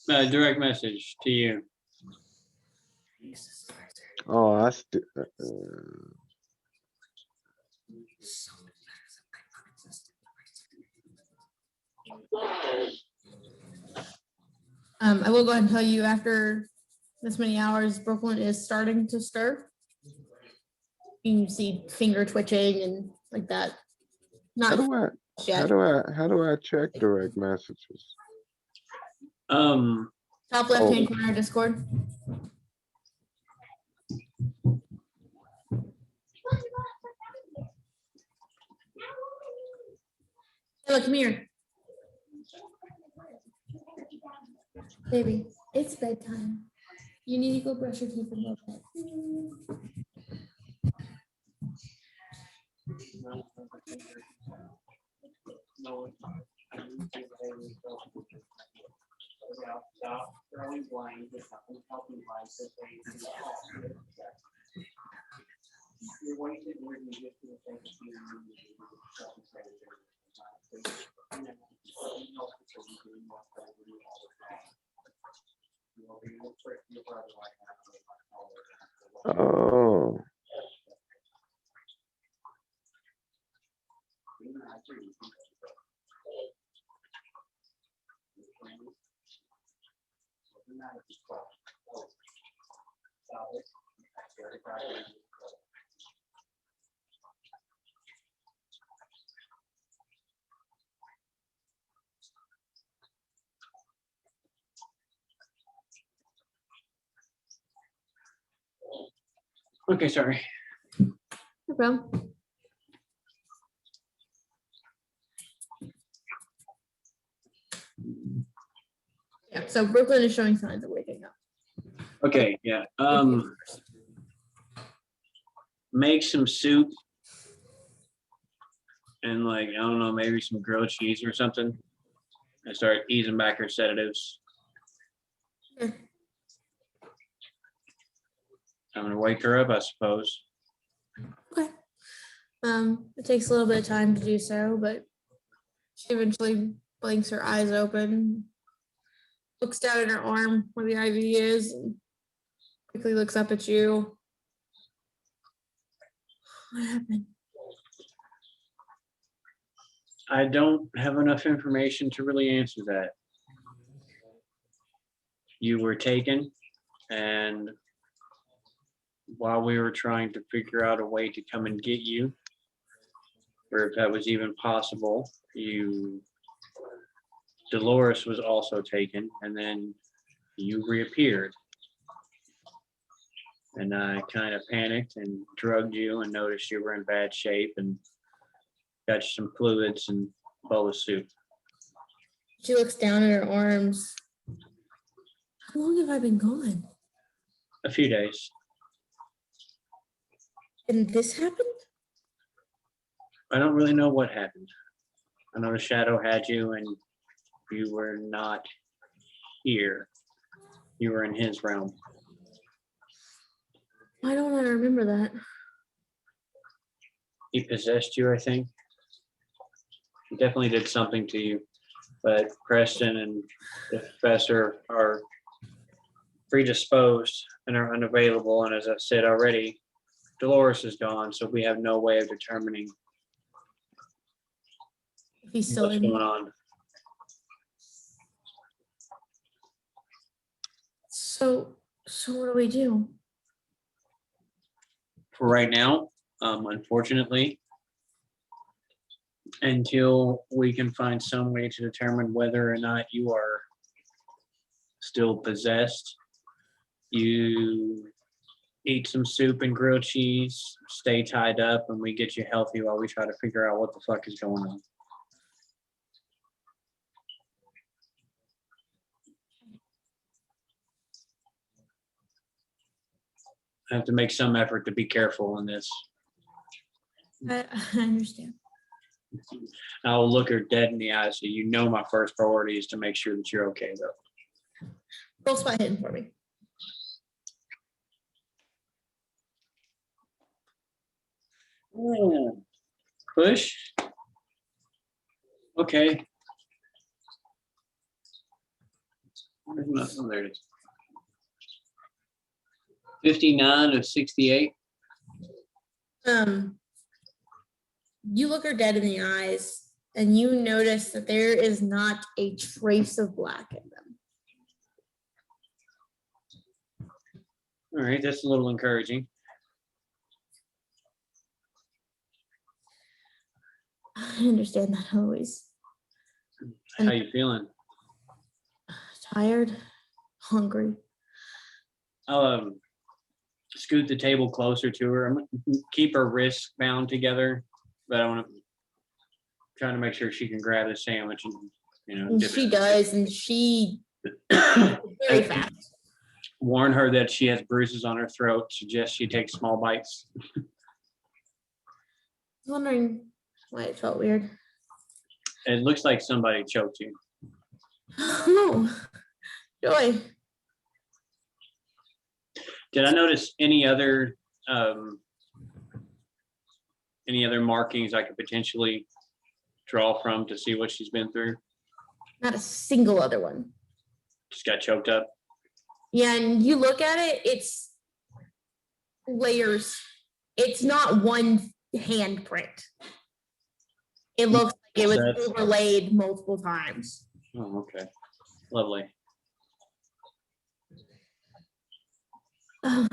Direct message to you. Oh, I still. I will go ahead and tell you after this many hours, Brooklyn is starting to stir. You can see finger twitching and like that. How Not do I, yet. how do I check direct messages? Top left hand corner Discord. Look, come here. Baby, it's bedtime. You need to go brush your teeth and go to bed. Oh, Okay, sorry. No problem. Yeah, so Brooklyn is showing signs of waking up. Okay, yeah. Make some soup and like, I don't know, maybe some grilled cheese or something. And start easing back her sedatives. Okay. I'm gonna wake her up, I suppose. Okay. It takes a little bit of time to do so, but she eventually blinks her eyes open, looks down at her arm where the IV is, and quickly looks up at you. What happened? I don't have enough information to really answer that. You were taken, and while we were trying to figure out a way to come and get you, or if that was even possible, Dolores was also taken, and then you reappeared. And I kind of panicked and drugged you and noticed you were in bad shape and got you some fluids and bowl of soup. She looks down at her arms. How long have I been gone? A few days. And this happened? I don't really know what happened. I know the shadow had you and you were not here. You were in his realm. Why don't I remember that? He possessed you, I think. He definitely did something to you. But Preston and the professor are predisposed and are unavailable. And as I said already, Dolores is gone, so we have no way of determining If he's still what's in. going on. So what do we do? For right now, unfortunately, until we can find some way to determine whether or not you are still possessed, you eat some soup and grilled cheese, stay tied up, and we get you healthy while we try to figure out what the fuck is going on. I have to make some effort to be careful in this. I understand. I'll look her dead in the eye, so you know my first priority is to make sure that you're okay, though. Roll spot hidden for me. Ooh. Push. Okay. Where's my- oh, there it is. 59 of 68. You look her dead in the eyes and you notice that there is not a trace of black in them. All right, that's a little encouraging. I understand that always. How you feeling? Tired, hungry. I'll scoot the table closer to her. I'm gonna keep her wrists bound together, but I want to try to make sure she can grab the sandwich and, you know, And dip she it. does, and she very fast. Warn her that she has bruises on her throat. Suggest she takes small bites. I was wondering why it felt weird. It looks like somebody choked you. Oh, Joy. Did I notice any other markings I could potentially draw from to see what she's been through? Not a single other one. Just got choked up. Yeah, and you look at it, it's layers. It's not one handprint. It looks like it was That's- overlaid multiple times. Oh, okay. Lovely. I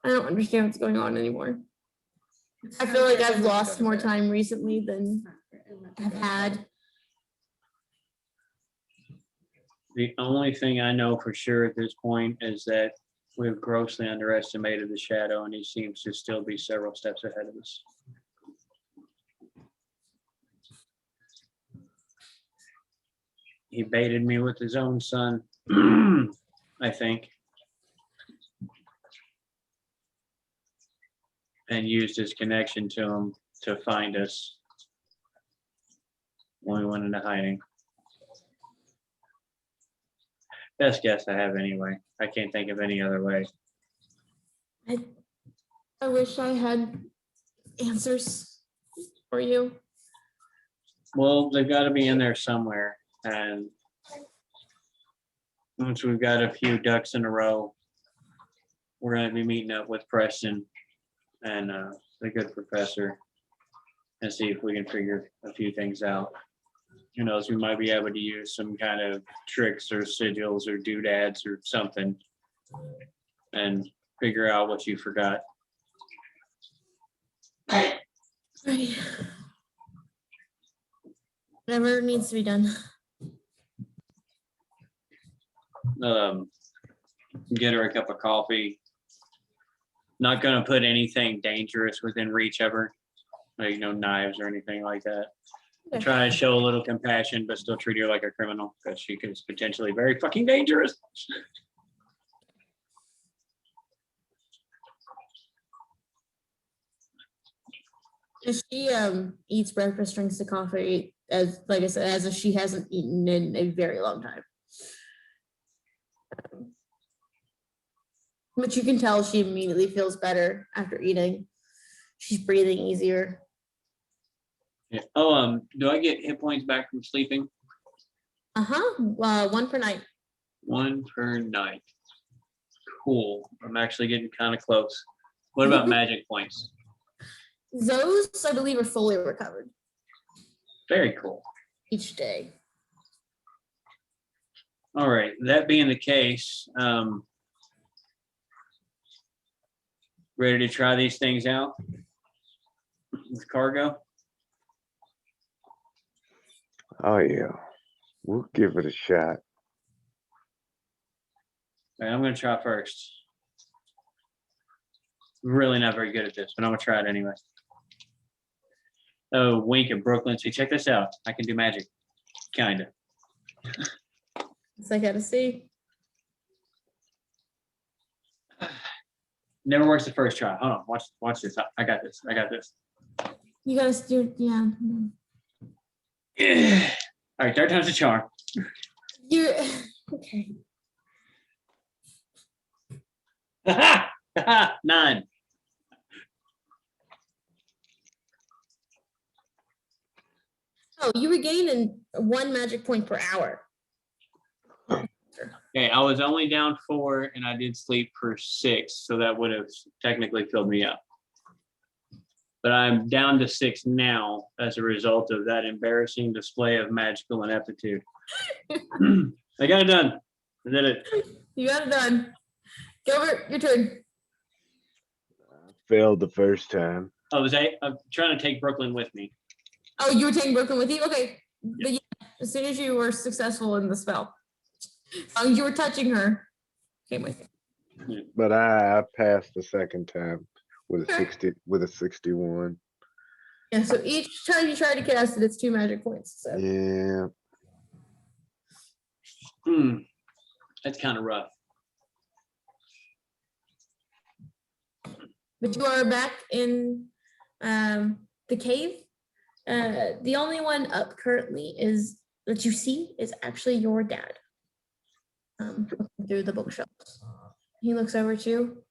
don't understand what's going on anymore. I feel like I've lost more time recently than I've had. The only thing I know for sure at this point is that we've grossly underestimated the shadow, and he seems to still be several steps ahead of us. He baited me with his own son, I think, and used his connection to him to find us when we went into hiding. Best guess I have anyway. I can't think of any other way. I wish I had answers for you. Well, they've got to be in there somewhere. And once we've got a few ducks in a row, we're going to be meeting up with Preston and the good professor and see if we can figure a few things out. Who knows, we might be able to use some kind of tricks or sigils or doodads or something and figure out what you forgot. Right. Whatever needs to be done. Get her a cup of coffee. Not going to put anything dangerous within reach of her, like no knives or anything like that. Okay. Try to show a little compassion, but still treat her like a criminal because she is potentially very fucking dangerous. If she eats breakfast, drinks the coffee, as like I said, as if she hasn't eaten in a very long time. But you can tell she immediately feels better after eating. She's breathing easier. Yeah. Oh, do I get hit points back from sleeping? One per night. One per night. Cool. I'm actually getting kind of close. What about magic points? Those, I believe, are fully recovered Very cool. each day. All right. That being the case, ready to try these things out with cargo? Oh yeah, we'll give it a shot. All right, I'm going to try first. I'm really not very good at this, but I'm going to try it anyway. Oh, wink at Brooklyn. See, check this out. I can do magic. Kind of. So I gotta see. Never works the first try. Hold on. Watch this. I got this. I got this. You gotta do, yeah. Yeah. All right, third time's a charm. You're okay. 9. Oh, you regain 1 magic point per hour. Okay, I was only down 4 and I did sleep for 6, so that would have technically filled me up. But I'm down to 6 now as a result of that embarrassing display of magical ineptitude. I got it done. I did it. You got it done. Gilbert, your turn. Failed the first time. I'm trying to take Brooklyn with me. Oh, you were taking Brooklyn with you? Okay. But yeah, as soon as you were successful in the spell, you were touching her. Came with you. But I passed the second time with a Okay. 61. Yeah, so each time you try to cast it, it's 2 magic points. So Yeah. That's kind of rough. but you are back in the cave. The only one up currently is that you see is actually your dad. Looking through the bookshelves. He looks over at you.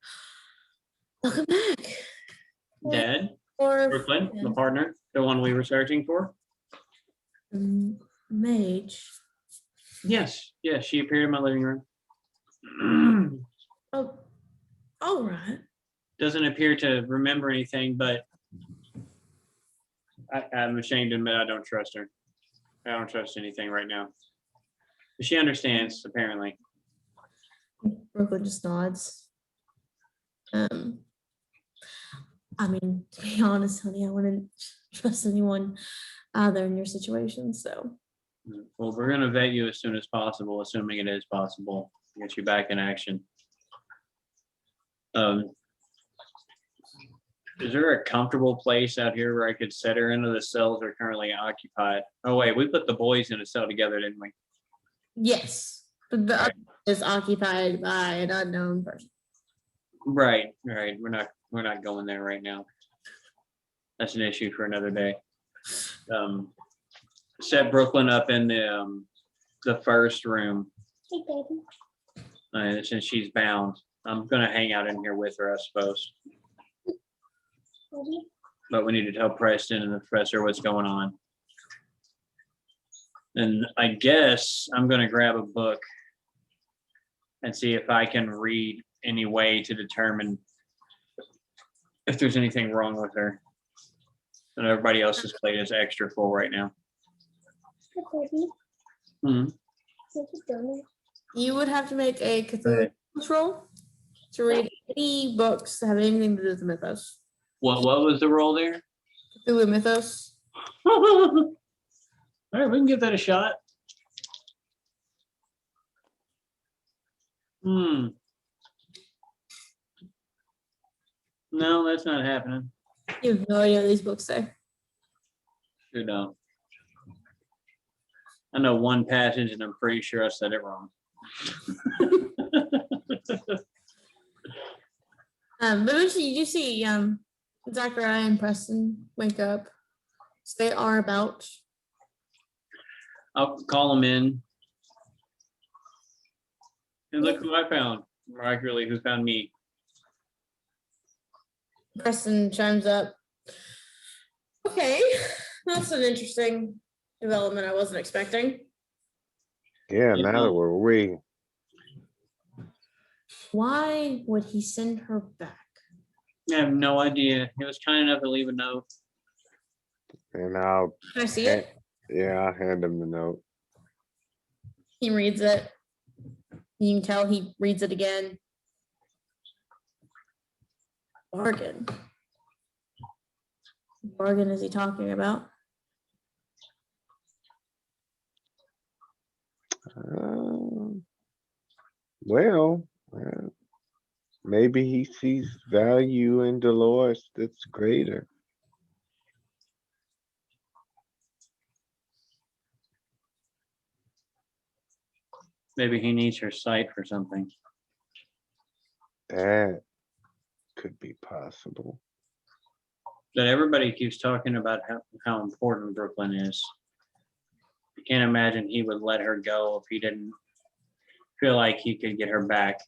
Welcome back. Dad, Or Brooklyn, the partner, the one we were searching for. mage. Yes, she appeared in my living room. Oh, all right. Doesn't appear to remember anything, but I'm ashamed to admit I don't trust her. I don't trust anything right now. But she understands, apparently. Brooklyn just nods. I mean, to be honest, honey, I wouldn't trust anyone either in your situation. So, Well, we're going to vet you as soon as possible, assuming it is possible, to get you back in action. Is there a comfortable place out here where I could set her into? The cells are currently occupied. Oh, wait, we put the boys in a cell together, didn't we? yes, but the other is occupied by an unknown person. Right. We're not going there right now. That's an issue for another day. Set Brooklyn up in the first room. Hey, baby. Since she's bound, I'm gonna hang out in here with her, I suppose. Baby. But we need to tell Preston and the professor what's going on. And I guess I'm gonna grab a book and see if I can read any way to determine if there's anything wrong with her. And everybody else's plate is extra full right now. Hey, baby. Hmm. Take a donut. You would have to make a Cthulhu roll to read any books that have anything to do with the mythos. What was the role there? Cthulhu mythos. All right, we can give that a shot. No, that's not happening. You have no idea what these books say. Sure don't. I know one passage, and I'm pretty sure I said it wrong. But eventually you do see Zachariah and Preston wake up. So they are about. I'll call them in. And look who I found. Miraculously, who found me? Preston chimes up. Okay, that's an interesting development I wasn't expecting. Yeah, now that we're we. Why would he send her back? I have no idea. He was kind enough to leave a note. And I'll Can I see it? I'll hand him the note. He reads it. You can tell he reads it again. Bargain. Bargain is he talking about? Well, maybe he sees value in Dolores that's greater. Maybe he needs her sight for something. That could be possible. But everybody keeps talking about how important Brooklyn is. I can't imagine he would let her go if he didn't feel like he could get her back.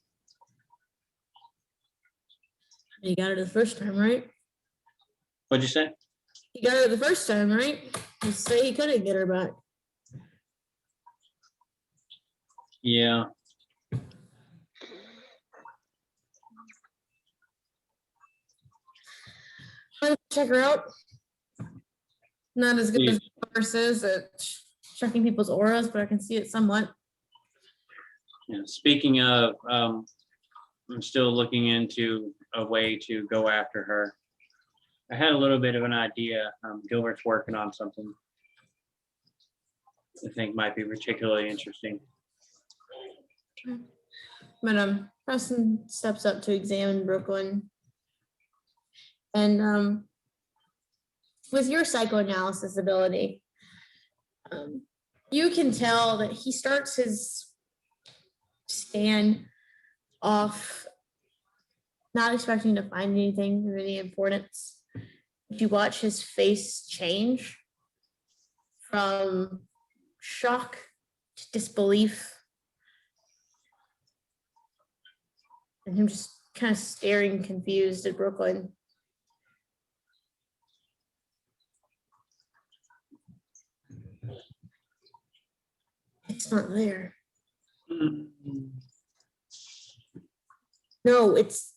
He got her the first time, right? What'd you say? He got her the first time, right? You say he couldn't get her back. Yeah. check her out. Not as good as Please. Doris is at checking people's auras, but I can see it somewhat. Yeah, speaking of, I'm still looking into a way to go after her. I had a little bit of an idea. Gilbert's working on something I think might be particularly interesting. But Preston steps up to examine Brooklyn. And with your psychoanalysis ability, you can tell that he starts his scan off, not expecting to find anything of any importance. If you watch his face change from shock to disbelief, and him just kind of staring confused at Brooklyn. It's not there. No, it's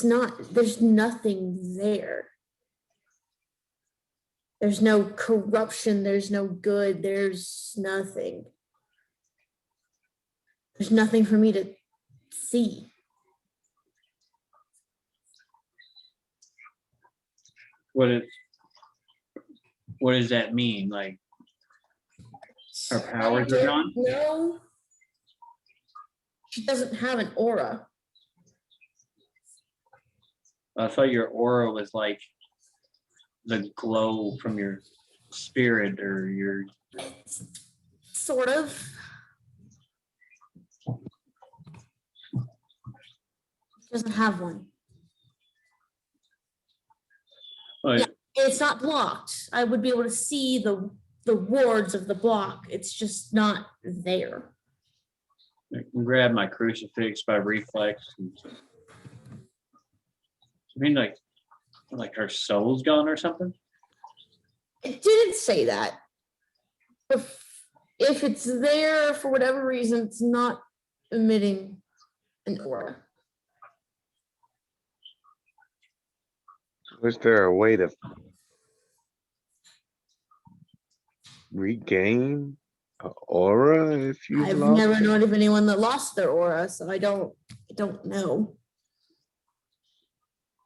not. There's nothing there. There's no corruption. There's no good. There's nothing. There's nothing for me to see. What does that mean? Like her powers are gone? No. She doesn't have an aura. I thought your aura was like the glow from your spirit or your. Sort of. Doesn't have one. Like, Yeah, it's not blocked. I would be able to see the wards of the block. It's just not there. I can grab my crucifix by reflex. I mean, like her soul's gone or something. It didn't say that. If it's there for whatever reason, it's not emitting an aura. Was there a way to regain an aura if you I've lost never it? known of anyone that lost their aura, so I don't know.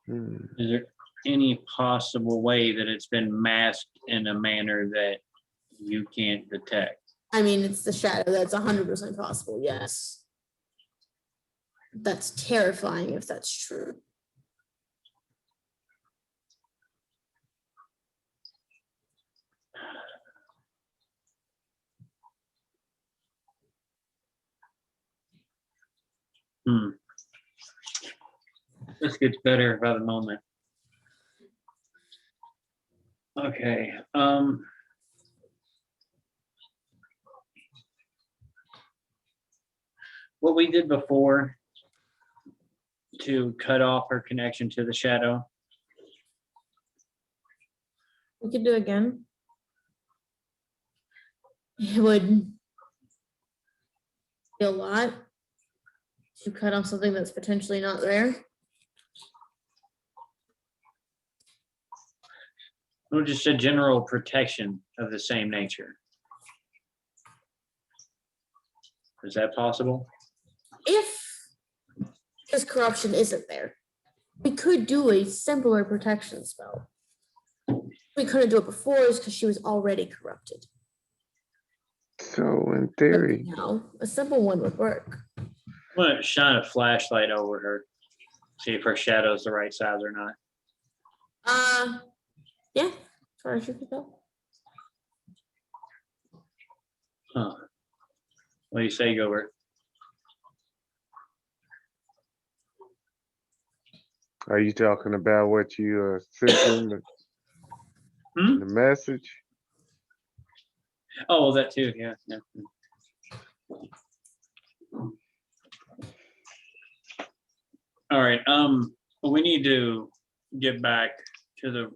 Is there any possible way that it's been masked in a manner that you can't detect? I mean, it's the shadow. That's 100% possible. Yes. That's terrifying if that's true. This gets better by the moment. Okay. What we did before to cut off her connection to the shadow. We could do it again. It would be a lot to cut off something that's potentially not there. Or just a general protection of the same nature. Is that possible? If his corruption isn't there, we could do a simpler protection spell. We couldn't do it before is because she was already corrupted. So in theory, No, a simple one would work. I'm gonna shine a flashlight over her, see if her shadow's the right size or not. Yeah, as far as you could go. Huh. What do you say, Gilbert? are you talking about what you sent in the message? Oh, that too. Yeah. All right. We need to get back to the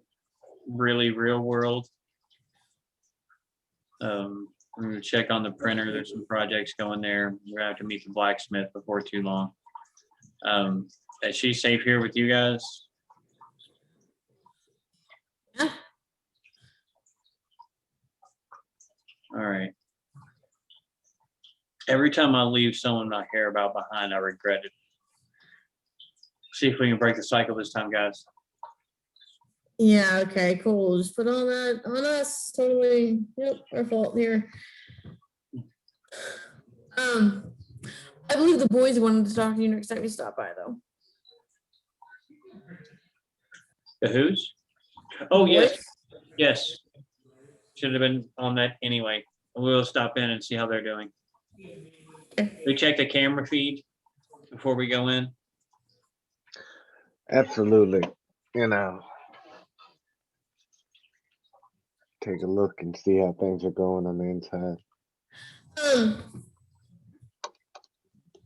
really real world. I'm gonna check on the printer. There's some projects going there. We're gonna have to meet the blacksmith before too long. Is she safe here with you guys? Yeah. All right. Every time I leave someone I care about behind, I regret it. See if we can break the cycle this time, guys. Yeah, okay, cool. Just put all that on us. Totally. Yep, our fault here. I believe the boys wanted to talk to you next time you stop by, though. The who's? Oh, The yes, boys? yes. Should have been on that anyway. We'll stop in and see how they're doing. Okay. We check the camera feed before we go in. Absolutely. You know, take a look and see how things are going on the inside.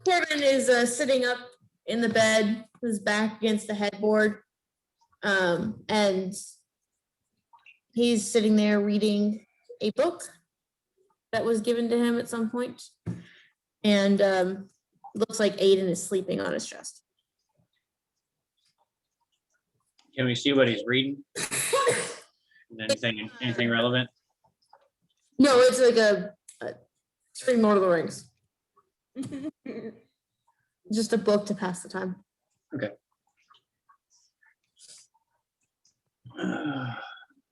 Corbin is sitting up in the bed, his back against the headboard, and he's sitting there reading a book that was given to him at some point, and looks like Aiden is sleeping on his chest. Can we see what he's reading? Anything relevant? No, it's like it's reading Lord of the Rings. Just a book to pass the time. Okay. All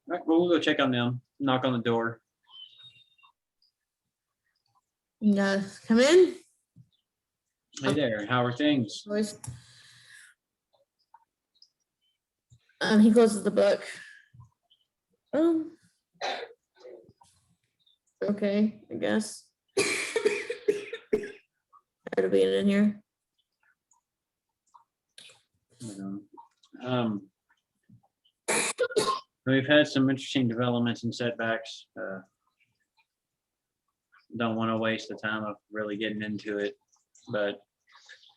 right, well, we'll go check on them. Knock on the door. Come in, Hey there, how are things? boys. He closes the book. Okay, I guess. Tired of being in here. We've had some interesting developments and setbacks. Don't want to waste the time of really getting into it, but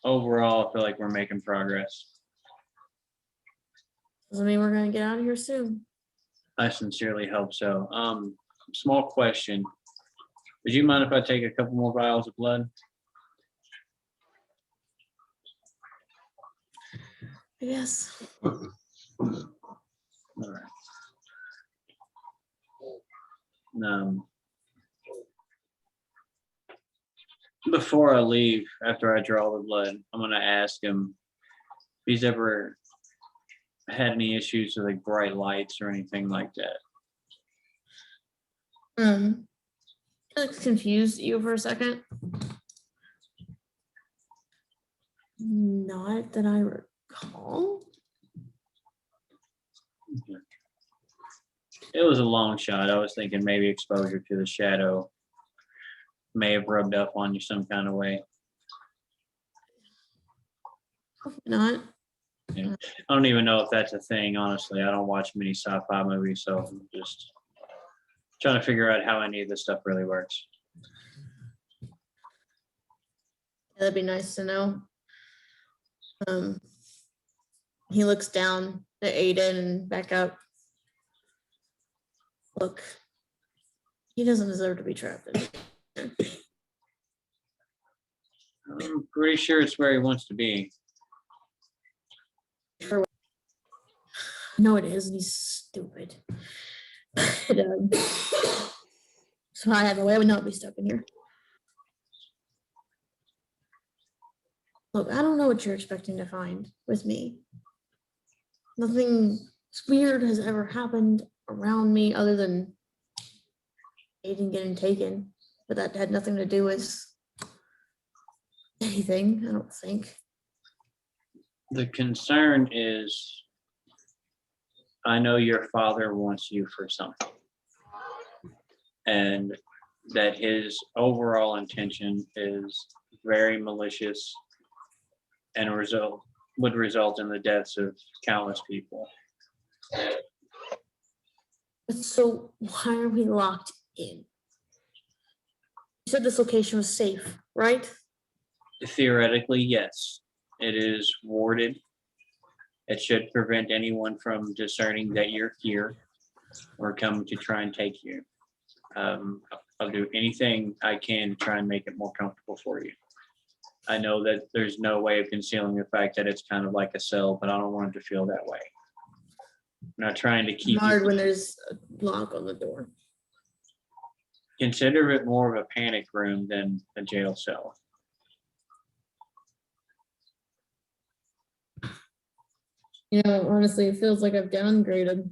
overall, I feel like we're making progress. Doesn't mean we're gonna get out of here soon. I sincerely hope so. Small question. Would you mind if I take a couple more vials of blood? Yes. All right. Before I leave, after I draw the blood, I'm gonna ask him if he's ever had any issues with like bright lights or anything like that. He looks confused at you for a second. Not that I recall. It was a long shot. I was thinking maybe exposure to the shadow may have rubbed up on you some kind of way. Not. I don't even know if that's a thing, honestly. I don't watch many sci-fi movies, so I'm just trying to figure out how any of this stuff really works. That'd be nice to know. He looks down at Aiden and back up. Look, he doesn't deserve to be trapped in here. I'm pretty sure it's where he wants to be. No, it is, and he's stupid. But, so I have a way I would not be stuck in here. Look, I don't know what you're expecting to find with me. Nothing weird has ever happened around me other than Aiden getting taken, but that had nothing to do with anything, I don't think. The concern is, I know your father wants you for something, and that his overall intention is very malicious and would result in the deaths of countless people. So why are we locked in? You said this location was safe, right? Theoretically, yes, it is warded. It should prevent anyone from discerning that you're here or coming to try and take you. I'll do anything I can to try and make it more comfortable for you. I know that there's no way of concealing the fact that it's kind of like a cell, but I don't want it to feel that way. Not trying to keep Hard you. when there's a lock on the door. Consider it more of a panic room than a jail cell. You know, honestly, it feels like I've downgraded.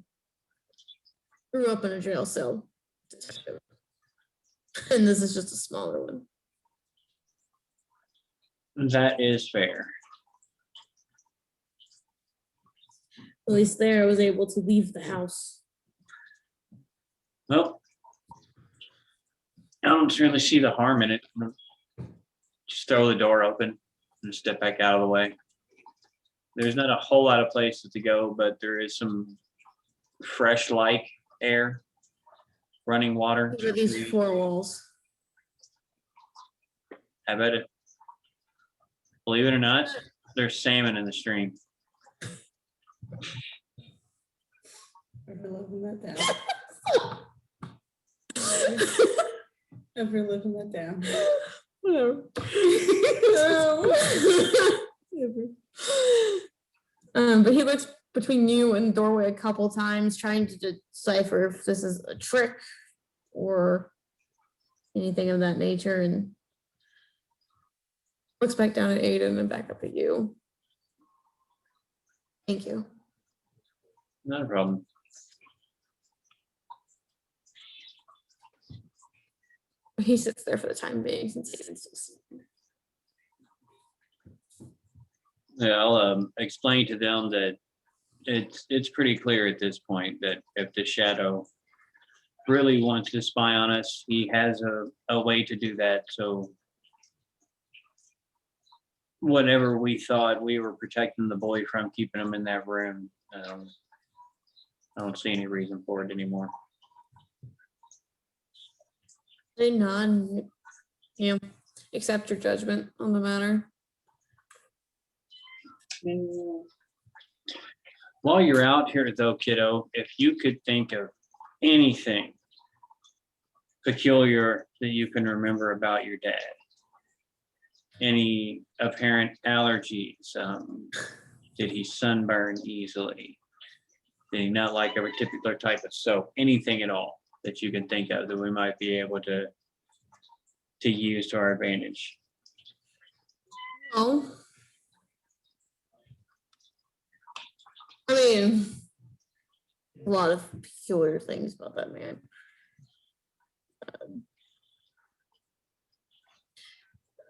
Grew up in a jail cell. And this is just a smaller one. That is fair. At least there I was able to leave the house. Well, I don't really see the harm in it. Just throw the door open and step back out of the way. There's not a whole lot of places to go, but there is some fresh like air, running water. Look at these 4 walls. I bet it. Believe it or not, there's salmon in the stream. Ever living that down? Ever living that down? Whatever. Ever. But he looks between you and the doorway a couple times, trying to decipher if this is a trick or anything of that nature, and looks back down at Aiden and back up at you. Thank you. Not a problem. He sits there for the time being since Aiden's still sleeping. Yeah, I'll explain to them that it's pretty clear at this point that if the shadow really wants to spy on us, he has a way to do that. So whatever we thought we were protecting the boy from, keeping him in that room, I don't see any reason for it anymore. They nod, you know, accept your judgment on the matter. While you're out here though, kiddo, if you could think of anything peculiar that you can remember about your dad, any apparent allergies, did he sunburn easily? Did he not like a particular type of soap? Anything at all that you can think of that we might be able to use to our advantage? Oh. I mean, a lot of peculiar things about that man.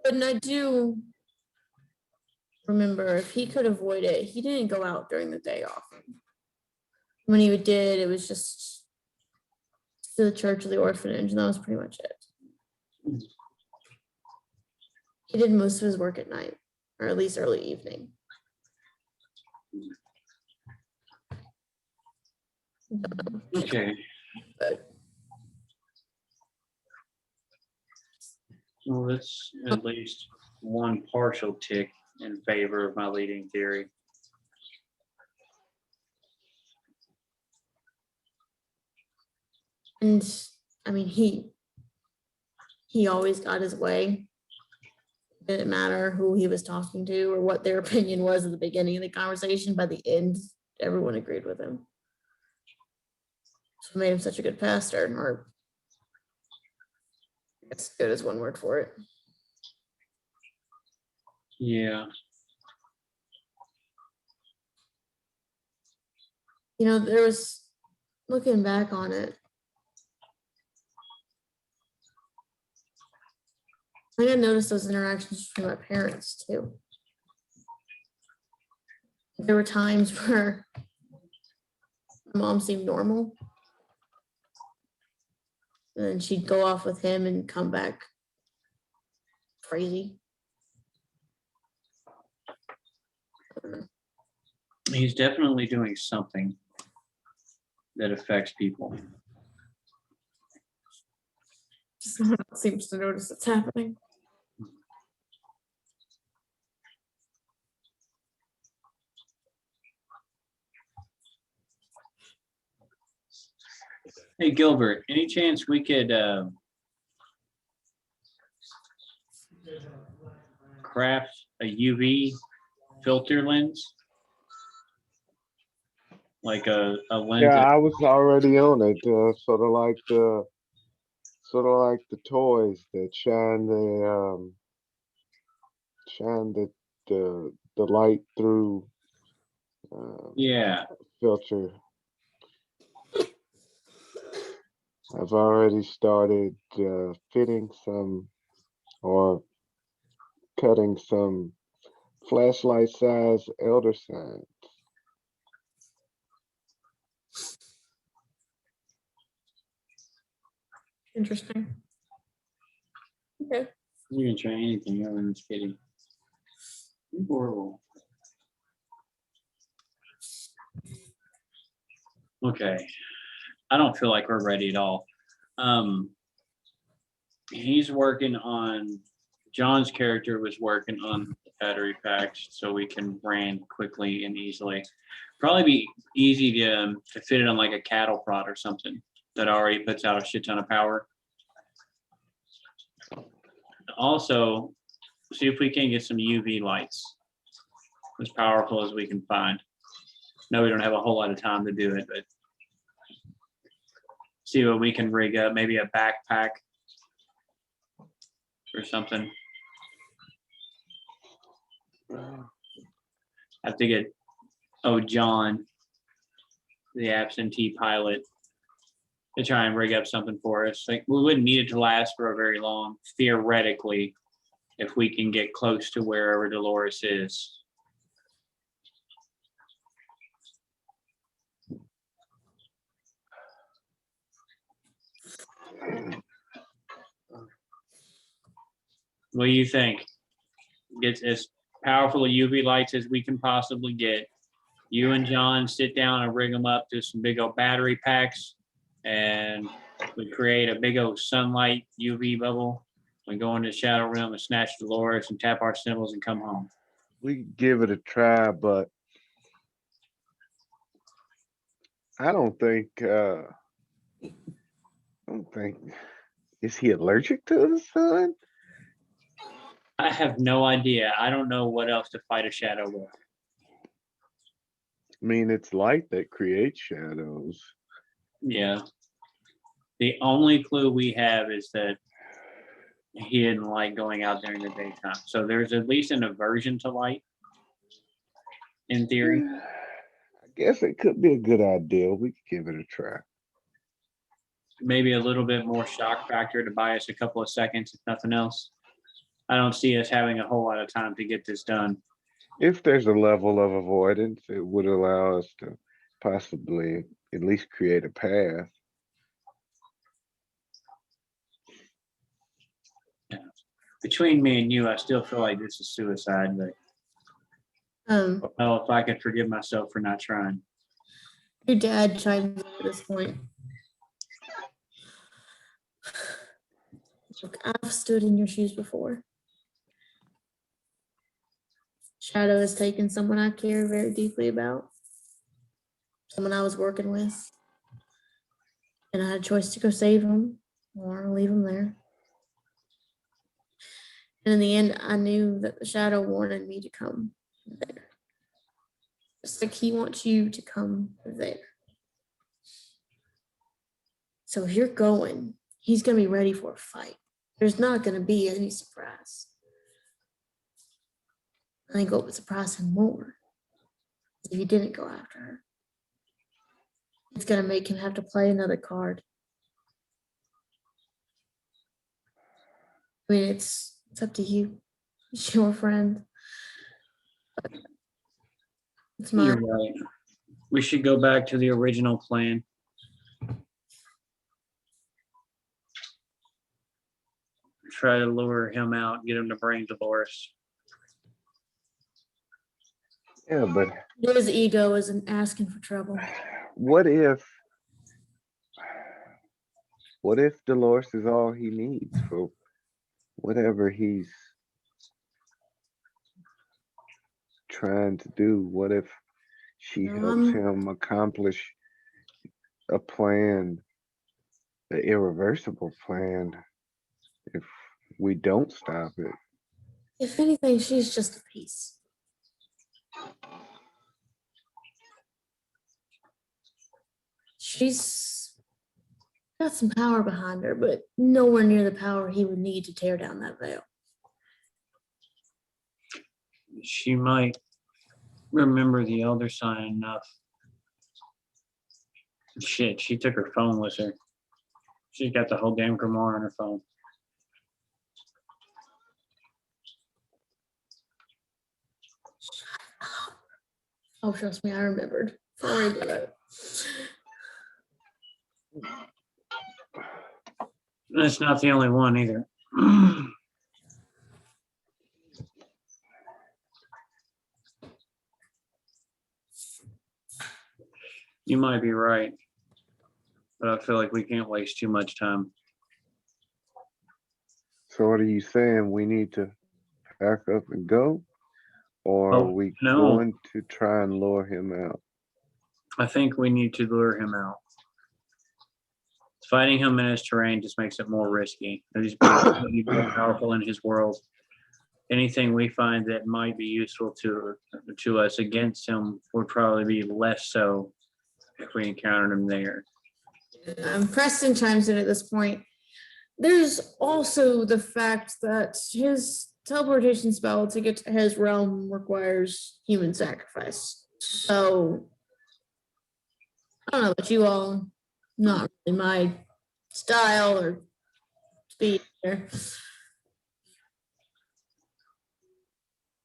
But I do remember if he could avoid it, he didn't go out during the day often. When he did, it was just to the church or the orphanage, and that was pretty much it. He did most of his work at night, or at least early evening. Okay. But Well, that's at least one partial tick in favor of my leading theory. and I mean, he always got his way. Didn't matter who he was talking to or what their opinion was at the beginning of the conversation. By the end, everyone agreed with him. So it made him such a good pastor, or I guess good is one word for it. Yeah. You know, there was, looking back on it, I didn't notice those interactions between my parents too. There were times where my mom seemed normal, and then she'd go off with him and come back crazy. I don't know. He's definitely doing something that affects people. Just no one else seems to notice it's happening. Hey, Gilbert, any chance we could craft a UV filter lens? like a lens. Yeah, I was already on it. Sort of like the toys that shine the light through Yeah, filter. I've already started fitting some or cutting some flashlight size elder signs. Interesting. Okay. you can try anything other than kitty. Horrible. Okay, I don't feel like we're ready at all. He's working on, John's character was working on the battery packs so we can brand quickly and easily. Probably be easy to fit it on like a cattle prod or something that already puts out a shit ton of power. Also, see if we can get some UV lights as powerful as we can find. No, we don't have a whole lot of time to do it, but see what we can rig up, maybe a backpack or something. I have to get, John, the absentee pilot, to try and rig up something for us. Like, we wouldn't need it to last for a very long, theoretically, if we can get close to wherever Dolores is. What do you think? Get as powerful UV lights as we can possibly get. You and John sit down and rig them up to some big old battery packs, and we create a big old sunlight UV bubble. We go into the shadow realm and snatch Dolores and tap our symbols and come home. We could give it a try, but I don't think is he allergic to the sun? I have no idea. I don't know what else to fight a shadow with. I mean, it's light that creates shadows. Yeah. The only clue we have is that he didn't like going out during the daytime. So there's at least an aversion to light, in theory. I guess it could be a good idea. We could give it a try. Maybe a little bit more shock factor to buy us a couple of seconds, if nothing else. I don't see us having a whole lot of time to get this done. If there's a level of avoidance, it would allow us to possibly at least create a path. Between me and you, I still feel like this is suicide, but I don't know if I could forgive myself for not trying. Your dad chimes in at this point. Look, I've stood in your shoes before. Shadow has taken someone I care very deeply about, someone I was working with, and I had a choice to go save him or leave him there. And in the end, I knew that the shadow wanted me to come there. Just like he wants you to come there. So if you're going, he's going to be ready for a fight. There's not going to be any surprise. I think what would surprise him more is if you didn't go after her. It's going to make him have to play another card. I mean, it's up to you. It's your friend. But it's You're mine. right. We should go back to the original plan. Try to lure him out, get him to bring Dolores. Yeah, but His ego isn't asking for trouble. what if Dolores is all he needs for whatever he's trying to do? What if she helps him accomplish a plan, the irreversible plan, if we don't stop it? If anything, she's just a piece. she's got some power behind her, but nowhere near the power he would need to tear down that veil. She might remember the elder sign enough. Shit, she took her phone with her. She's got the whole damn grimoire on her phone. Oh, trust me, I remembered. Don't worry about it. That's not the only one either. You might be right, but I feel like we can't waste too much time. So what are you saying? We need to pack up and go? Or are Oh, we no. going to try and lure him out? I think we need to lure him out. Fighting him in his terrain just makes it more risky. He's more powerful in his world. Anything we find that might be useful to us against him would probably be less so if we encountered him there. Preston chimes in at this point. There's also the fact that his teleportation spell to get to his realm requires human sacrifice. So, I don't know about you all, not really my style or speed there.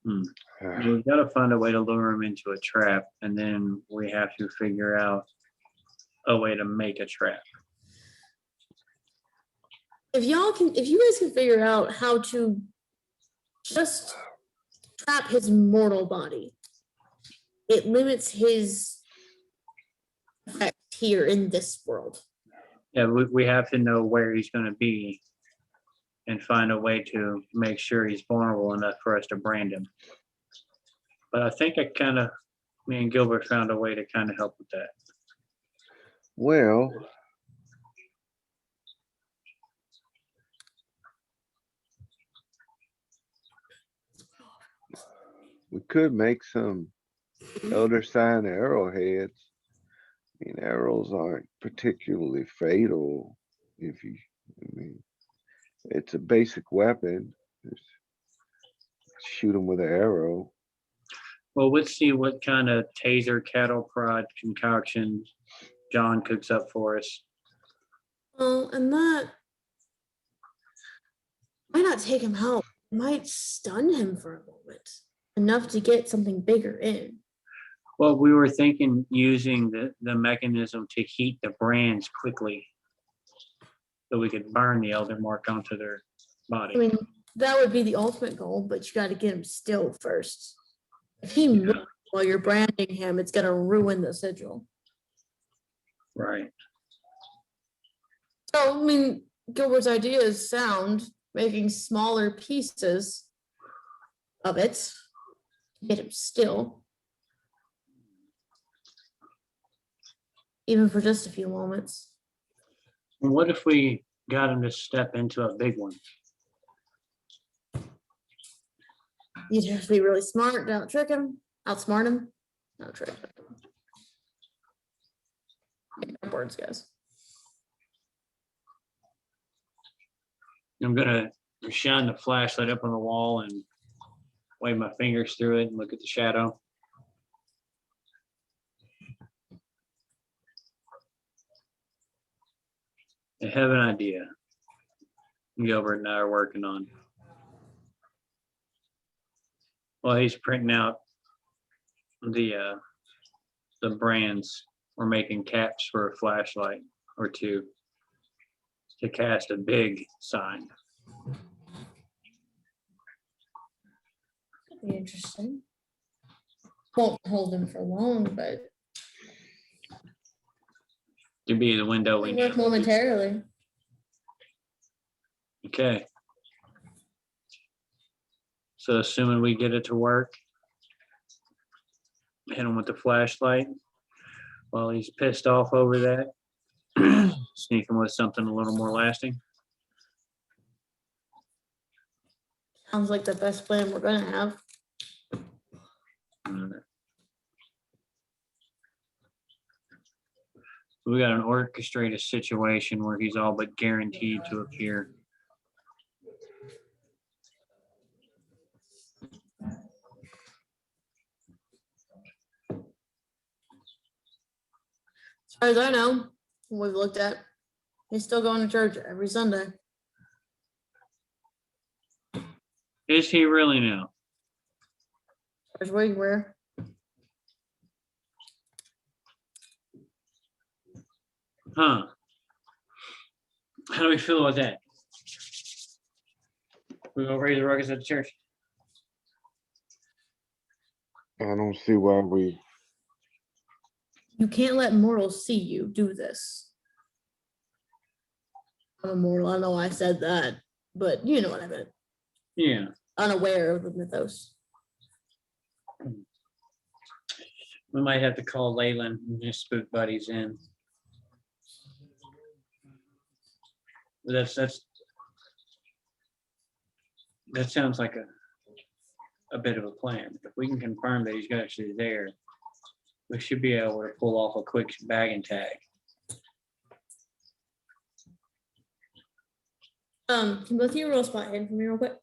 We've got to find a way to lure him into a trap, and then we have to figure out a way to make a trap. If you guys can figure out how to just trap his mortal body, it limits his effect here in this world. Yeah, we have to know where he's going to be and find a way to make sure he's vulnerable enough for us to brand him. But I think me and Gilbert found a way to kind of help with that. Well, we could make some elder sign arrowheads. I mean, arrows aren't particularly fatal it's a basic weapon. Just shoot them with an arrow. Well, let's see what kind of taser cattle prod concoction John cooks up for us. Well, and that might not take him out. It might stun him for a moment, enough to get something bigger in. Well, we were thinking using the mechanism to heat the brands quickly so we could burn the elder mark onto their body. I mean, that would be the ultimate goal, but you got to get him still first. If he moves while you're branding him, it's going to ruin the sigil. Right. So, I mean, Gilbert's idea is sound, making smaller pieces of it, get him still, even for just a few moments. And what if we got him to step into a big one? You'd have to be really smart to outsmart him, outtrick him. Words, guys. I'm gonna shine the flashlight up on the wall and wave my fingers through it and look at the shadow. I have an idea Gilbert and I are working on. Well, he's printing out the brands. We're making caps for a flashlight or two to cast a big sign. Could be interesting. Won't hold him for long, but To be the window we work need. momentarily. Okay. So assuming we get it to work, hit him with the flashlight while he's pissed off over that. Sneak him with something a little more lasting. Sounds like the best plan we're gonna have. We got an orchestrated situation where he's all but guaranteed to appear. As far as I know, we've looked at, he's still going to church every Sunday. Is he really now? As we were. Huh? How do we feel about that? We gonna raise the ruckus at the church? I don't see why we. You can't let mortals see you do this. I'm a mortal. I don't know why I said that, but you know what I meant. Yeah. Unaware of the mythos. We might have to call Leyland and just spook buddies in. That sounds like a bit of a plan. If we can confirm that he's actually there, we should be able to pull off a quick bag and tag. Can both of you roll spot hidden for me real quick?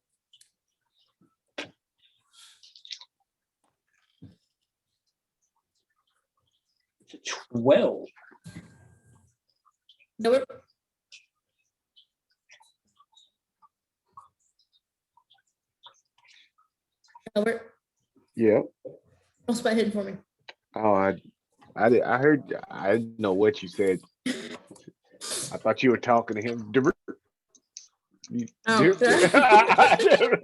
It's a 12. Nope. Albert, Yeah. roll spot hidden for me. Oh, I heard. I didn't know what you said. I thought you were talking to him. Oh, sorry.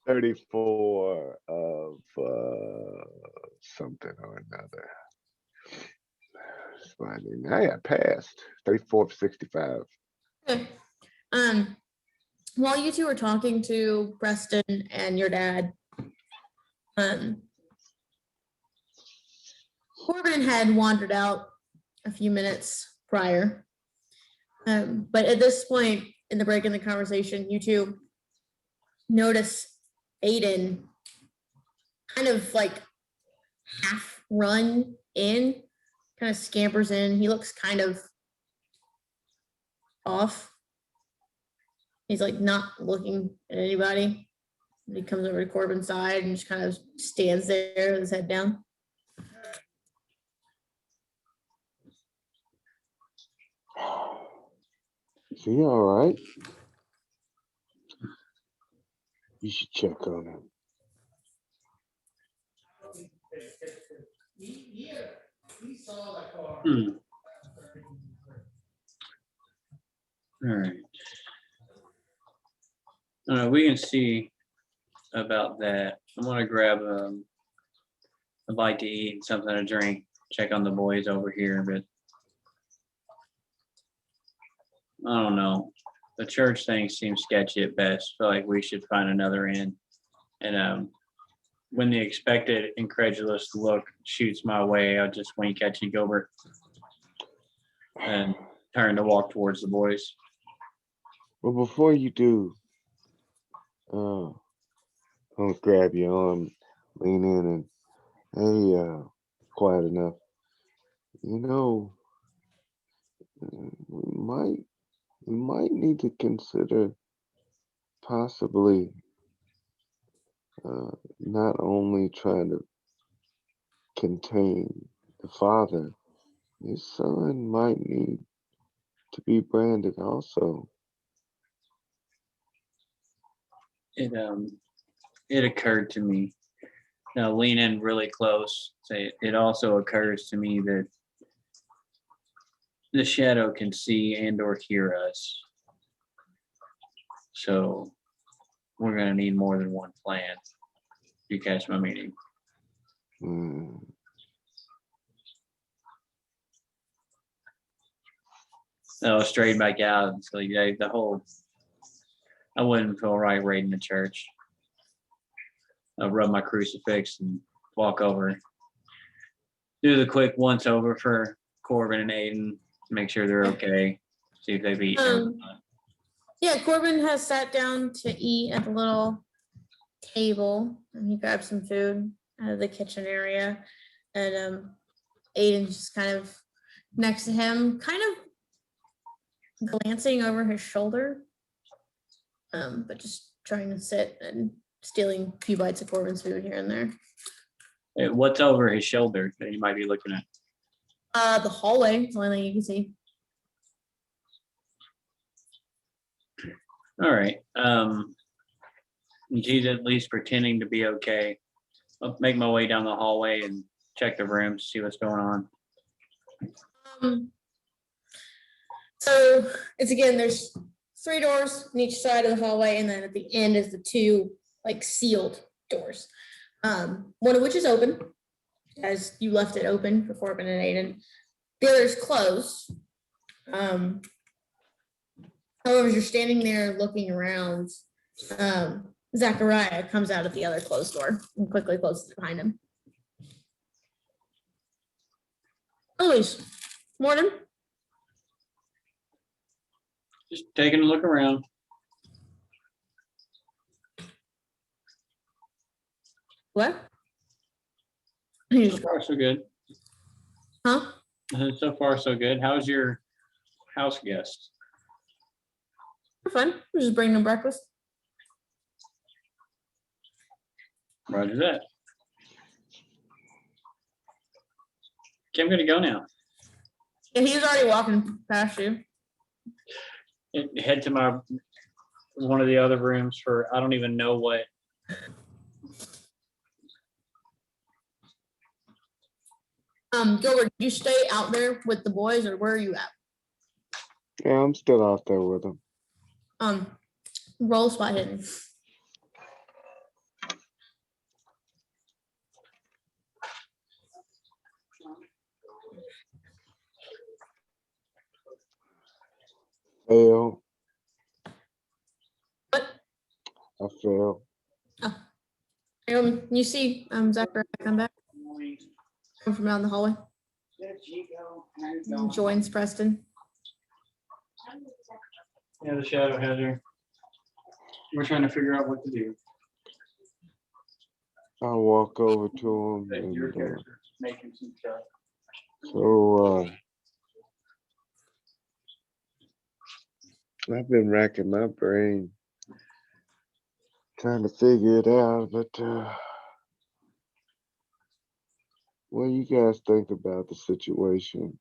34 of something or another. It's finding. I got passed. 34 of 65. Okay. While you two were talking to Preston and your dad, Corbin had wandered out a few minutes prior. But at this point in the break in the conversation, you two notice Aiden kind of like half run in, kind of scampers in. He looks kind of off. He's like not looking at anybody. He comes over to Corbin's side and just kind of stands there with his head down. Is he all right? You should check on him. All right. We can see about that. I'm gonna grab a bite to eat and something to drink. Check on the boys over here, but I don't know. The church thing seems sketchy at best. Feel like we should find another inn. And when the expected incredulous look shoots my way, I'll just wink at you, Gilbert, and turn to walk towards the boys. Well, before you do, I'll grab your arm, lean in, and hey, quiet enough. You know, we might need to consider possibly not only trying to contain the father, his son might need to be branded also. It occurred to me. Now lean in really close. Say it also occurs to me that the shadow can see and or hear us. So we're gonna need more than one plan. You catch my meaning? I'll straight back out and so yeah, the whole I wouldn't feel right raiding the church. I'll rub my crucifix and walk over. Do the quick once over for Corbin and Aiden, make sure they're okay. See if they've eaten. Yeah, Corbin has sat down to eat at the little table and he grabbed some food out of the kitchen area. and Aiden's just kind of next to him, kind of glancing over his shoulder, but just trying to sit and stealing a few bites of Corbin's food here and there. Hey, what's over his shoulder that you might be looking at? The hallway, the only thing you can see. All right. He's at least pretending to be okay. I'll make my way down the hallway and check the rooms, see what's going on. So it's again, there's 3 doors on each side of the hallway, and then at the end is the 2 like sealed doors. One of which is open, as you left it open for Corbin and Aiden. The other is closed. However, as you're standing there looking around, Zachariah comes out of the other closed door and quickly closes it behind him. Eloise, morning. Just taking a look around. What? So far, so good. Huh? So far, so good. How's your house guest? Fun. We're just bringing them breakfast. Roger that. Okay, I'm gonna go now. Yeah, he's already walking past you. Head to my one of the other rooms for I don't even know what. Gilbert, did you stay out there with the boys, or where are you at? Yeah, I'm still out there with them. Roll spot hidden. Fail. What? I fail. You see Zachariah come back from down the hallway. Joins Preston. Yeah, the shadow has her. We're trying to figure out what to do. I'll walk over to him and Your character making some stuff. so I've been racking my brain trying to figure it out, but what do you guys think about the situation?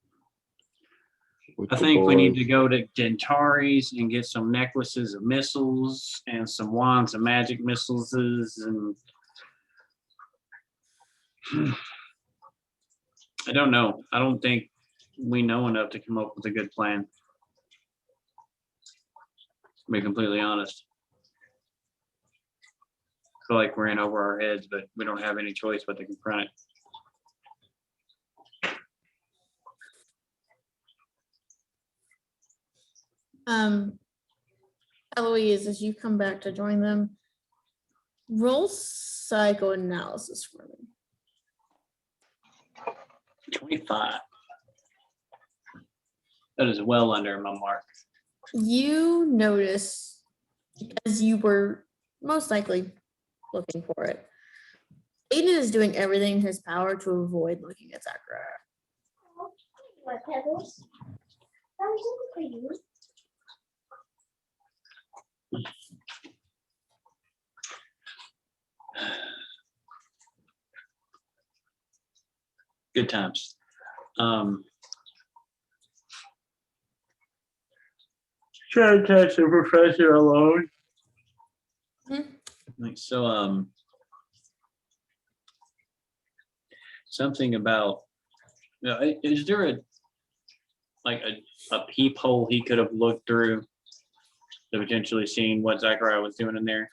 With I the think we need to boys? go to Dentari's and get some necklaces of missiles and some wands of magic missiles and I don't know. I don't think we know enough to come up with a good plan. To be completely honest. I feel like we're in over our heads, but we don't have any choice but to confront it. Eloise, as you come back to join them, roll psychoanalysis for me. 25. That is well under my mark. You notice, because you were most likely looking for it, Aiden is doing everything in his power to avoid looking at Zachariah. What, Pebbles? That was for you. Good times. Try to catch the professor alone. Like so, something about, you know, is there a peephole he could have looked through to potentially seeing what Zachariah was doing in there?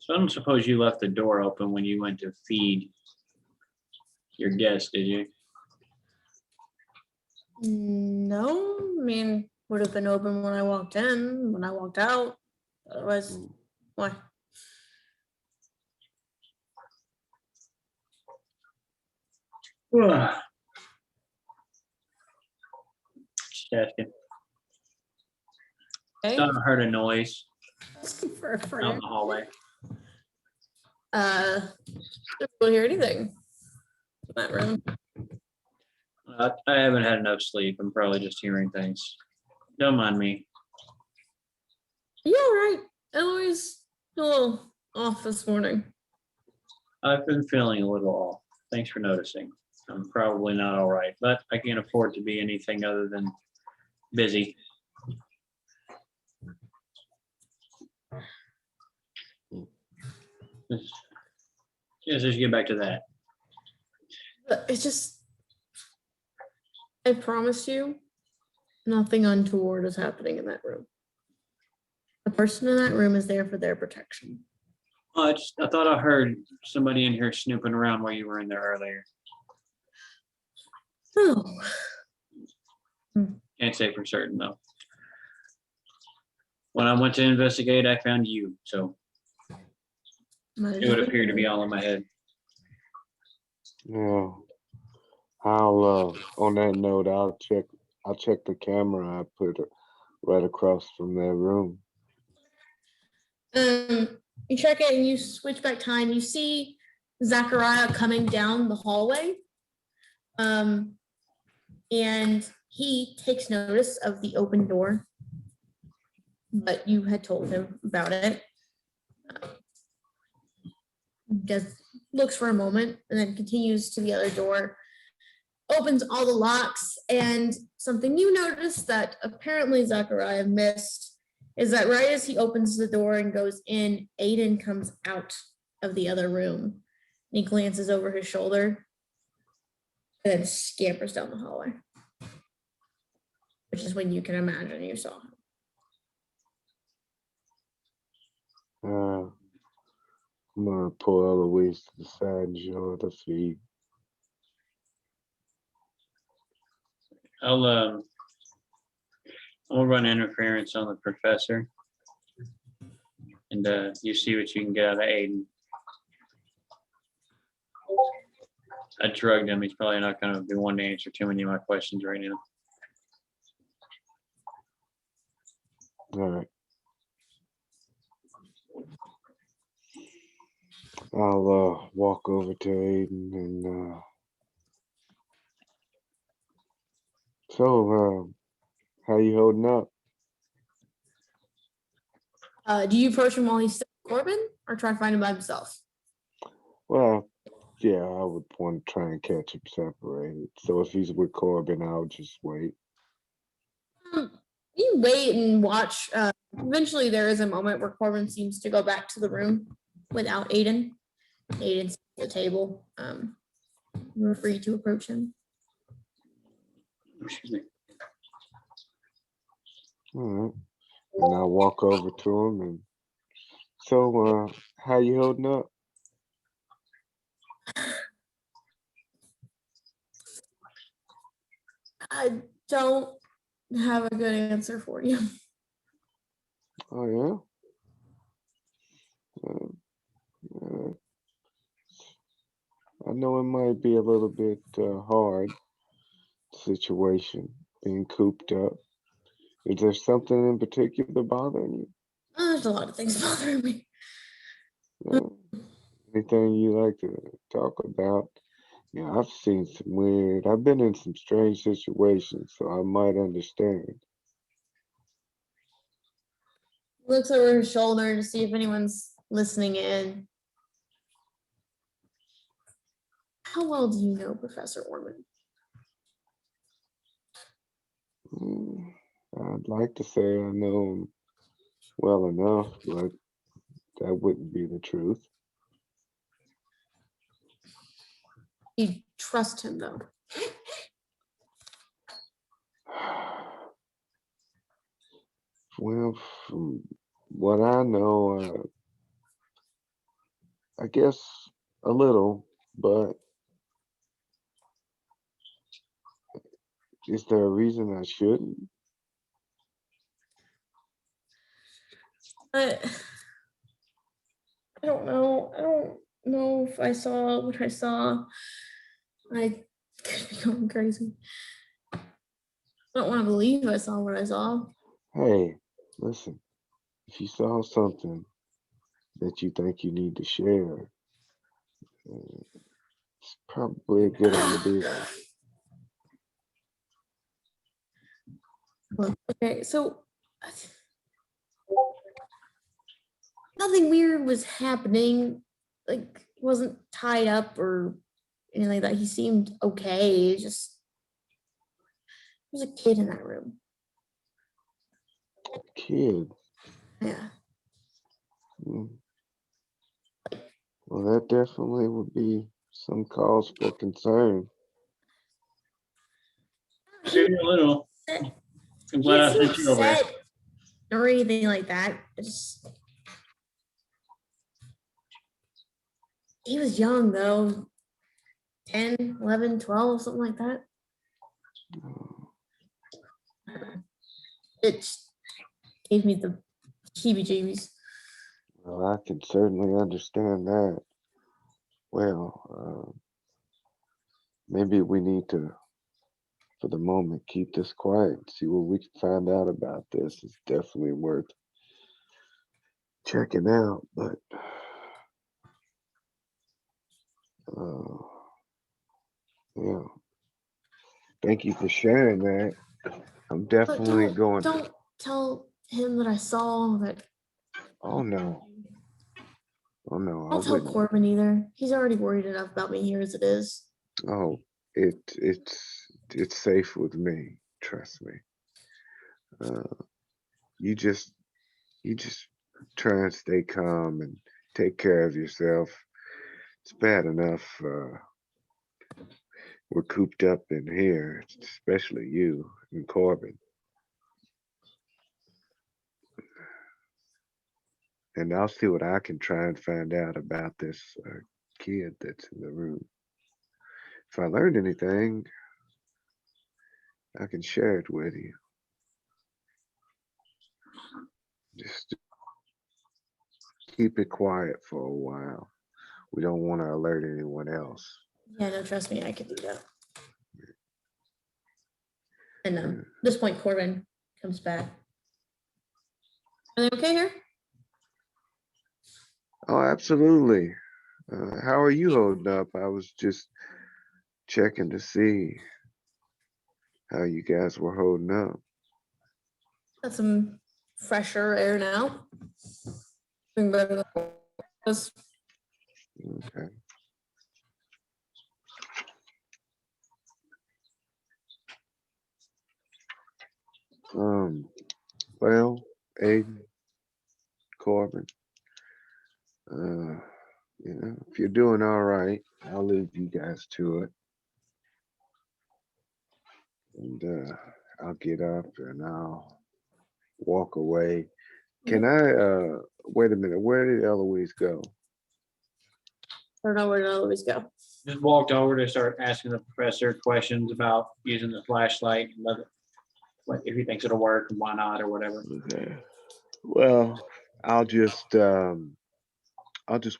So I don't suppose you left the door open when you went to feed your guest, did you? No, I mean, would have been open when I walked in, when I walked out. Otherwise, why? Just asking. Okay. Thought I heard a noise Asking for a out in friend. the hallway. Don't hear anything in that room. I haven't had enough sleep. I'm probably just hearing things. Don't mind me. You all right? Eloise, a little off this morning. I've been feeling a little off. Thanks for noticing. I'm probably not all right, but I can't afford to be anything other than busy. Let's just get back to that. But it's just, I promise you, nothing untoward is happening in that room. The person in that room is there for their protection. I thought I heard somebody in here snooping around while you were in there earlier. Oh, Can't say for certain though. When I went to investigate, I found you, so it would appear to be all in my head. Yeah. I'll on that note, I'll check the camera I put right across from that room. You check it and you switch back time. You see Zachariah coming down the hallway. And he takes notice of the open door, but you had told him about it. Just looks for a moment and then continues to the other door, opens all the locks, and something you notice that apparently Zachariah missed is that right as he opens the door and goes in, Aiden comes out of the other room. And he glances over his shoulder and then scampers down the hallway, which is when you can imagine you saw him. I'm gonna pull Eloise to the side and show her the feed. I'll run interference on the professor, and you see what you can get out of Aiden. I drugged him. He's probably not going to be one to answer too many of my questions right now. All right. I'll walk over to Aiden and so how you holding up? Do you approach him while he's still with Corbin or try to find him by himself? Well, yeah, I would want to try and catch him separated. So if he's with Corbin, I'll just wait. You wait and watch. Eventually, there is a moment where Corbin seems to go back to the room without Aiden. Aiden's at the table. You're free to approach him. Excuse me. All right. And I'll walk over to him and so how you holding up? I don't have a good answer for you. Oh yeah? I know it might be a little bit hard situation being cooped up. Is there something in particular bothering you? There's a lot of things bothering me. Anything you like to talk about? Yeah, I've been in some strange situations, so I might understand. Looks over his shoulder to see if anyone's listening in. How well do you know Professor Orman? I'd like to say I know him well enough, but that wouldn't be the truth. You trust him, though. Well, from what I know, I guess a little, but is there a reason I shouldn't? I don't know. I don't know if I saw what I saw. I could be going crazy. I don't want to believe I saw what I saw. Hey, listen, if you saw something that you think you need to share, It's probably a good idea. Okay, so nothing weird was happening. Like, wasn't tied up or anything like that. He seemed okay. Just there was a kid in that room. Kid. Yeah. Hmm. Well, that definitely would be some cause for concern. Maybe a little. I'm glad I sent you over there. Upset or anything like that. He was young though. 10, 11, 12, something like that. It just gave me the heebie-jeebies. Well, I can certainly understand that. Well, maybe we need to, for the moment, keep this quiet and see what we can find out about this. It's definitely worth checking out, but yeah. Thank you for sharing that. I'm But definitely going. don't tell him that I saw that. Oh no. Oh no, I Don't tell wouldn't. Corbin either. He's already worried enough about me here as it is. Oh, it's safe with me. Trust me. You just try and stay calm and take care of yourself. It's bad enough we're cooped up in here, especially you and Corbin. And I'll see what I can try and find out about this kid that's in the room. If I learned anything, I can share it with you. Just keep it quiet for a while. We don't want to alert anyone else. Yeah, no, trust me, I can do that. And at this point, Corbin comes back. Are they okay here? Oh, absolutely. How are you holding up? I was just checking to see how you guys were holding up. Got some fresher air now. Doing better than I was. Okay. Well, Aiden, Corbin, if you're doing all right, I'll leave you guys to it. And I'll get up and I'll walk away. Can I wait a minute, where did Eloise go? I don't know where to always go. Just walked over to start asking the professor questions about using the flashlight and like if he thinks it'll work and why not or whatever. Okay. Well, I'll just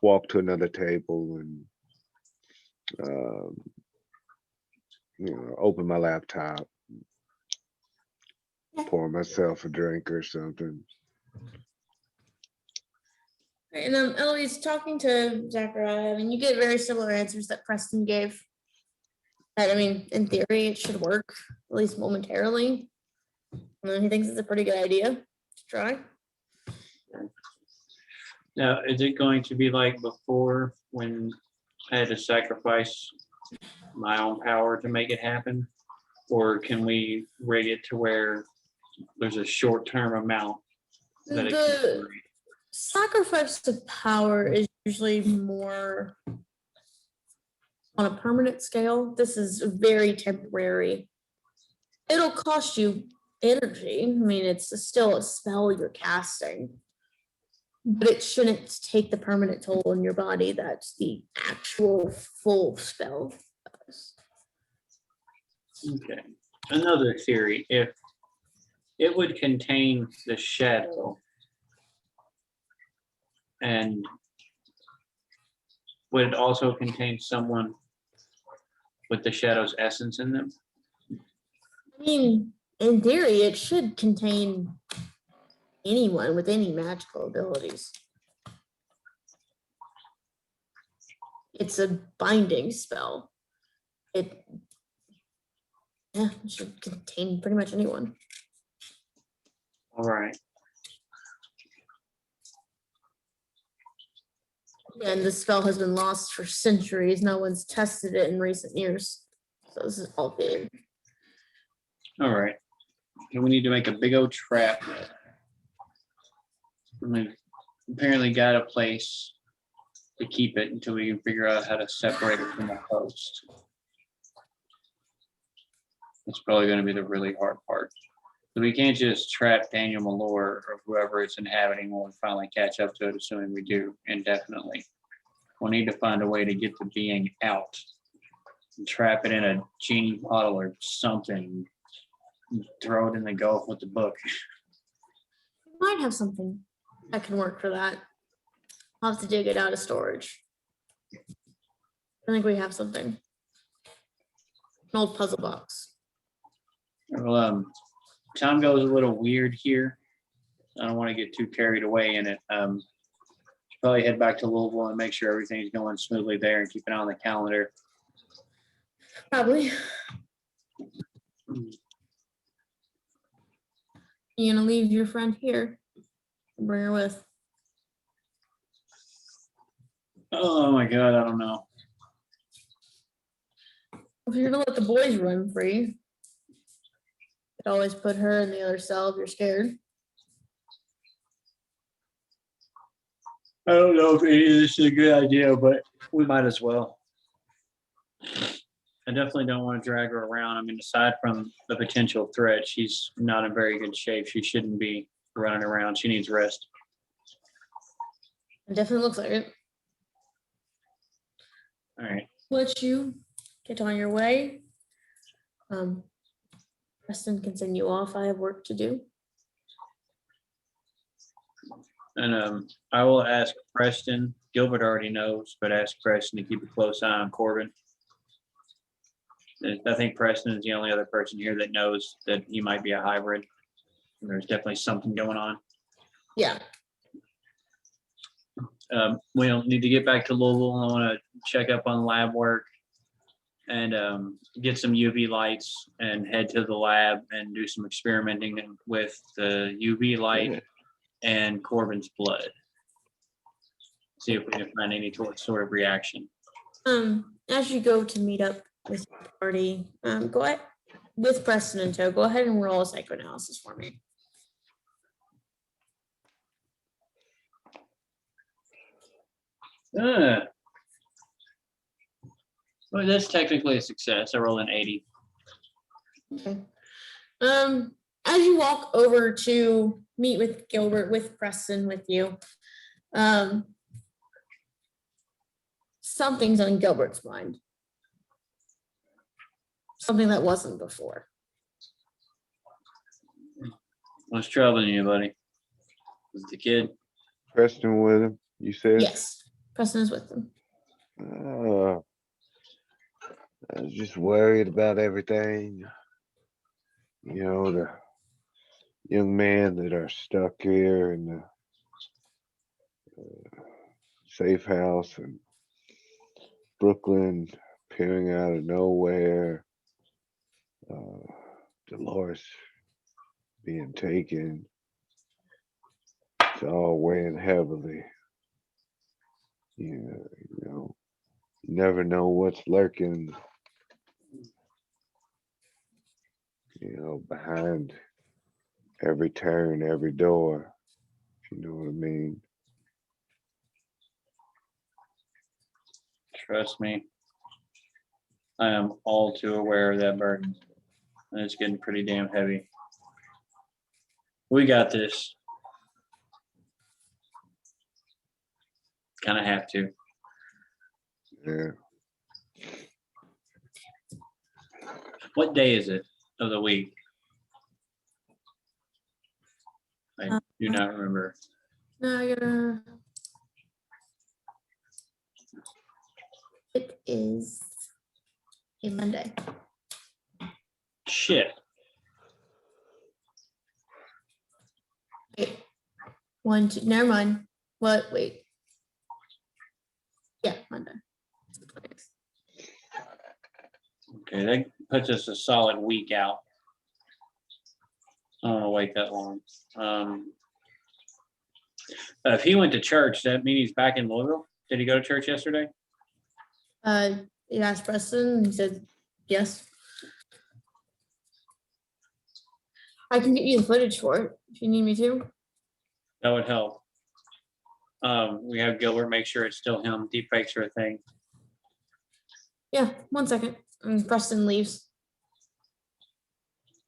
walk to another table and open my laptop, pour myself a drink or something. And Eloise, talking to Zachariah, I mean, you get very similar answers that Preston gave. I mean, in theory, it should work, at least momentarily. And he thinks it's a pretty good idea to try. Now, is it going to be like before when I had to sacrifice my own power to make it happen? Or can we rig it to where there's a short-term amount that it can The create? sacrifice of power is usually more on a permanent scale. This is very temporary. It'll cost you energy. I mean, it's still a spell you're casting, but it shouldn't take the permanent toll on your body that the actual full spell does. Okay. Another theory, if it would contain the shadow, and would it also contain someone with the shadow's essence in them? I mean, in theory, it should contain anyone with any magical abilities. It's a binding spell. It should contain pretty much anyone. All right. And the spell has been lost for centuries. No one's tested it in recent years. So this is all good. All right. And we need to make a big old trap. We've apparently got a place to keep it until we can figure out how to separate it from the host. It's probably going to be the really hard part. So we can't just trap Daniel Malore or whoever it's inhabiting when we finally catch up to it, assuming we do indefinitely. We'll need to find a way to get the being out and trap it in a genie bottle or something. Throw it in the Gulf with the book. Might have something that can work for that. I'll have to dig it out of storage. I think we have something. An old puzzle box. Well, time goes a little weird here. I don't want to get too carried away in it. Should probably head back to Louisville and make sure everything's going smoothly there and keep it on the calendar. Probably. You gonna leave your friend here? Bring her with. Oh my God, I don't know. If you're gonna let the boys run free, you could always put her in the other cell if you're scared. I don't know if any of this is a good idea, but we might as well. I definitely don't want to drag her around. I mean, aside from the potential threat, she's not in very good shape. She shouldn't be running around. She needs rest. It definitely looks like it. All right. Let you get on your way. Preston can send you off. I have work to do. And I will ask Preston. Gilbert already knows, but ask Preston to keep a close eye on Corbin. I think Preston is the only other person here that knows that he might be a hybrid. There's definitely something going on. Yeah. We'll need to get back to Louisville. I want to check up on lab work and get some UV lights and head to the lab and do some experimenting with the UV light and Corbin's blood. See if we can find any sort of reaction. As you go to meet up with your party, go ahead with Preston and tow. Go ahead and roll a psychoanalysis for me. Well, that's technically a success. I rolled an 80. Okay. As you walk over to meet with Gilbert, with Preston with you, something's on Gilbert's mind. Something that wasn't before. What's troubling you, buddy? Is the kid? Preston with him, you said? Yes, Preston is with them. I was just worried about everything. You know, the young men that are stuck here in the safe house in Brooklyn, appearing out of nowhere. Dolores being taken. It's all weighing heavily. You know, you never know what's lurking, behind every turn, every door, if you know what I mean. Trust me. I am all too aware of that burden. And it's getting pretty damn heavy. We got this. Kind of have to. Yeah. What day is it of the week? I do not remember. No, it is a Monday. Shit. Wait. 1, 2, never mind. What? Wait. Yeah, Monday. Okay, that puts us a solid week out. I don't want to wait that long. If he went to church, that mean he's back in Louisville? Did he go to church yesterday? You asked Preston, he said, yes. I can get you the footage for it if you need me to. That would help. We have Gilbert make sure it's still him. Deep fakes are a thing. Yeah, 1 second. And Preston leaves.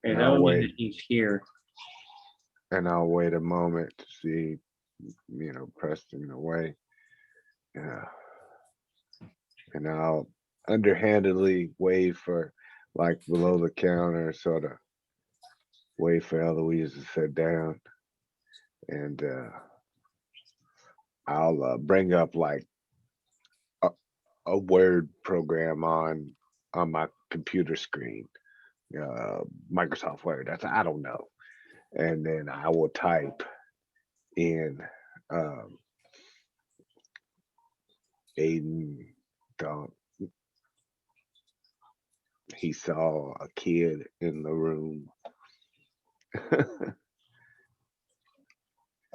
Okay, that I'll would mean wait. that he's here. And I'll wait a moment to see, Preston away. Yeah. And I'll underhandedly wait for, like, below the counter, sort of wait for Eloise to sit down. And I'll bring up like a word program on my computer screen, Microsoft Word. I don't know. And then I will type in Aiden thought he saw a kid in the room.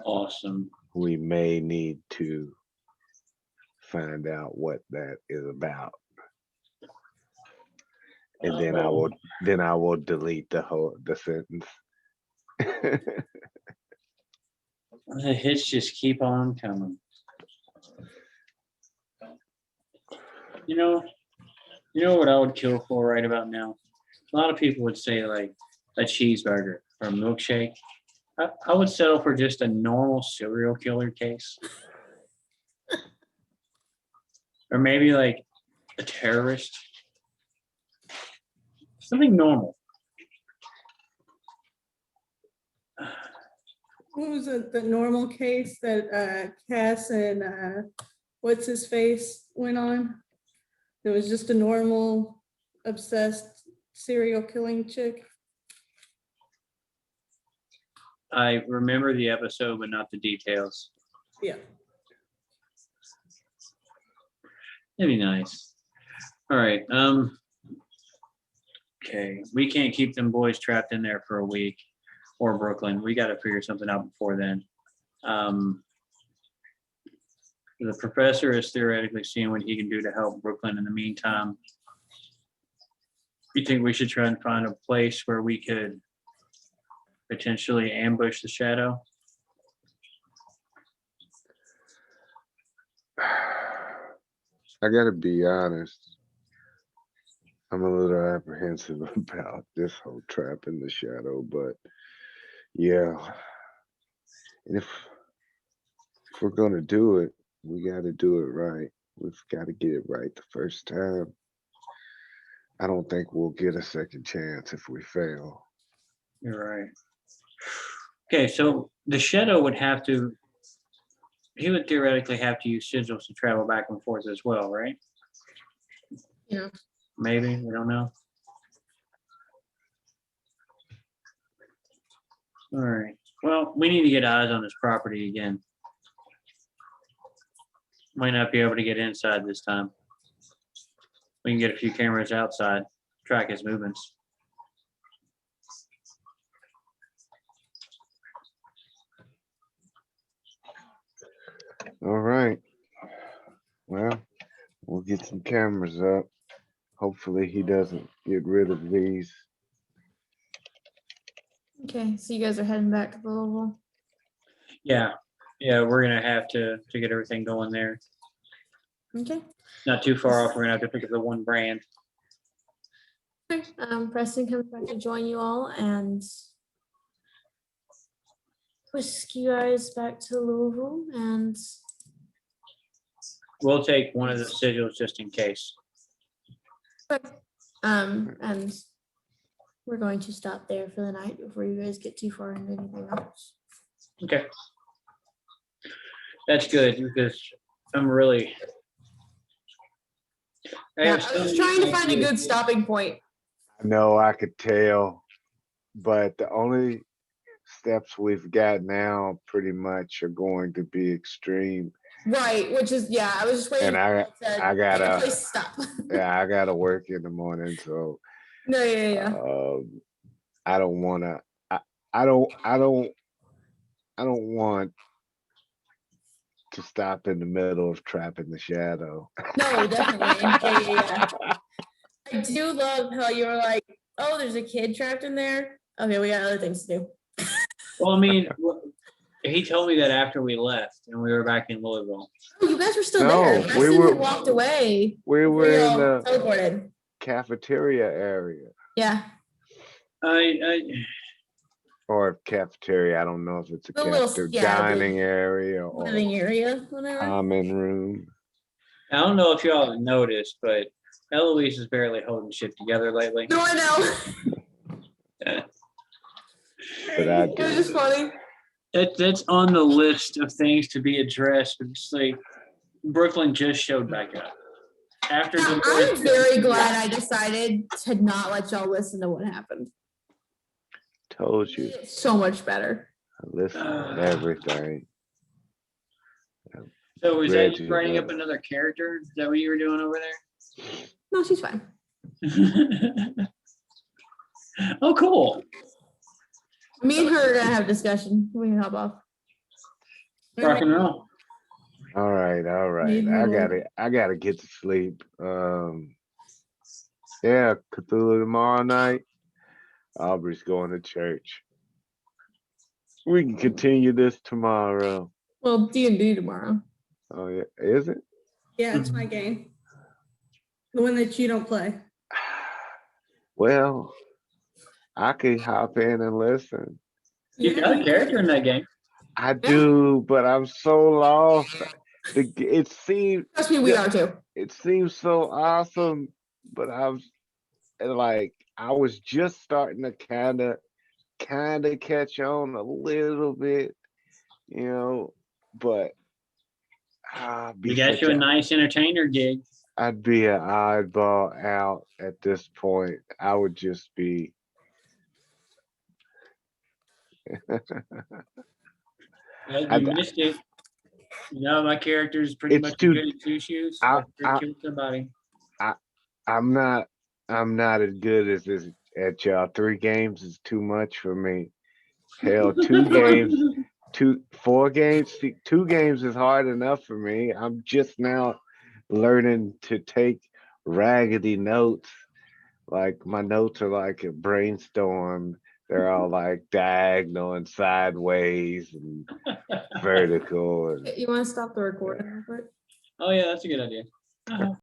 Awesome. We may need to find out what that is about. And then I will delete the sentence. The hits just keep on coming. You know what I would kill for right about now? A lot of people would say like a cheeseburger or a milkshake. I would settle for just a normal serial killer case. Or maybe like a terrorist. Something normal. What was it, the normal case that Cass and what's his face went on? It was just a normal obsessed serial killing chick. I remember the episode, but not the details. Yeah. That'd be nice. All right. Okay. We can't keep them boys trapped in there for a week or Brooklyn. We got to figure something out before then. The professor is theoretically seeing what he can do to help Brooklyn in the meantime. You think we should try and find a place where we could potentially ambush the shadow? I gotta be honest. I'm a little apprehensive about this whole trap in the shadow, but yeah. And if we're gonna do it, we gotta do it right. We've got to get it right the first time. I don't think we'll get a second chance if we fail. You're right. Okay, so the shadow would have to, he would theoretically have to use sigils to travel back and forth as well, right? Yeah. Maybe, we don't know. All right, well, we need to get eyes on this property again. Might not be able to get inside this time. We can get a few cameras outside, track his movements. All right. Well, we'll get some cameras up. Hopefully he doesn't get rid of these. Okay, so you guys are heading back to Louisville. Yeah, we're gonna have to get everything going there. Okay. Not too far off, we're gonna have to pick up the one brand. Okay, Preston comes back to join you all and whisk you guys back to Louisville and We'll take one of the sigils just in case. and we're going to stop there for the night before you guys get too far into anything else. Okay. That's good because I'm really. Yeah, I was trying to find a good stopping point. I know I could tell, but the only steps we've got now pretty much are going to be extreme. Right, which is, yeah, I was just waiting. And I gotta, Please stop. yeah, I gotta work in the morning, so No, yeah. I don't wanna, I don't, I don't, I don't want to stop in the middle of Trap in the Shadow. No, definitely. Yeah. I do love how you were like, oh, there's a kid trapped in there. Okay, we got other things to do. Well, I mean, he told me that after we left and we were back in Louisville. Oh, you guys were still No, there. we Preston were- had walked away. We before were in y'all the teleported. cafeteria area, Yeah. I or cafeteria. I don't know if it's a The little- cafeteria, yeah, the dining area or Living area, whatever. common room. I don't know if y'all have noticed, but Eloise is barely holding shit together lately. No, I know. But I It was just funny. That's on the list of things to be addressed. But it's like Brooklyn just showed back up after Yeah, the I'm very glad I decided to not let y'all listen to what happened. Told you, It's so much better. I listen to everything. So was that Reggie, you writing up but- another character? Is that what you were doing over No, she's fine. there? Oh, cool. Me and her are gonna have a discussion. We can hop off. Rock and roll. All right. Need I more. gotta get to sleep. Yeah, Cthulhu tomorrow night. Aubrey's going to church. We can continue this tomorrow. Well, D&D tomorrow. Oh yeah, is it? Yeah, it's my game. The one that you don't play. Well, I could hop in and listen. You got a character in that game. I do, but I'm so lost. It seems Trust me, we are too. it seems so awesome, but I was just starting to kind of catch on a little bit, but We got you a nice entertainer gig. I'd be an oddball out at this point. I would just be. Well, I- you missed it. My character is pretty It's much too- good at two shoes. I- Killed somebody. I'm not as good as this at y'all. 3 games is too much for me. Hell, 2 games, 4 games, 2 games is hard enough for me. I'm just now learning to take raggedy notes. Like my notes are like a brainstorm. They're all like diagonal and sideways and vertical. And You want to stop the recording real quick? Oh yeah, that's a good idea.